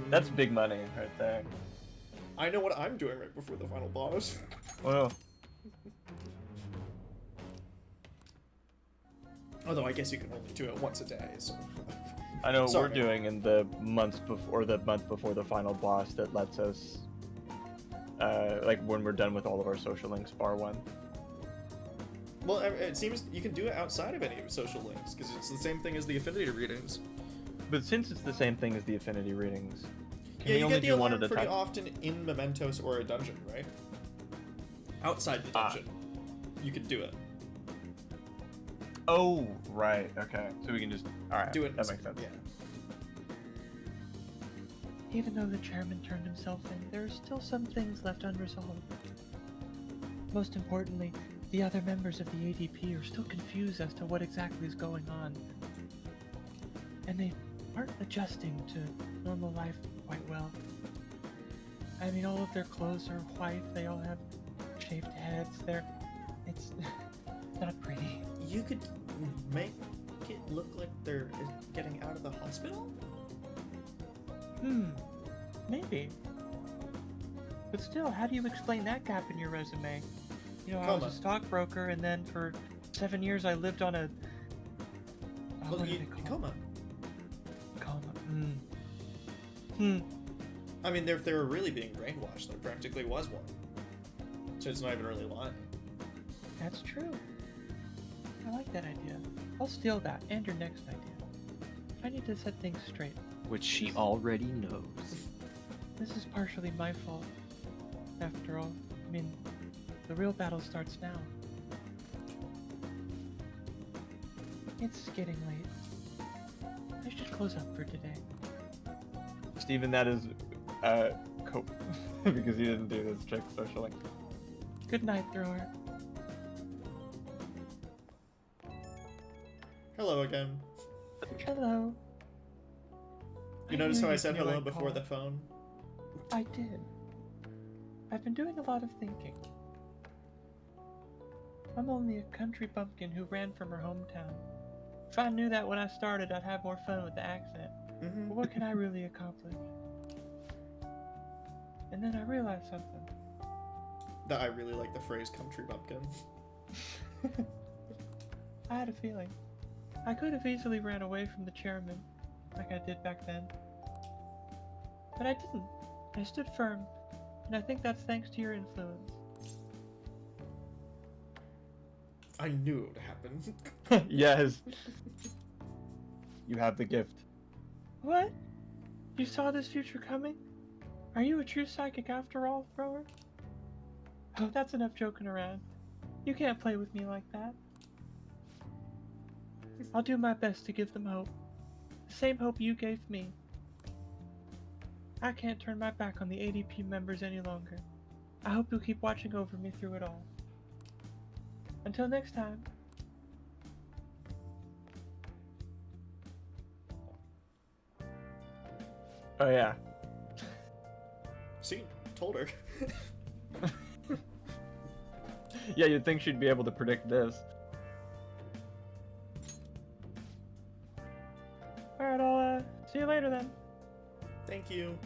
That's big money right there. I know what I'm doing right before the final boss. Well, Although I guess you can only do it once a day, so. I know what Sorry. we're doing in the months before, or the month before the final boss that lets us, like when we're done with all of our social links, bar one. Well, it seems you can do it outside of any social links because it's the same thing as the affinity readings. But since it's the same thing as the affinity readings, can Yeah, we you only get the do one alarm at a pretty time? often in Mementos or a dungeon, right? Outside the dungeon, you could do it. Oh, right. Okay. So we can just. All right. Do it. That makes sense. Yeah. Even though the chairman turned himself in, there are still some things left unresolved. Most importantly, the other members of the ADP are still confused as to what exactly is going on. And they aren't adjusting to normal life quite well. I mean, all of their clothes are white, they all have shaved heads, it's not pretty. You could make it look like they're getting out of the hospital? Maybe. But still, how do you explain that gap in your resume? You know, I was Coma. a stockbroker, and then for 7 years I lived on a... Well, what do you they call it? coma. Coma. I mean, if they were really being brainwashed, there practically was one. So it's not even really lying. That's true. I like that idea. I'll steal that, and your next idea. I need to set things straight. Which she already knows. This is partially my fault. After all, I mean, the real battle starts now. It's getting late. I should close up for today. Steven, that is, cope because you didn't do this trick socially. Good night, Thrower. Hello again. Hello. You notice how I knew said you'd hello like before call. the phone? I did. I've been doing a lot of thinking. I'm only a country bumpkin who ran from her hometown. If I knew that when I started, I'd have more fun with the accent. Mm-hmm. But what can I really accomplish? And then I realized something. That I really like the phrase country bumpkin. I had a feeling. I could have easily ran away from the chairman, like I did back then. But I didn't. I stood firm, and I think that's thanks to your influence. I knew it would happen. Yes. You have the gift. What? You saw this future coming? Are you a true psychic after all, Thrower? Oh, that's enough joking around. You can't play with me like that. I'll do my best to give them hope. The same hope you gave me. I can't turn my back on the ADP members any longer. I hope you'll keep watching over me through it all. Until next time. Oh yeah. See, told her. Yeah, you'd think she'd be able to predict this. Alright, I'll see you later then. Thank you.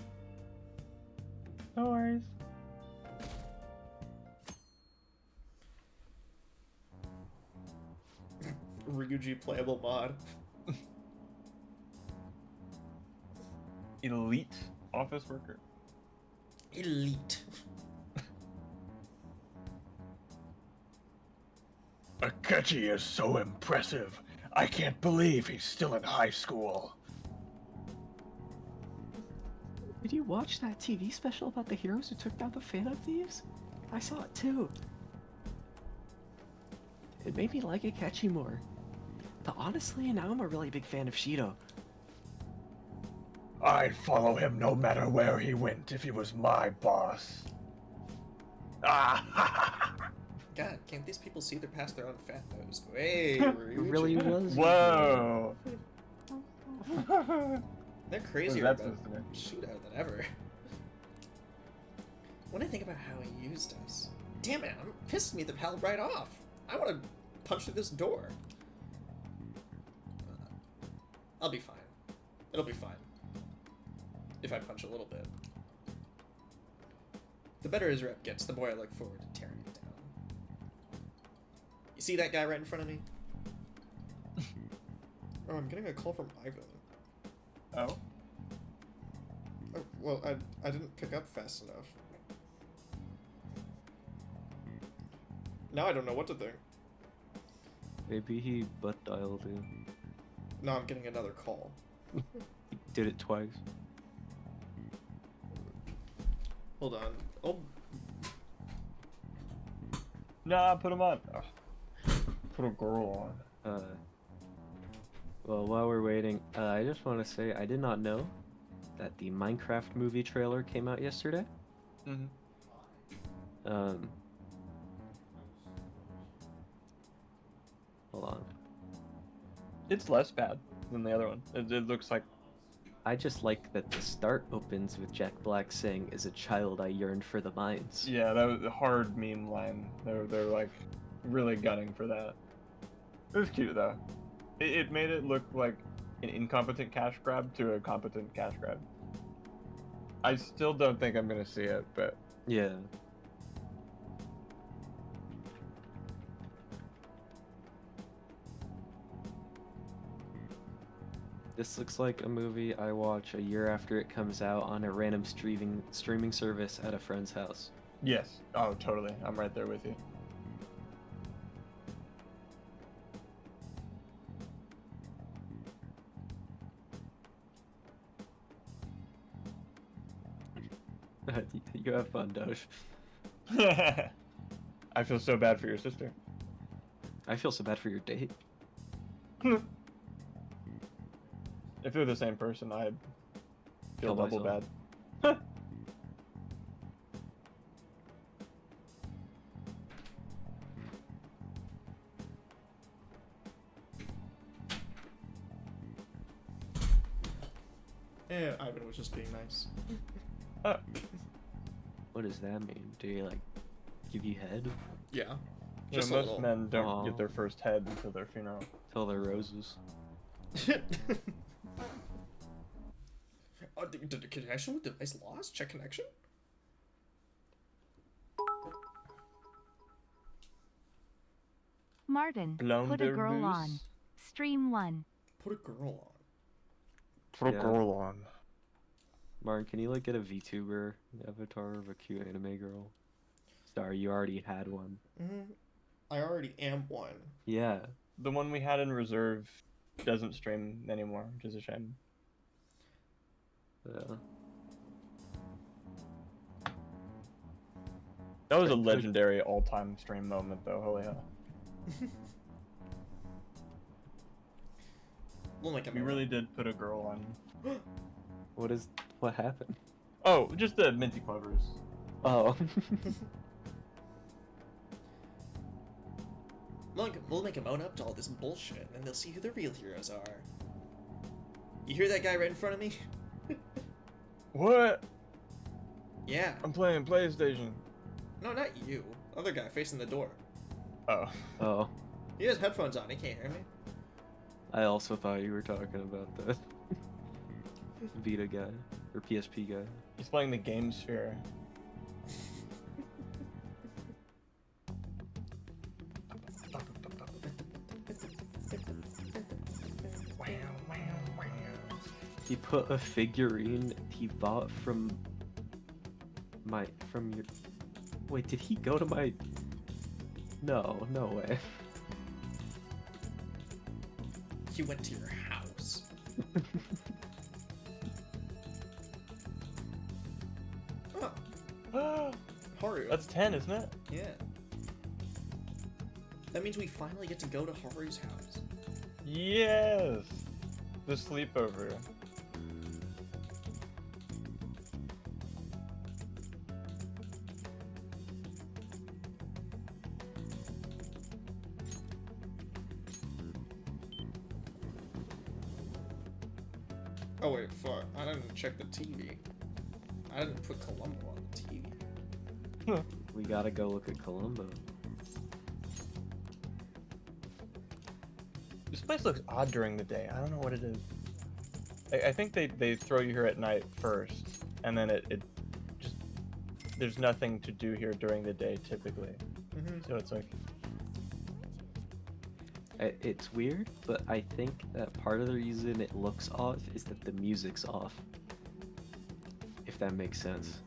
No worries. Ryuji playable mod. Elite office worker. Elite. Akechi is so impressive. I can't believe he's still in high school. Did you watch that TV special about the heroes who took down the Phantom Thieves? I saw it too. It made me like Akechi more. But honestly, now I'm a really big fan of Shido. I'd follow him no matter where he went if he was my boss. Ah, God, can't these people see they're past their own fat nose? Hey, It Ryuji. really was. Whoa. They're What is crazier that about supposed to mean? shootout than ever. When I think about how he used us, damn it, I'm pissing me the hell right off. I want to punch through this door. I'll be fine. It'll be fine. If I punch a little bit. The better his rep gets, the more I look forward to tearing it down. You see that guy right in front of me? Oh, I'm getting a call from Ivan. Oh. Oh, well, I didn't pick up fast enough. Now I don't know what to think. Maybe he butt dialed you. Now I'm getting another call. He did it twice. Hold on. Oh, Nah, put him on. Ugh. Put a girl on. Well, while we're waiting, I just want to say I did not know that the Minecraft movie trailer came out yesterday. Mm-hmm. Hold on. It's less bad than the other one. It looks like. I just like that the start opens with Jack Black saying, "As a child, I yearned for the mines." Yeah, that was a hard meme line. They're like really gunning for that. It was cute though. It made it look like an incompetent cash grab to a competent cash grab. I still don't think I'm gonna see it, but Yeah. This looks like a movie I watch a year after it comes out on a random streaming service at a friend's house. yes. Oh, totally. I'm right there with you. You have fun, Doge. I feel so bad for your sister. I feel so bad for your date. If they're the same person, I'd feel Kill double myself. bad. Ivan was just being nice. Oh, What does that mean? Do you like give you head? Yeah. you know, Just a most little. men don't Aw. get their first head until their funeral. Tell their roses. Oh, did the connection with device lost? Check connection? Martin, put a girl on. Blunderbuss? Stream 1. Put a girl on. Put a Yeah. girl on. Martin, can you like get a VTuber avatar of a cute anime girl? Sorry, you already had one. I already am one. Yeah. The one we had in reserve doesn't stream anymore, which is a shame. Yeah. That was a Could- legendary all-time stream moment, though. Holy hell! Well, like We really did put a girl on. What happened? Oh, just the minty clovers. Oh. We'll make them own up to all this bullshit, and they'll see who the real heroes are. You hear that guy right in front of me? What? Yeah. I'm playing PlayStation. No, not you. Other guy facing the door. Oh. Oh. He has headphones on. He can't hear me. I also thought you were talking about the Vita guy or PSP guy. He's playing the Game Sphere. He put a figurine he bought from your. Wait, did he go to my? No, no way. He went to your house. Oh, Haru. That's 10, isn't it? Yeah. That means we finally get to go to Haru's house. Yes. The sleepover. Oh wait, fuck. I didn't check the TV. I didn't put Columbo on the TV. We gotta go look at Columbo. This place looks odd during the day. I don't know what it is. I think they throw you here at night first, and then it just there's nothing to do here during the day typically. So it's like It's weird, but I think that part of the reason it looks off is that the music's off. If that makes sense.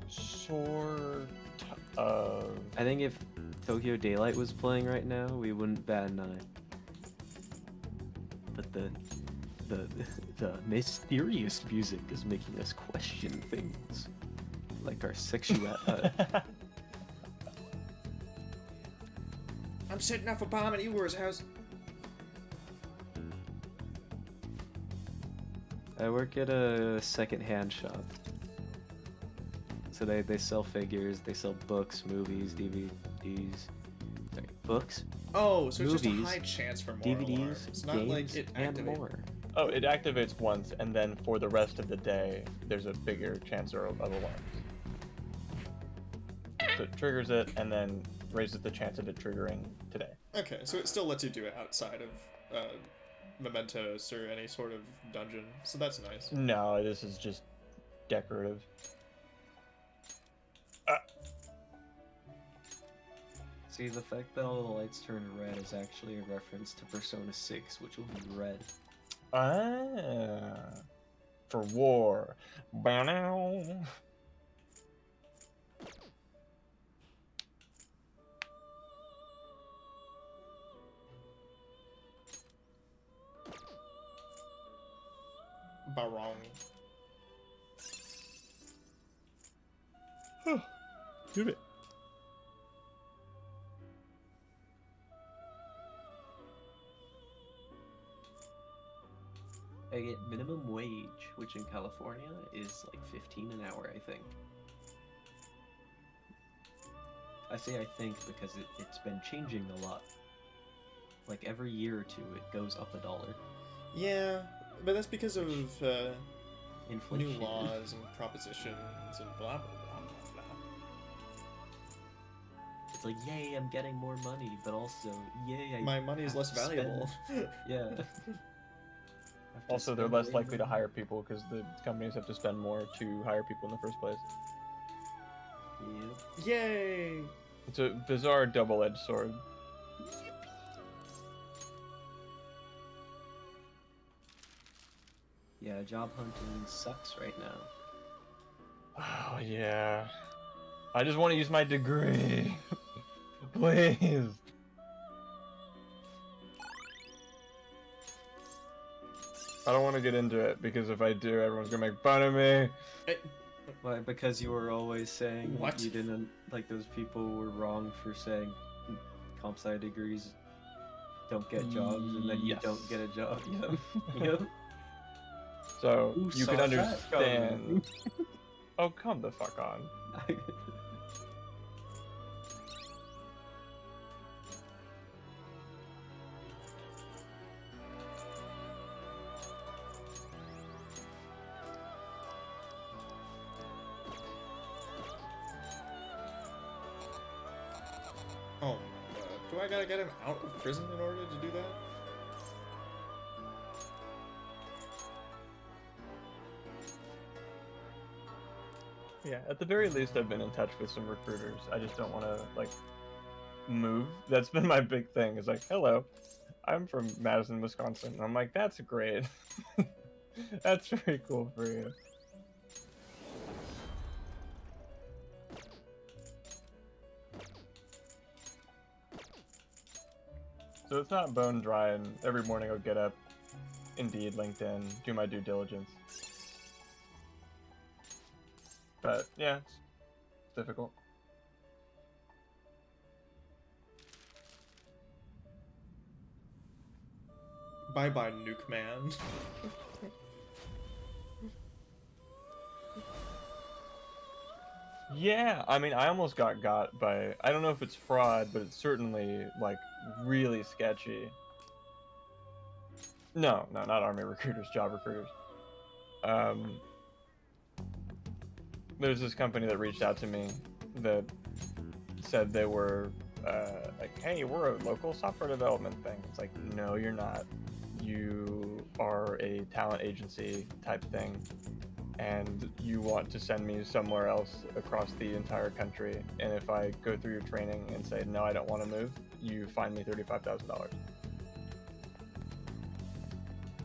sort of. I think if Tokyo Daylight was playing right now, we wouldn't bat an eye. But the mysterious music is making us question things, like our sexuality. I'm setting off a bomb at Igor's house. I work at a second-hand shop. So they sell figures, they sell books, movies, DVDs. Sorry, books, Oh, so it's just a Movies, high chance for more DVDs, alarms. It's not games, like it and activates. more. Oh, it activates once, and then for the rest of the day, there's a bigger chance of alarms. So it triggers it, and then raises the chance of it triggering today. Okay, so it still lets you do it outside of Mementos or any sort of dungeon, so that's nice. No, this is just decorative. See, the fact that all the lights turn red is actually a reference to Persona 6, which will be red. Ah, for war. Bow. Barong. Do it. I get minimum wage, which in California is like 15 an hour, I think. I say I think because it's been changing a lot. Like every year or two, it goes up $1. Yeah, But that's because of Inflation. new laws and propositions and blah blah blah blah blah. It's like, yay, I'm getting more money, but also, yay, My money is have less to spend- valuable. Yeah. Have to Also, they're spend less way likely to more. hire people because the companies have to spend more to hire people in the first place. Yep. Yay! It's a bizarre double-edged sword. Yeah, job hunting sucks right now. Oh yeah. I just want to use my degree. Please. I don't want to get into it because if I do, everyone's gonna make fun of me. Why? Because you were always saying What? you didn't like those people were wrong for saying comp sci degrees don't get jobs, and then you Yes. don't get a job. Yep. Yep. So Who you can saw that understand. Oh, come the fuck on. Oh my god. Do I gotta get him out of prison in order to do that? Yeah, at the very least, I've been in touch with some recruiters. I just don't want to like move. That's been my big thing. Is like, hello, I'm from Madison, Wisconsin. And I'm like, that's great. That's very cool for you. So it's not bone dry, and every morning I'll get up, Indeed, LinkedIn, do my due diligence. But yeah, it's difficult. Bye bye, Nuke Man. Yeah, I mean, I almost got by, I don't know if it's fraud, but it's certainly, like, really sketchy. No, not army recruiters, job recruiters. There's this company that reached out to me that said they were, like, hey, we're a local software development thing. It's like, no, you're not. You are a talent agency type thing, and you want to send me somewhere else across the entire country, and if I go through your training and say, no, I don't want to move, you fine me $35,000.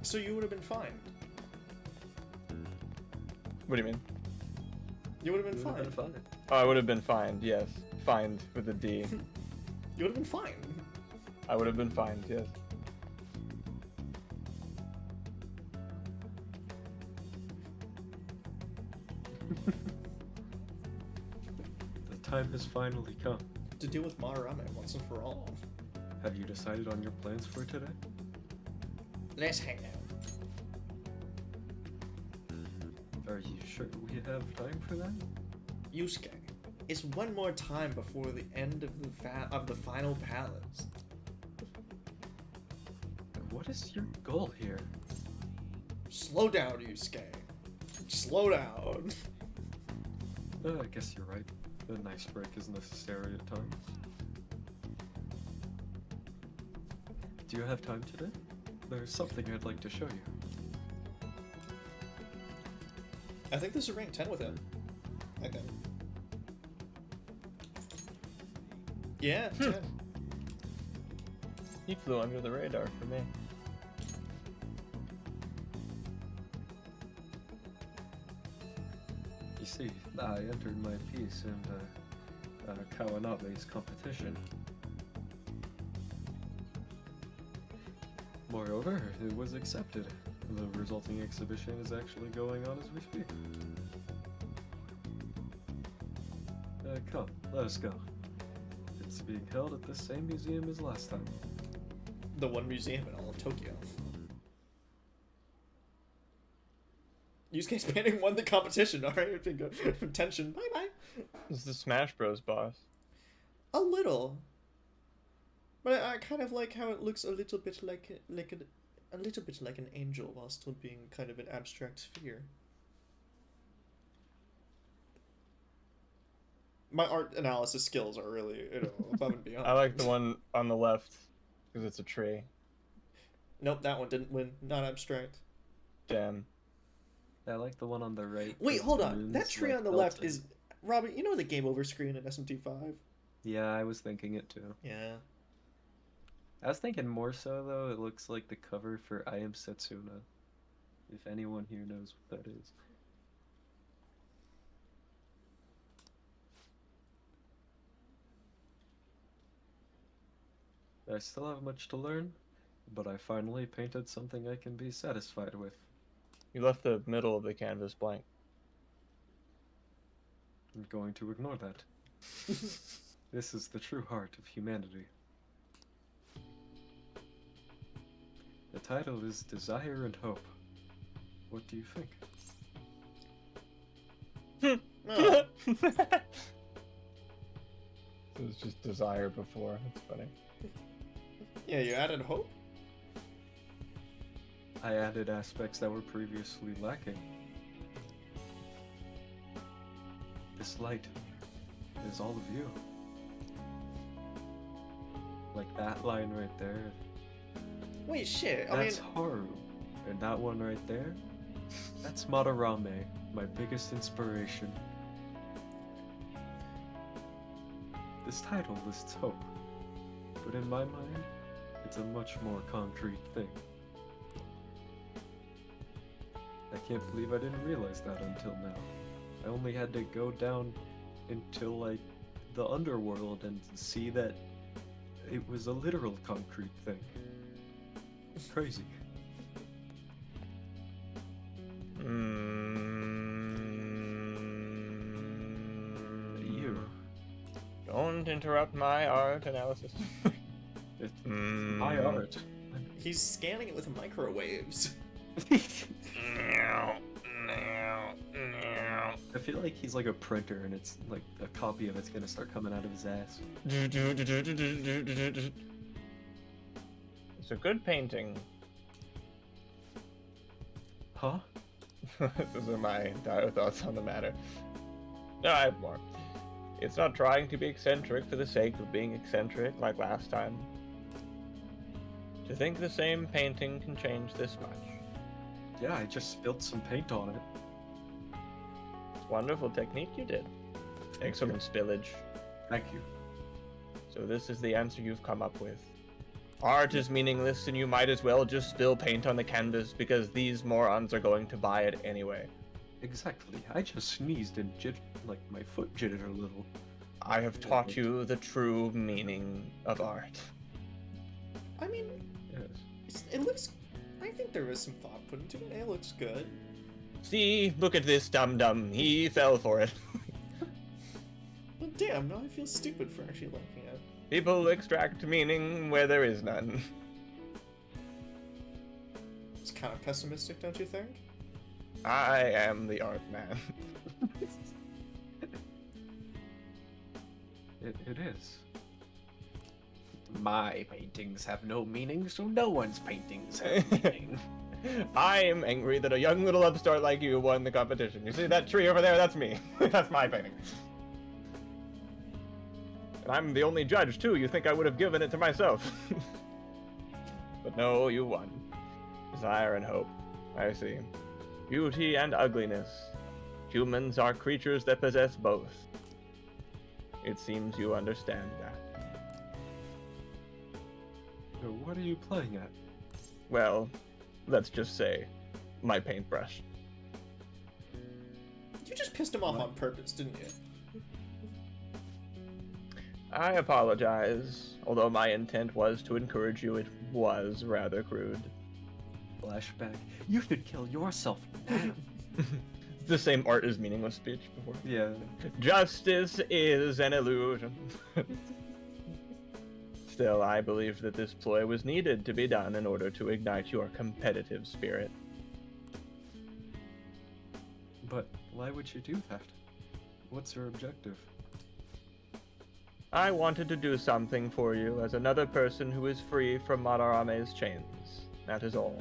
So you would have been fined. What do you mean? You would have been You would've fined. been fine. Oh, I would have been fined, yes. Fined with a D. You would have been fined. I would have been fined, yes. The time has finally come. To deal with Maharame once and for all. Have you decided on your plans for today? Let's hang out. Are you sure we have time for that? Yusuke, it's one more time before the end of the final palace. What is your goal here? Slow down, Yusuke. Slow down. I guess you're right. A nice break is necessary at times. Do you have time today? There's something I'd like to show you. I think this is rank 10 with him. I think. Yeah, 10. He flew under the radar for me. You see, I entered my piece in Kawanabe's competition. Moreover, it was accepted. The resulting exhibition is actually going on as we speak. Come, let us go. It's being held at the same museum as last time. The one museum in all of Tokyo. Yusuke's painting won the competition, alright? Tension. Bye bye. This is the Smash Bros. Boss. A little. But I kind of like how it looks a little bit like an a little bit like an angel while still being kind of an abstract sphere. My art analysis skills are really, above and beyond. I like the one on the left because it's a tree. Nope, that one didn't win. Not abstract. Damn. I like the one on the right. Wait, 'cause hold the on. moon's, That tree like, on the left melting. is Robert. You know the game over screen in SMT5. Yeah, I was thinking it too. Yeah. I was thinking more so though. It looks like the cover for I Am Setsuna. If anyone here knows what that is. I still have much to learn, but I finally painted something I can be satisfied with. You left the middle of the canvas blank. I'm going to ignore that. This is the true heart of humanity. The title is Desire and Hope. What do you think? Oh, It was just desire before. That's funny. yeah, you added hope? I added aspects that were previously lacking. This light is all of you. Like that line right there. Wait, shit. That's Haru. And that one right there, that's Madarame, my biggest inspiration. This title lists hope, but in my mind, it's a much more concrete thing. I can't believe I didn't realize that until now. I only had to go down into, like, the underworld and see that it was a literal concrete thing. Crazy. You. Don't interrupt my art analysis. It's my art. He's scanning it with microwaves. I feel like he's like a printer and it's like a copy of it's gonna start coming out of his ass. It's a good painting. Huh? Those are my dire thoughts on the matter. No, I have more. It's not trying to be eccentric for the sake of being eccentric like last time. To think the same painting can change this much. Yeah, I just spilled some paint on it. Wonderful technique you did. Excellent spillage. Thank you. So this is the answer you've come up with. Art is meaningless and you might as well just spill paint on the canvas because these morons are going to buy it anyway. Exactly. I just sneezed and like my foot jittered a little. I have taught you the true meaning of art. I mean, Yes. it looks. I think there was some thought put into it. It looks good. See, look at this dum-dum. He fell for it. But damn, now I feel stupid for actually liking it. People extract meaning where there is none. It's kind of pessimistic, don't you think? I am the art man. It is. My paintings have no meaning, so no one's paintings have meaning. I am angry that a young little upstart like you won the competition. You see that tree over there? That's me. That's my painting. And I'm the only judge, too. You think I would have given it to myself. But no, you won. Desire and hope. I see. Beauty and ugliness. Humans are creatures that possess both. It seems you understand that. So what are you playing at? Well, let's just say, my paintbrush. You just pissed him off on purpose, didn't you? I apologize. Although my intent was to encourage you, it was rather crude. Flashback. You should kill yourself now. The same art is meaningless speech before. Yeah. Justice is an illusion. Still, I believe that this ploy was needed to be done in order to ignite your competitive spirit. But why would you do that? What's your objective? I wanted to do something for you as another person who is free from Madarame's chains. That is all.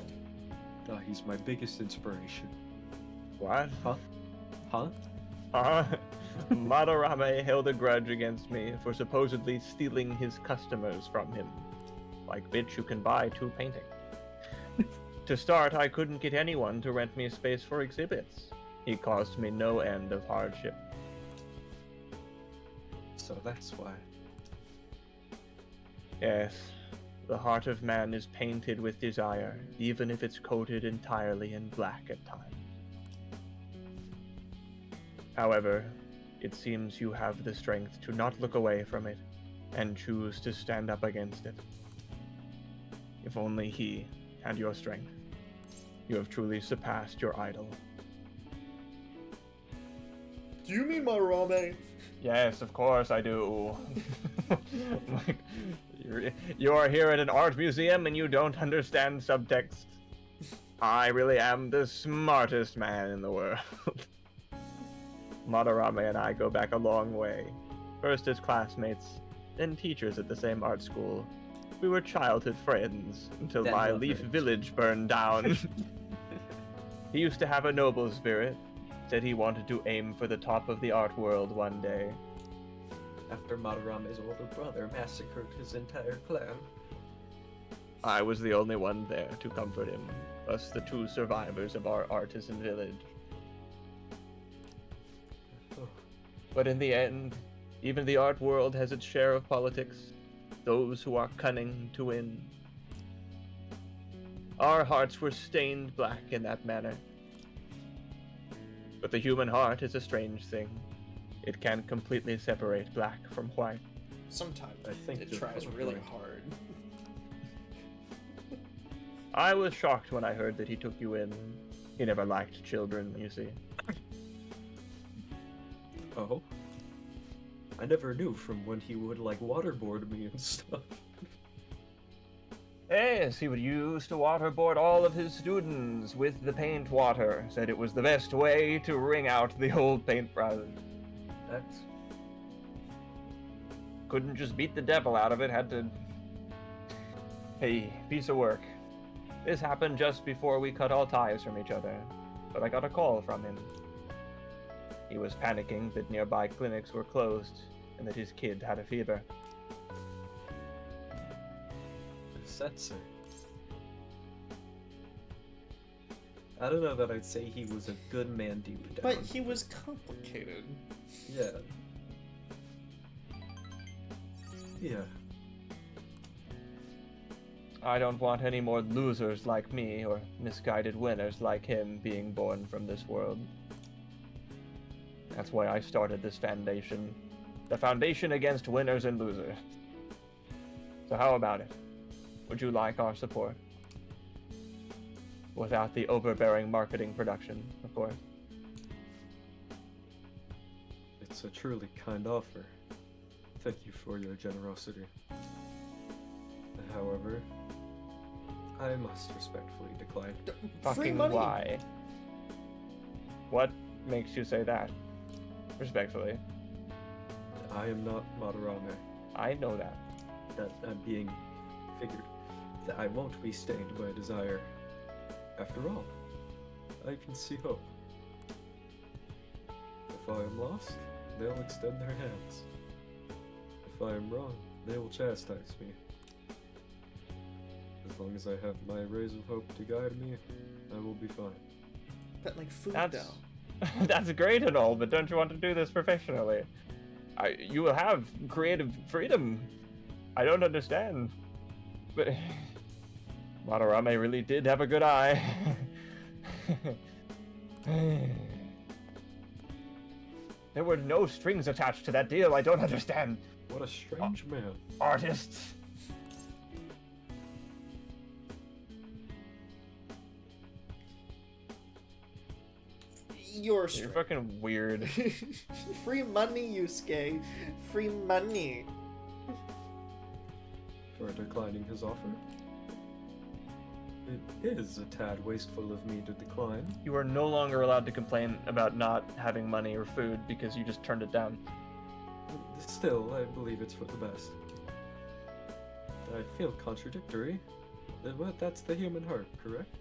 He's my biggest inspiration. What? Huh? Madarame held a grudge against me for supposedly stealing his customers from him. Like, bitch, you can buy 2 paintings. To start, I couldn't get anyone to rent me a space for exhibits. He caused me no end of hardship. So that's why. Yes, the heart of man is painted with desire, even if it's coated entirely in black at times. However, it seems you have the strength to not look away from it, and choose to stand up against it. If only he had your strength. You have truly surpassed your idol. Do you mean Madarame? Yes, of course I do. You are here at an art museum and you don't understand subtext. I really am the smartest man in the world. Madarame and I go back a long way. First as classmates, then teachers at the same art school. We were childhood friends until Then my lovers. Leaf Village burned down. He used to have a noble spirit. Said he wanted to aim for the top of the art world one day. After Madarame's older brother massacred his entire clan. I was the only one there to comfort him, us the 2 survivors of our artisan village. Oh, But in the end, even the art world has its share of politics, those who are cunning to win. Our hearts were stained black in that manner. But the human heart is a strange thing. It can't completely separate black from white. Sometimes I think it you're tries probably really right. hard. I was shocked when I heard that he took you in. He never liked children, you see. oh? I never knew from when he would like waterboard me and stuff. Yes, he would use to waterboard all of his students with the paint water. Said it was the best way to wring out the old paintbrush. That's Couldn't just beat the devil out of it, had to... Hey, piece of work. This happened just before we cut all ties from each other, but I got a call from him. He was panicking that nearby clinics were closed and that his kid had a fever. Setzer. I don't know that I'd say he was a good man deep down. But he was complicated. Yeah. Yeah. I don't want any more losers like me or misguided winners like him being born from this world. That's why I started this foundation. The Foundation Against Winners and Losers. So how about it? Would you like our support? Without the overbearing marketing production, of course. It's a truly kind offer. Thank you for your generosity. However, I must respectfully decline. Free Fucking money. why? What makes you say that? Respectfully. I am not Madarame. I know that. That I'm being figured. That I won't be stained by desire. After all, I can see hope. If I am lost, they'll extend their hands. If I am wrong, they will chastise me. As long as I have my rays of hope to guide me, I will be fine. But like food That's down. that's great and all, but don't you want to do this professionally? You will have creative freedom. I don't understand. But Madarame really did have a good eye. There were no strings attached to that deal. I don't understand. What a strange man. Artists. You're You're straight. fucking weird. Free money, Yusuke. Free money. For declining his offer. It is a tad wasteful of me to decline. You are no longer allowed to complain about not having money or food because you just turned it down. Still, I believe it's for the best. I feel contradictory. What? That's the human heart, correct?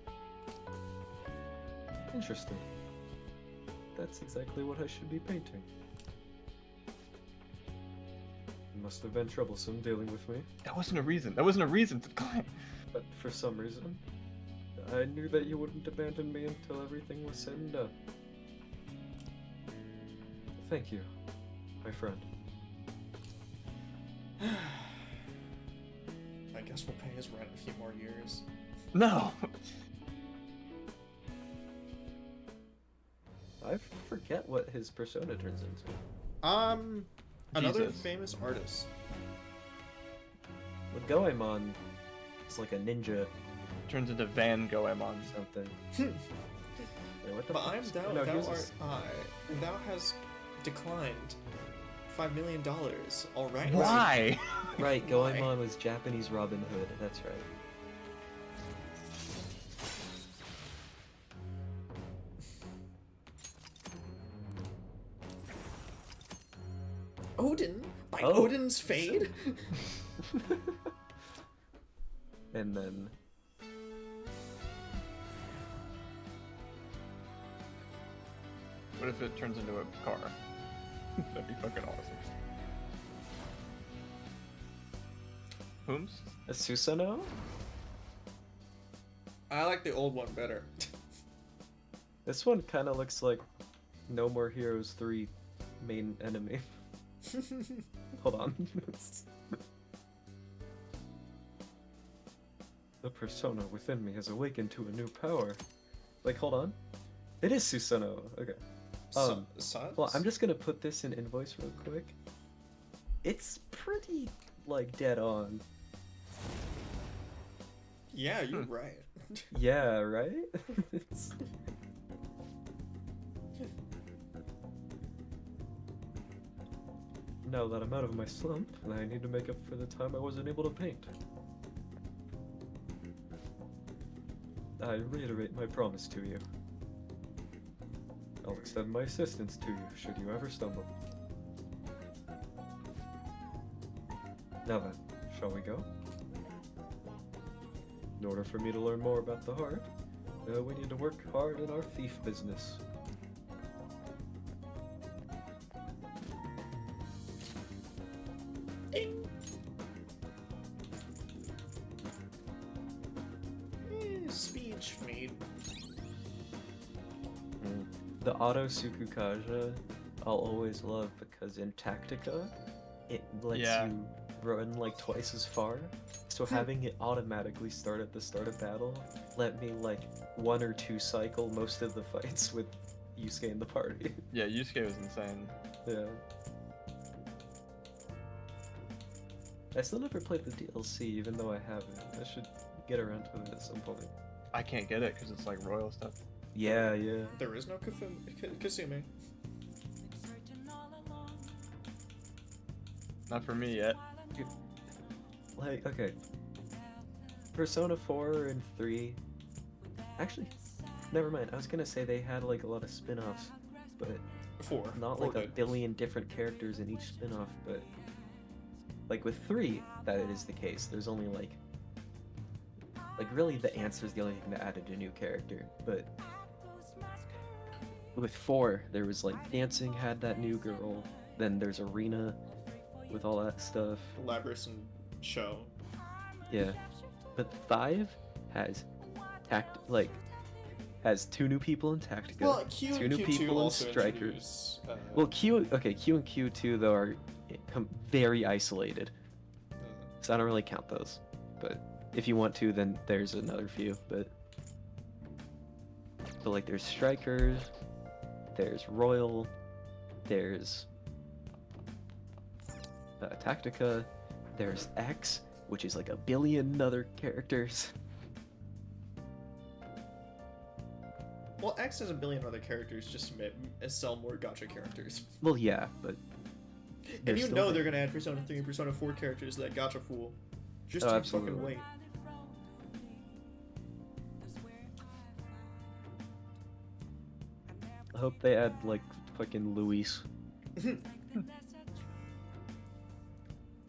Interesting. That's exactly what I should be painting. You must have been troublesome dealing with me, That wasn't a reason. That wasn't a reason to decline. but for some reason, I knew that you wouldn't abandon me until everything was said and done. Thank you, my friend. I guess we'll pay his rent a few more years. No. I forget what his persona turns into. Another Jesus. famous artist. With Goemon, it's like a ninja Turns into Van Goemon. or something. Wait, what the But fuck? I'm thou, No, he thou was a art s- I, and thou has declined $5 million. All right. Why? Right, Why? Goemon was Japanese Robin Hood, that's right. Odin by Oh. Odin's Fade. And then What if it turns into a car? That'd be fucking awesome. Whom's? a Susanoo? I like the old one better. This one kind of looks like No More Heroes 3 main enemy. Hold on. The persona within me has awakened to a new power. Like, hold on. It is Susanoo. Okay. Suns? Well, I'm just gonna put this in invoice real quick. It's pretty, like, dead on. Yeah, you're right. Yeah, right? It's... Now that I'm out of my slump, I need to make up for the time I wasn't able to paint. I reiterate my promise to you. I'll extend my assistance to you should you ever stumble. Now then, shall we go? In order for me to learn more about the heart, we need to work hard in our thief business. Speech made. The auto Sukukaja I'll always love because in Tactica, it lets Yeah. you run like twice as far. So having it automatically start at the start of battle let me like 1 or 2 cycle most of the fights with Yusuke in the party. Yeah, Yusuke was insane. Yeah. I still never played the DLC even though I haven't. I should get around to it at some point. I can't get it because it's like royal stuff. Yeah, yeah. There is no Kasumi. Not for me yet. Like, okay. Persona 4 and 3. Actually, never mind. I was gonna say they had like a lot of spin offs, but Four. not Four like a did. billion different characters in each spin off, but like with 3, that is the case. There's only like really the answer's the only thing that added a new character, but with 4, there was like dancing had that new girl, then there's Arena with all that stuff. Labrys and Show. Yeah, but 5 has has 2 new people in Tactica, Well, Q 2 and new Q2 people in also Striker. introduce, Well, Q and Q2 though are very isolated, so I don't really count those. But if you want to, then there's another few. But so like there's Strikers, there's Royal, there's Tactica, there's X, which is like a billion other characters. Well, X has a billion other characters just to sell more gacha characters. Well, yeah, but And They're you still know there. they're gonna add Persona 3 and Persona 4 characters to that gacha pool. Just Oh, you absolutely. fucking wait. I hope they add like fucking Luis.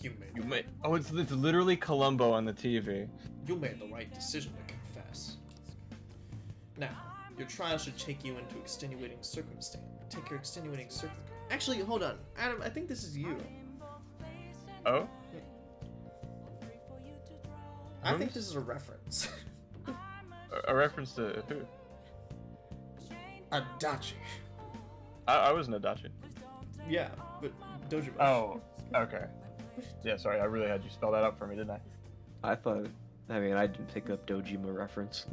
You made You made. Oh, it's literally Columbo on the TV. You made the right decision to confess. Now, your trial should take you into extenuating circumstance. Take your extenuating circumstance. Actually, hold on, Adam. I think this is you. Oh. I think this is a reference. A reference to who? Adachi. I was an Adachi. Yeah, but Dojima. Oh, okay. Yeah, sorry, I really had you spell that out for me, didn't I? I mean, I didn't pick up Dojima reference.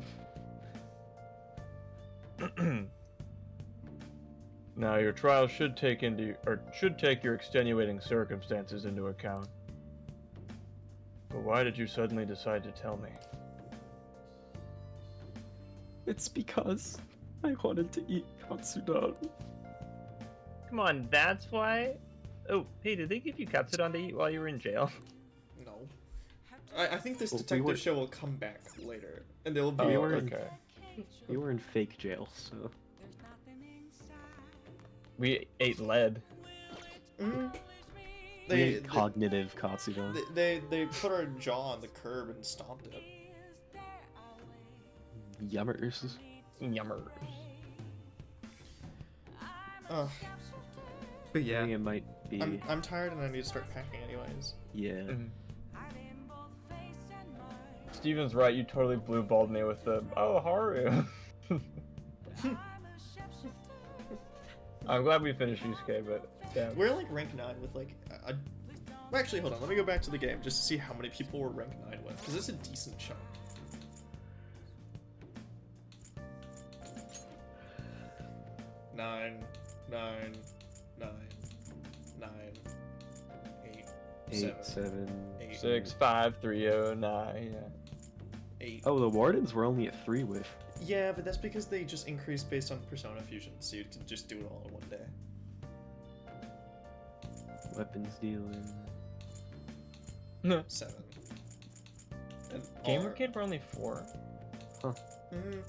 Now, your trial should take your extenuating circumstances into account. But why did you suddenly decide to tell me? It's because I wanted to eat Katsudon. Come on, that's why? Oh, hey, did they give you Katsudon to eat while you were in jail? No. I think this Well, we detective were- show will come back later, and they'll be. We were in- okay. You were in fake jail, so We ate lead. Mhm. we ate cognitive Katsudon. They put our jaw on the curb and stomped it. Yummers. Yummers. Ugh. But I yeah, think it might be. I'm tired and I need to start packing anyways. Yeah. Mhm. Steven's right, you totally blue-balled me with the, oh, Haru. I'm glad we finished Yusuke, but damn. We're like rank 9 with like well, actually, hold on. Let me go back to the game just to see how many people were rank 9 with, because it's a decent chunk. Nine, 8, 7. 8, 6, 5, 3, 0, 9, yeah. 8. Oh, the wardens were only at 3 with. Yeah, but that's because they just increased based on Persona Fusion, so you can just do it all in one day. Weapons dealer. 7. And Gamer R- Kid were only 4. Mhm.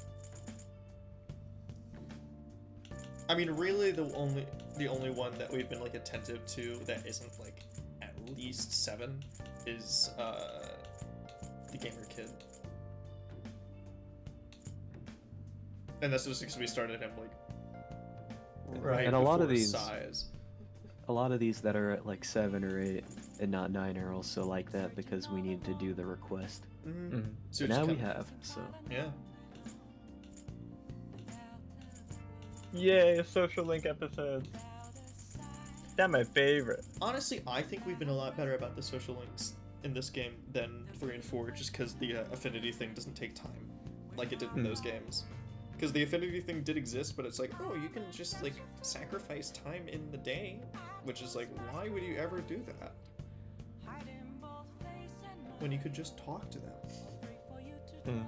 I mean, really, the only one that we've been like attentive to that isn't like at least 7 is the Gamer Kid, and that's just because we started him like right And a lot of before these- size. A lot of these that are at like 7 or 8 and not 9 are also like that because we need to do the request. Mm-hmm. Mhm. So But just now we kinda- have, so. Yeah. Yay, social link episodes. That's my favorite. Honestly, I think we've been a lot better about the social links in this game than 3 and 4, just because the affinity thing doesn't take time like it did in those games. Because the affinity thing did exist, but it's like, oh, you can just like sacrifice time in the day, which is like, why would you ever do that when you could just talk to them? Mm.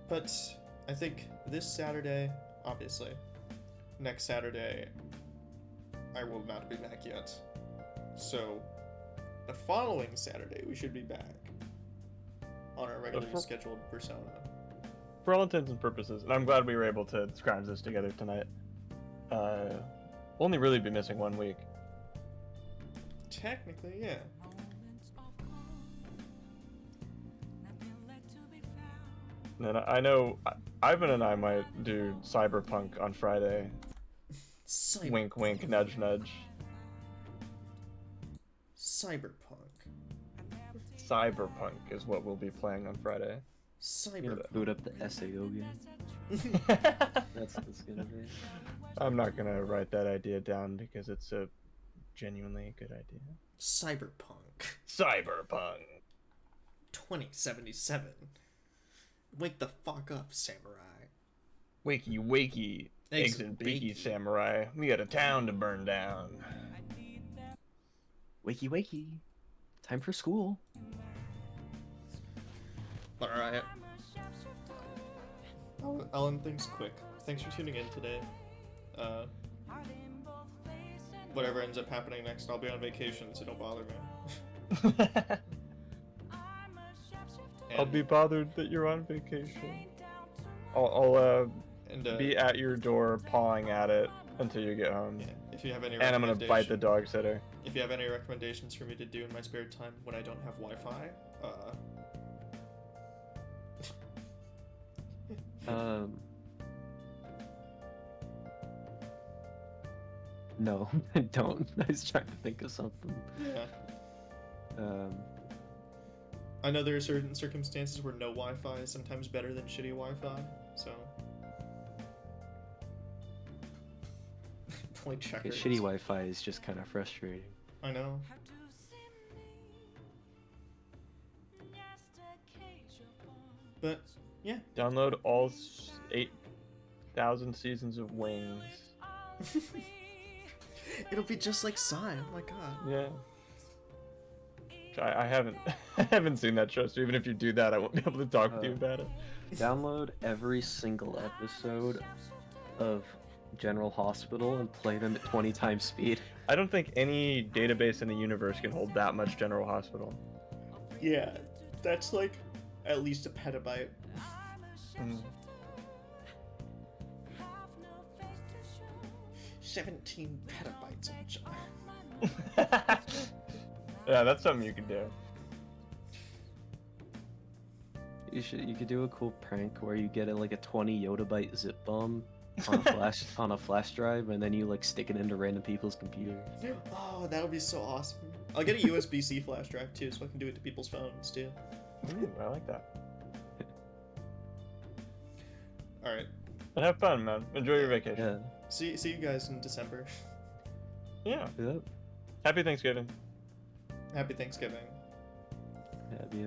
But I think this Saturday, obviously, next Saturday, I will not be back yet. So, the following Saturday, we should be back on our regularly for- scheduled Persona. For all intents and purposes, and I'm glad we were able to scrounge this together tonight. We'll only really be missing 1 week. Technically, yeah. And I know Ivan and I might do Cyberpunk on Friday. Wink, wink, nudge, nudge. Cyberpunk. Cyberpunk is what we'll be playing on Friday. Cyberpunk. Boot up the SAO game. That's what it's gonna be. I'm not gonna write that idea down because it's a genuinely good idea. Cyberpunk Cyberpunk. 2077. Wake the fuck up, samurai. Wakey, wakey, eggs and bakey, samurai. We got a town to burn down. Wakey wakey. Time for school. Alright. I'll end things quick. Thanks for tuning in today. whatever ends up happening next, I'll be on vacation, so don't bother me. I'll be bothered that you're on vacation. I'll be at your door pawing at it until you get home. yeah, if you have any And I'm gonna bite the dog sitter. If you have any recommendations for me to do in my spare time when I don't have Wi-Fi, No, I don't. I was trying to think of something. yeah. I I know there are certain circumstances where no Wi-Fi is sometimes better than shitty Wi-Fi, so. Play checkers. shitty Wi-Fi is just kind of frustrating. I know. But yeah, Download all 8,000 seasons of Wings. it'll be just like Sign. Oh my god. Yeah. I haven't I haven't seen that show, so even if you do that, I won't be able to talk to you about it. Download every single episode of General Hospital and play them at 20 times speed. I don't think any database in the universe can hold that much General Hospital. Yeah, that's like at least a petabyte. Mm. 17 petabytes of Yeah, that's something you could do. You could do a cool prank where you get like a 20 yottabyte zip bomb on a flash drive, and then you like stick it into random people's computers. Oh, that would be so awesome. I'll get a USB-C flash drive too, so I can do it to people's phones too. Ooh, I like that. All right. But have fun, man. Enjoy your vacation. Yeah. See you guys in December. Yeah. Yep. Happy Thanksgiving. Happy Thanksgiving. Happy